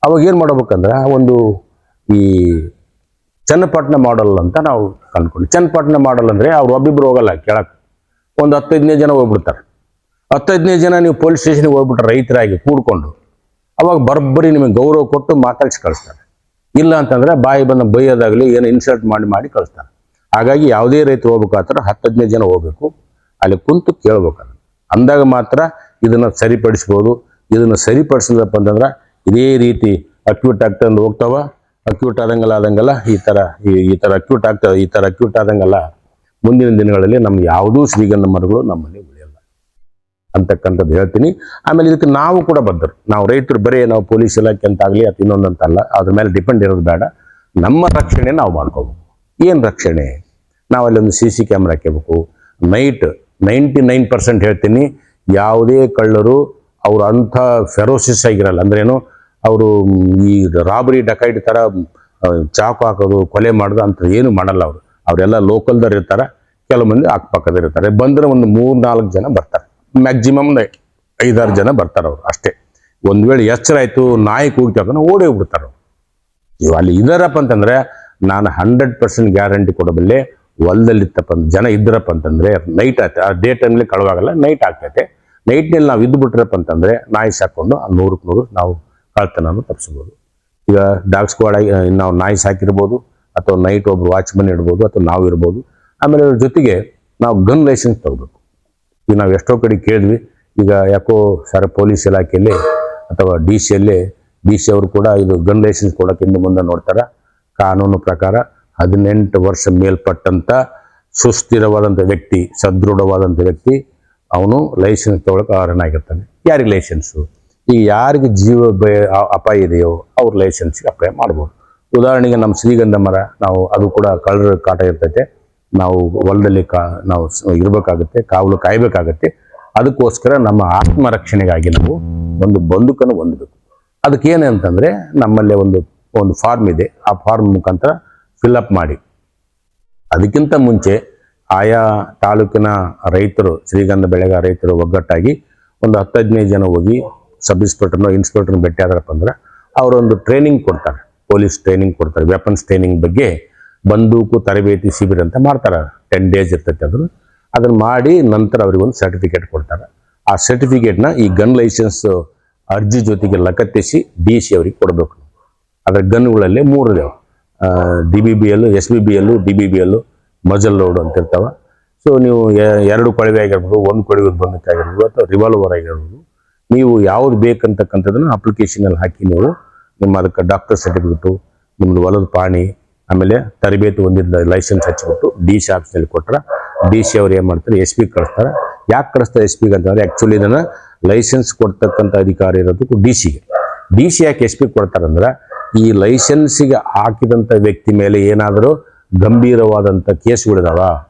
ಅವಾಗ ಏನು ಮಾಡ್ಬೇಕಂದ್ರೆ ಒಂದು ಈ ಚನ್ನಪಟ್ಟಣ ಮಾಡಲ್ ಅಂತ ನಾವು ಕಂಡ್ಕೊಂಡು, ಚನ್ನಪಟ್ಟಣ ಮಾಡಲ್ ಅಂದರೆ ಅವ್ರು ಒಬ್ಬಿಬ್ರು ಹೋಗಲ್ಲ ಕೇಳಕ್ಕೆ, ಒಂದು 10-15 ಜನ ಹೋಗ್ಬಿಡ್ತಾರೆ. 10-15 ಜನ ನೀವು ಪೊಲೀಸ್ ಸ್ಟೇಷನ್ಗೆ ಹೋಗ್ಬಿಟ್ರೆ ರೈತರಾಗಿ ಕೂಡ್ಕೊಂಡು ಅವಾಗ ಬರೋಬ್ಬರಿ ನಿಮಗೆ ಗೌರವ ಕೊಟ್ಟು ಮಾತಾಡಿಸಿ ಕಳಿಸ್ತಾರೆ. ಇಲ್ಲ ಅಂತಂದರೆ ಬಾಯಿ ಬಂದ ಬೈಯೋದಾಗಲಿ ಏನು ಇನ್ಸಲ್ಟ್ ಮಾಡಿ ಕಳಿಸ್ತಾರೆ. ಹಾಗಾಗಿ ಯಾವುದೇ ರೈತರು ಹೋಗ್ಬೇಕಾದ್ರೆ 10-15 ಜನ ಹೋಗ್ಬೇಕು, ಅಲ್ಲಿ ಕುಂತು ಕೇಳ್ಬೇಕು. ಅಂದಾಗ ಮಾತ್ರ ಇದನ್ನು ಸರಿಪಡಿಸ್ಬೋದು. ಇದನ್ನು ಸರಿಪಡಿಸಿದಪ್ಪ ಅಂತಂದ್ರೆ ಇದೇ ರೀತಿ ಅಕ್ಯೂಟ್ ಆಗ್ತಂದು ಹೋಗ್ತಾವ, ಅಕ್ಯೂಟ್ ಆದಂಗೆಲ್ಲ ಈ ಥರ ಅಕ್ಯೂಟ್ ಆದಂಗೆಲ್ಲ ಮುಂದಿನ ದಿನಗಳಲ್ಲಿ ನಮ್ಮ ಯಾವುದೂ ಶ್ರೀಗಂಧ ಮರಗಳು ನಮ್ಮಲ್ಲಿ ಉಳಿಯಲ್ಲ ಅಂತಕ್ಕಂಥದ್ದು ಹೇಳ್ತೀನಿ. ಆಮೇಲೆ ಇದಕ್ಕೆ ನಾವು ಕೂಡ ಬದ್ಧರು. ನಾವು ರೈತರು ಬರೀ ನಾವು ಪೊಲೀಸ್ ಇಲಾಖೆ ಅಂತಾಗಲಿ ಅಥವಾ ಇನ್ನೊಂದಂತಲ್ಲ, ಅದ್ರ ಮೇಲೆ ಡಿಪೆಂಡ್ ಇರೋದು ಬೇಡ. ನಮ್ಮ ರಕ್ಷಣೆ ನಾವು ಮಾಡ್ಕೋಬೇಕು. ಏನು ರಕ್ಷಣೆ? ನಾವಲ್ಲಿ ಒಂದು CC ಕ್ಯಾಮ್ರಾ ಹಾಕಬೇಕು. ನೈಟ್ 99% ಹೇಳ್ತೀನಿ, ಯಾವುದೇ ಕಳ್ಳರು ಅವರು ಅಂಥ ಫೆರೋಸಿಸ್ ಆಗಿರಲ್ಲ. ಅಂದ್ರೇನು, ಅವರು ಈ ರಾಬರಿ ಡಕೈಟ್ ಥರ ಚಾಕು ಹಾಕೋದು, ಕೊಲೆ ಮಾಡೋದು ಅಂತ ಏನು ಮಾಡಲ್ಲ. ಅವರೆಲ್ಲ ಲೋಕಲ್ದವ್ರು ಇರ್ತಾರೆ, ಕೆಲವು ಮಂದಿ ಅಕ್ಕಪಕ್ಕದವ್ರು ಇರ್ತಾರೆ. ಬಂದರೆ ಒಂದು 3-4 ಜನ ಬರ್ತಾರೆ, ಮ್ಯಾಕ್ಸಿಮಮ್ 5-6 ಜನ ಬರ್ತಾರೆ ಅವರು ಅಷ್ಟೇ. ಒಂದು ವೇಳೆ ಎಚ್ಚರ ಆಯಿತು, ನಾಯಿ ಕೂಗ್ತಾಕೊಂಡು ಓಡಿ ಹೋಗ್ಬಿಡ್ತಾರೆ ಅವರು. ಇವು ಅಲ್ಲಿ ಇದ್ದಾರಪ್ಪ ಅಂತಂದರೆ ನಾನು 100% ಗ್ಯಾರಂಟಿ ಕೊಡಬಲ್ಲೆ. ಹೊಲದಲ್ಲಿತ್ತಪ್ಪ ಜನ ಇದ್ದರಪ್ಪ ಅಂತಂದರೆ ನೈಟ್ ಆಗ್ತದೆ, ಆ ಡೇ ಟೈಮ್ಲಿ ಕಳುವಾಗಲ್ಲ, ನೈಟ್ ಆಗ್ತೈತೆ. ನೈಟ್ನಲ್ಲಿ ನಾವು ಇದ್ದು ಬಿಟ್ರಪ್ಪ ಅಂತಂದರೆ ನಾಯಿ ಸಾಕೊಂಡು 100ಕ್ಕೆ 100 ನಾವು ಕಳ್ತನನ್ನು ತಪ್ಪಿಸ್ಬೋದು. ಈಗ ಡಾಗ್ ಸ್ಕ್ವಾಡ್ ಆಗಿ ನಾವು ನಾಯಿ ಸಾಕಿರ್ಬೋದು, ಅಥವಾ ನೈಟ್ ಒಬ್ರು ವಾಚ್ಮನ್ ಇಡ್ಬೋದು, ಅಥವಾ ನಾವು ಇರ್ಬೋದು. ಆಮೇಲೆ ಅದ್ರ ಜೊತೆಗೆ ನಾವು ಗನ್ ಲೈಸೆನ್ಸ್ ತಗೋಬೇಕು. ಈಗ ನಾವು ಎಷ್ಟೋ ಕಡೆ ಕೇಳಿದ್ವಿ, ಈಗ ಯಾಕೋ ಸರ್ ಪೊಲೀಸ್ ಇಲಾಖೆಯಲ್ಲಿ ಅಥವಾ DC ಅವರು ಕೂಡ ಇದು ಗನ್ ಲೈಸೆನ್ಸ್ ಕೊಡೋಕೆ ಇನ್ನು ಮುಂದೆ ನೋಡ್ತಾರೆ. ಕಾನೂನು ಪ್ರಕಾರ 18 ವರ್ಷ ಮೇಲ್ಪಟ್ಟಂಥ ಸುಸ್ಥಿರವಾದಂಥ ವ್ಯಕ್ತಿ, ಸದೃಢವಾದಂಥ ವ್ಯಕ್ತಿ ಅವನು ಲೈಸೆನ್ಸ್ ತೊಗೊಳಕ್ಕೆ ಅರ್ಹನಾಗಿರ್ತಾನೆ. ಯಾರಿಗೆ ಲೈಸೆನ್ಸು? ಈಗ ಯಾರಿಗೆ ಜೀವ ಅಪಾಯ ಇದೆಯೋ ಅವ್ರ ಲೈಸೆನ್ಸ್ಗೆ ಅಪ್ಲೈ ಮಾಡ್ಬೋದು. ಉದಾಹರಣೆಗೆ ನಮ್ಮ ಶ್ರೀಗಂಧ ಮರ, ನಾವು ಅದು ಕೂಡ ಕಳ್ಳರ ಕಾಟ ಇರ್ತೈತೆ, ನಾವು ಹೊಲದಲ್ಲಿ ನಾವು ಇರಬೇಕಾಗುತ್ತೆ, ಕಾವಲು ಕಾಯಬೇಕಾಗತ್ತೆ. ಅದಕ್ಕೋಸ್ಕರ ನಮ್ಮ ಆತ್ಮರಕ್ಷಣೆಗಾಗಿ ನಾವು ಒಂದು ಬಂದೂಕನ್ನು ಹೊಂದಬೇಕು. ಅದಕ್ಕೇನೆ ಅಂತಂದರೆ ನಮ್ಮಲ್ಲೇ ಒಂದು ಫಾರ್ಮ್ ಇದೆ, ಆ ಫಾರ್ಮ್ ಮುಖಾಂತರ ಫಿಲ್ಅಪ್ ಮಾಡಿ, ಅದಕ್ಕಿಂತ ಮುಂಚೆ ಆಯಾ ತಾಲೂಕಿನ ರೈತರು, ಶ್ರೀಗಂಧ ಬೆಳೆಗಾರ ರೈತರು ಒಗ್ಗಟ್ಟಾಗಿ ಒಂದು 10-15 ಜನ ಹೋಗಿ ಇನ್ಸ್ಪೆಕ್ಟರ್ನ ಭೇಟಿ ಆದ್ರಪ್ಪ ಅಂದ್ರೆ ಅವರೊಂದು ಟ್ರೈನಿಂಗ್ ಕೊಡ್ತಾರೆ, ಪೊಲೀಸ್ ಟ್ರೈನಿಂಗ್ ಕೊಡ್ತಾರೆ. ವೆಪನ್ಸ್ ಟ್ರೈನಿಂಗ್ ಬಗ್ಗೆ ಬಂದೂಕು ತರಬೇತಿ ಶಿಬಿರ ಅಂತ ಮಾಡ್ತಾರೆ. 10 days ಇರ್ತೈತೆ. ಅದನ್ನು ಮಾಡಿ ನಂತರ ಅವ್ರಿಗೊಂದು ಸರ್ಟಿಫಿಕೇಟ್ ಕೊಡ್ತಾರೆ. ಆ ಸರ್ಟಿಫಿಕೇಟ್ನ ಈ ಗನ್ ಲೈಸೆನ್ಸ್ ಅರ್ಜಿ ಜೊತೆಗೆ ಲಗತ್ತಿಸಿ DC ಅವ್ರಿಗೆ ಕೊಡಬೇಕು. ಅದರ ಗನ್ಗಳಲ್ಲಿ 3 ಇದಾವೆ, DBBL, SBBL, DBBL, ಮಜಲ್ ಲೋಡ್ ಅಂತ ಇರ್ತಾವೆ. ಸೊ ನೀವು 2 ಕೊಳವೆ ಆಗಿರ್ಬೋದು, 1 ಕೊಳವೆ ಬಂದಕ್ಕೆ ಆಗಿರ್ಬೋದು, ಅಥವಾ ರಿವಾಲ್ವರ್ ಆಗಿರ್ಬೋದು, ನೀವು ಯಾವ್ದು ಬೇಕಂತಕ್ಕಂಥದ್ದನ್ನು ಅಪ್ಲಿಕೇಶನಲ್ಲಿ ಹಾಕಿ ನೀವು ಅದಕ್ಕೆ ಡಾಕ್ಟರ್ ಸರ್ಟಿಫಿಕೇಟು, ನಿಮ್ಮದು ಹೊಲದ ಪಾಣಿ, ಆಮೇಲೆ ತರಬೇತಿ ಹೊಂದಿದ್ದ ಲೈಸೆನ್ಸ್ ಹಚ್ಚಿಬಿಟ್ಟು DC ಆಫೀಸ್ನಲ್ಲಿ ಕೊಟ್ಟರೆ DC ಅವ್ರು ಏನು ಮಾಡ್ತಾರೆ, SP ಕಳಿಸ್ತಾರೆ. ಯಾಕೆ ಕಳಿಸ್ತಾರೆ SPಗೆ ಅಂತಂದರೆ, ಆ್ಯಕ್ಚುಲಿ ಇದನ್ನು ಲೈಸೆನ್ಸ್ ಕೊಡ್ತಕ್ಕಂಥ ಅಧಿಕಾರ ಇರೋದಕ್ಕೂ DC ಯಾಕೆ SP ಕೊಡ್ತಾರಂದ್ರೆ, ಈ ಲೈಸೆನ್ಸಿಗೆ ಹಾಕಿದಂಥ ವ್ಯಕ್ತಿ ಮೇಲೆ ಏನಾದರೂ ಗಂಭೀರವಾದಂಥ ಕೇಸ್ಗಳಿದಾವ,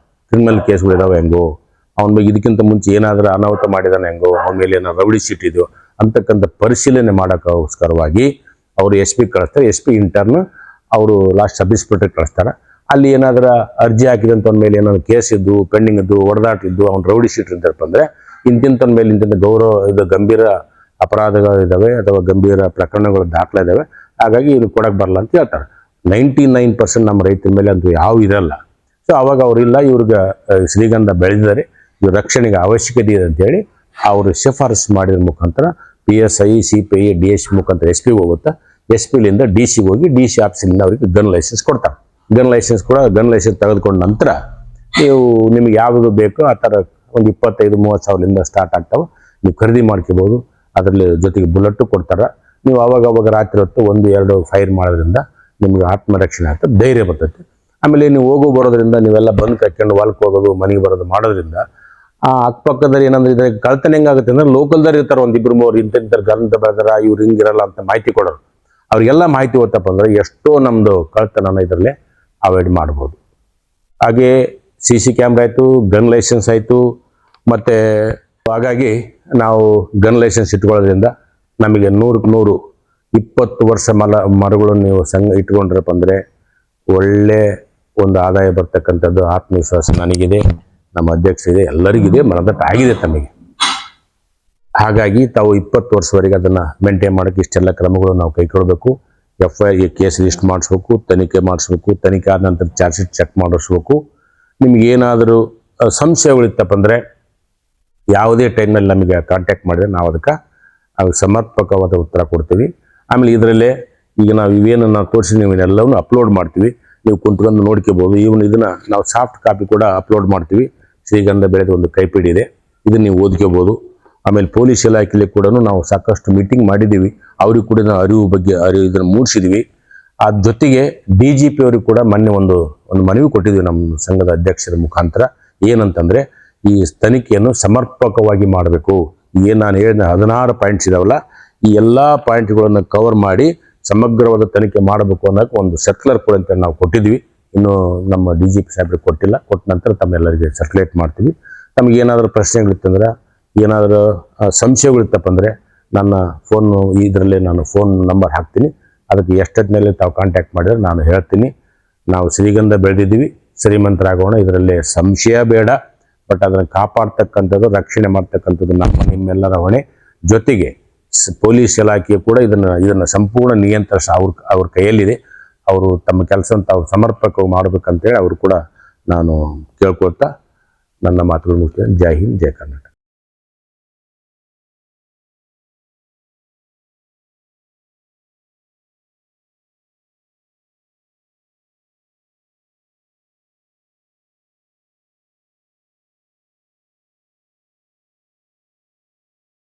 ಕ್ರಿಮಿನಲ್ ಕೇಸ್ಗಳಿದಾವ ಹೆಂಗೋ, ಅವನ ಬಗ್ಗೆ ಇದಕ್ಕಿಂತ ಮುಂಚೆ ಏನಾದರೂ ಅನಾಹುತ ಮಾಡಿದಾನೆ ಹೆಂಗೋ, ಅವನ ಮೇಲೆ ಏನಾದ್ರು ರೌಡಿ ಶೀಟ್ ಇದೆಯೋ ಅಂತಕ್ಕಂಥ ಪರಿಶೀಲನೆ ಮಾಡೋಕ್ಕೋಸ್ಕರವಾಗಿ ಅವರು SP ಕಳಿಸ್ತಾರೆ. SP ಇಂಟರ್ನ್ ಅವರು ಲಾಸ್ಟ್ ಸಬ್ ಇನ್ಸ್ಪೆಕ್ಟರ್ ಕಳಿಸ್ತಾರೆ. ಅಲ್ಲಿ ಏನಾದರೂ ಅರ್ಜಿ ಹಾಕಿದಂಥವ್ನ ಮೇಲೆ ಏನಾದ್ರು ಕೇಸ್ ಇದ್ದು, ಪೆಂಡಿಂಗ್ ಇದ್ದು, ಹೊಡೆದಾಟ ಇದ್ದು, ಅವ್ನು ರೌಡಿ ಶೀಟ್ ಇರ್ತಾರಪ್ಪ ಅಂದರೆ ಇಂತಿಂತನ ಮೇಲೆ ಇಂತಿಂತ ಗಂಭೀರ ಅಪರಾಧಗಳಿದ್ದಾವೆ ಅಥವಾ ಗಂಭೀರ ಪ್ರಕರಣಗಳು ದಾಖಲಾಗಿದ್ದಾವೆ, ಹಾಗಾಗಿ ಇವ್ರು ಕೊಡಕ್ಕೆ ಬರಲ್ಲ ಅಂತ ಹೇಳ್ತಾರೆ. 99% ನಮ್ಮ ರೈತರ ಮೇಲೆ ಅಂತೂ ಯಾವ ಇರಲ್ಲ. ಸೊ ಅವಾಗ ಅವರಿಲ್ಲ, ಇವ್ರಿಗೆ ಶ್ರೀಗಂಧ ಬೆಳೆದಿದ್ದಾರೆ, ಇವ್ರ ರಕ್ಷಣೆಗೆ ಅವಶ್ಯಕತೆ ಇದೆ ಅಂತೇಳಿ ಅವರು ಶಿಫಾರಸು ಮಾಡಿದ ಮುಖಾಂತರ PSI, CPI, DSP ಮುಖಾಂತರ SP ಹೋಗುತ್ತೆ. SPಲಿಂದ DC ಹೋಗಿ DC ಆಫೀಸಿನಿಂದ ಅವರಿಗೆ ಗನ್ ಲೈಸೆನ್ಸ್ ಕೊಡ್ತಾರೆ. ಗನ್ ಲೈಸೆನ್ಸ್ ತೆಗೆದುಕೊಂಡ ನಂತರ ನಿಮಗೆ ಯಾವುದು ಬೇಕೋ ಆ ಥರ ಒಂದು 25-30 ಸಾವಿರದಿಂದ ಸ್ಟಾರ್ಟ್ ಆಗ್ತಾವೆ, ನೀವು ಖರೀದಿ ಮಾಡ್ಕೋಬೋದು. ಅದರಲ್ಲಿ ಜೊತೆಗೆ ಬುಲೆಟ್ಟು ಕೊಡ್ತಾರೆ. ನೀವು ಅವಾಗ ರಾತ್ರಿ ಹೊತ್ತು 1-2 ಫೈರ್ ಮಾಡೋದ್ರಿಂದ ನಿಮಗೆ ಆತ್ಮರಕ್ಷಣೆ ಆಗ್ತದೆ, ಧೈರ್ಯ ಬರ್ತೈತೆ. ಆಮೇಲೆ ನೀವು ಬರೋದ್ರಿಂದ ನೀವೆಲ್ಲ ಬಂದು ಕಟ್ಕೊಂಡು ಹೊಲಕ್ಕೆ ಹೋಗೋದು, ಮನೆಗೆ ಬರೋದು ಮಾಡೋದ್ರಿಂದ ಆ ಅಕ್ಕಪಕ್ಕದಲ್ಲಿ ಏನಂದ್ರೆ ಇದ್ರೆ ಕಳ್ತನ ಹೆಂಗಾಗುತ್ತೆ ಅಂದ್ರೆ, ಲೋಕಲ್ದಾರು ಇರ್ತಾರೆ, 1-2-3 ಇಂಥ ಗಂಧ ಬೆಳೆದಾರ, ಇವ್ರು ಹಿಂಗಿರಲ್ಲ ಅಂತ ಮಾಹಿತಿ ಕೊಡೋರು. ಅವ್ರಿಗೆಲ್ಲ ಮಾಹಿತಿ ಗೊತ್ತಪ್ಪ ಅಂದ್ರೆ ಎಷ್ಟೋ ನಮ್ಮದು ಕಳ್ತನ ಇದರಲ್ಲೇ ಅವಾಯ್ಡ್ ಮಾಡ್ಬೋದು. ಹಾಗೆ CC ಕ್ಯಾಮ್ರಾ ಆಯಿತು, ಗನ್ ಲೈಸೆನ್ಸ್ ಆಯಿತು. ಮತ್ತು ಹಾಗಾಗಿ ನಾವು ಗನ್ ಲೈಸೆನ್ಸ್ ಇಟ್ಕೊಳ್ಳೋದ್ರಿಂದ ನಮಗೆ 100ಕ್ಕೆ 100 20 ವರ್ಷ ಮರಗಳನ್ನು ನೀವು ಸಂಘ ಇಟ್ಕೊಂಡ್ರಪ್ಪ ಅಂದರೆ ಒಳ್ಳೆ ಒಂದು ಆದಾಯ ಬರ್ತಕ್ಕಂಥದ್ದು ಆತ್ಮವಿಶ್ವಾಸ ನನಗಿದೆ, ನಮ್ಮ ಅಧ್ಯಕ್ಷರಿದೆ, ಎಲ್ಲರಿಗಿದೆ, ಮನದಟ್ಟು ಆಗಿದೆ ತಮಗೆ. ಹಾಗಾಗಿ ತಾವು 20 ವರ್ಷವರೆಗೆ ಅದನ್ನು ಮೇಂಟೈನ್ ಮಾಡೋಕ್ಕೆ ಇಷ್ಟೆಲ್ಲ ಕ್ರಮಗಳು ನಾವು ಕೈಗೊಳ್ಳಬೇಕು. FIR ಕೇಸ್ ಲಿಸ್ಟ್ ಮಾಡಿಸ್ಬೇಕು, ತನಿಖೆ ಮಾಡಿಸ್ಬೇಕು, ತನಿಖೆ ಆದ ನಂತರ ಚಾರ್ಜ್ ಶೀಟ್ ಚೆಕ್ ಮಾಡಿಸ್ಬೇಕು. ನಿಮಗೇನಾದರೂ ಸಂಶಯಗಳಿತ್ತಪ್ಪ ಅಂದರೆ ಯಾವುದೇ ಟೈಮ್ನಲ್ಲಿ ನಮಗೆ ಕಾಂಟ್ಯಾಕ್ಟ್ ಮಾಡಿದ್ರೆ ನಾವು ಅದಕ್ಕೆ ಸಮರ್ಪಕವಾದ ಉತ್ತರ ಕೊಡ್ತೀವಿ. ಆಮೇಲೆ ಇದರಲ್ಲೇ ಈಗ ನಾವು ಇವೇನು ನಾವು ತೋರಿಸಿ ನೀವು ಎಲ್ಲವನ್ನೂ ಅಪ್ಲೋಡ್ ಮಾಡ್ತೀವಿ, ನೀವು ಕುಂತ್ಕೊಂಡು ನೋಡ್ಕೋಬೋದು. ಇದನ್ನು ನಾವು ಸಾಫ್ಟ್ ಕಾಪಿ ಕೂಡ ಅಪ್ಲೋಡ್ ಮಾಡ್ತೀವಿ. ಶ್ರೀಗಂಧ ಬೆಳೆದ ಒಂದು ಕೈಪಿಡಿ ಇದೆ, ಇದನ್ನು ನೀವು ಓದ್ಕೋಬೋದು. ಆಮೇಲೆ ಪೊಲೀಸ್ ಇಲಾಖೆಯಲ್ಲಿ ಕೂಡ ನಾವು ಸಾಕಷ್ಟು ಮೀಟಿಂಗ್ ಮಾಡಿದ್ದೀವಿ, ಅವ್ರಿಗೆ ಕೂಡ ನಾವು ಅರಿವು ಇದನ್ನು ಮೂಡಿಸಿದ್ವಿ. ಅದ್ರ ಜೊತೆಗೆ DGP ಅವ್ರಿಗೆ ಕೂಡ ಮೊನ್ನೆ ಒಂದು ಮನವಿ ಕೊಟ್ಟಿದ್ವಿ ನಮ್ಮ ಸಂಘದ ಅಧ್ಯಕ್ಷರ ಮುಖಾಂತರ. ಏನಂತಂದರೆ ಈ ತನಿಖೆಯನ್ನು ಸಮರ್ಪಕವಾಗಿ ಮಾಡಬೇಕು. ಏನು ನಾನು ಹೇಳಿದ 16 ಪಾಯಿಂಟ್ಸ್ ಇದಾವಲ್ಲ, ಈ ಎಲ್ಲ ಪಾಯಿಂಟ್ಗಳನ್ನು ಕವರ್ ಮಾಡಿ ಸಮಗ್ರವಾದ ತನಿಖೆ ಮಾಡಬೇಕು ಅನ್ನೋಕೆ ಒಂದು ಸರ್ಕ್ಯುಲರ್ ಕೂಡ ಅಂತ ನಾವು ಕೊಟ್ಟಿದ್ವಿ. ಇನ್ನು ನಮ್ಮ DGP ಸಾಹೇಬ್ರಿಗೆ ಕೊಟ್ಟಿಲ್ಲ, ಕೊಟ್ಟ ನಂತರ ತಮ್ಮೆಲ್ಲರಿಗೆ ಸರ್ಕ್ಯುಲೇಟ್ ಮಾಡ್ತೀವಿ. ನಮಗೇನಾದರೂ ಪ್ರಶ್ನೆಗಳಿತ್ತಂದ್ರೆ, ಏನಾದರೂ ಸಂಶಯಗಳಿತ್ತಪ್ಪ ಅಂದರೆ ನನ್ನ ಇದರಲ್ಲೇ ನಾನು ಫೋನ್ ನಂಬರ್ ಹಾಕ್ತೀನಿ. ಅದಕ್ಕೆ ಎಷ್ಟೊತ್ತಿನಲ್ಲಿ ತಾವು ಕಾಂಟ್ಯಾಕ್ಟ್ ಮಾಡಿದ್ರೆ ನಾನು ಹೇಳ್ತೀನಿ. ನಾವು ಶ್ರೀಗಂಧ ಬೆಳೆದಿದ್ದೀವಿ, ಶ್ರೀಮಂತರಾಗೋಣ, ಇದರಲ್ಲಿ ಸಂಶಯ ಬೇಡ. ಬಟ್ ಅದನ್ನು ಕಾಪಾಡ್ತಕ್ಕಂಥದ್ದು, ರಕ್ಷಣೆ ಮಾಡ್ತಕ್ಕಂಥದ್ದು ನಿಮ್ಮೆಲ್ಲರ ಹೊಣೆ. ಜೊತೆಗೆ ಪೊಲೀಸ್ ಇಲಾಖೆ ಕೂಡ ಇದನ್ನು ಸಂಪೂರ್ಣ ನಿಯಂತ್ರಿಸ ಅವ್ರ ಕೈಯಲ್ಲಿದೆ. ಅವರು ತಮ್ಮ ಕೆಲಸವನ್ನು ತಾವು ಸಮರ್ಪಕವಾಗಿ ಮಾಡಬೇಕಂತೇಳಿ ಅವರು ಕೂಡ ನಾನು ಕೇಳ್ಕೊಳ್ತಾ ನನ್ನ ಮಾತುಗಳು ಮುಗಿಸ್ತೇನೆ. ಜೈ ಹಿಂದ್, ಜೈ ಕರ್ನಾಟಕ.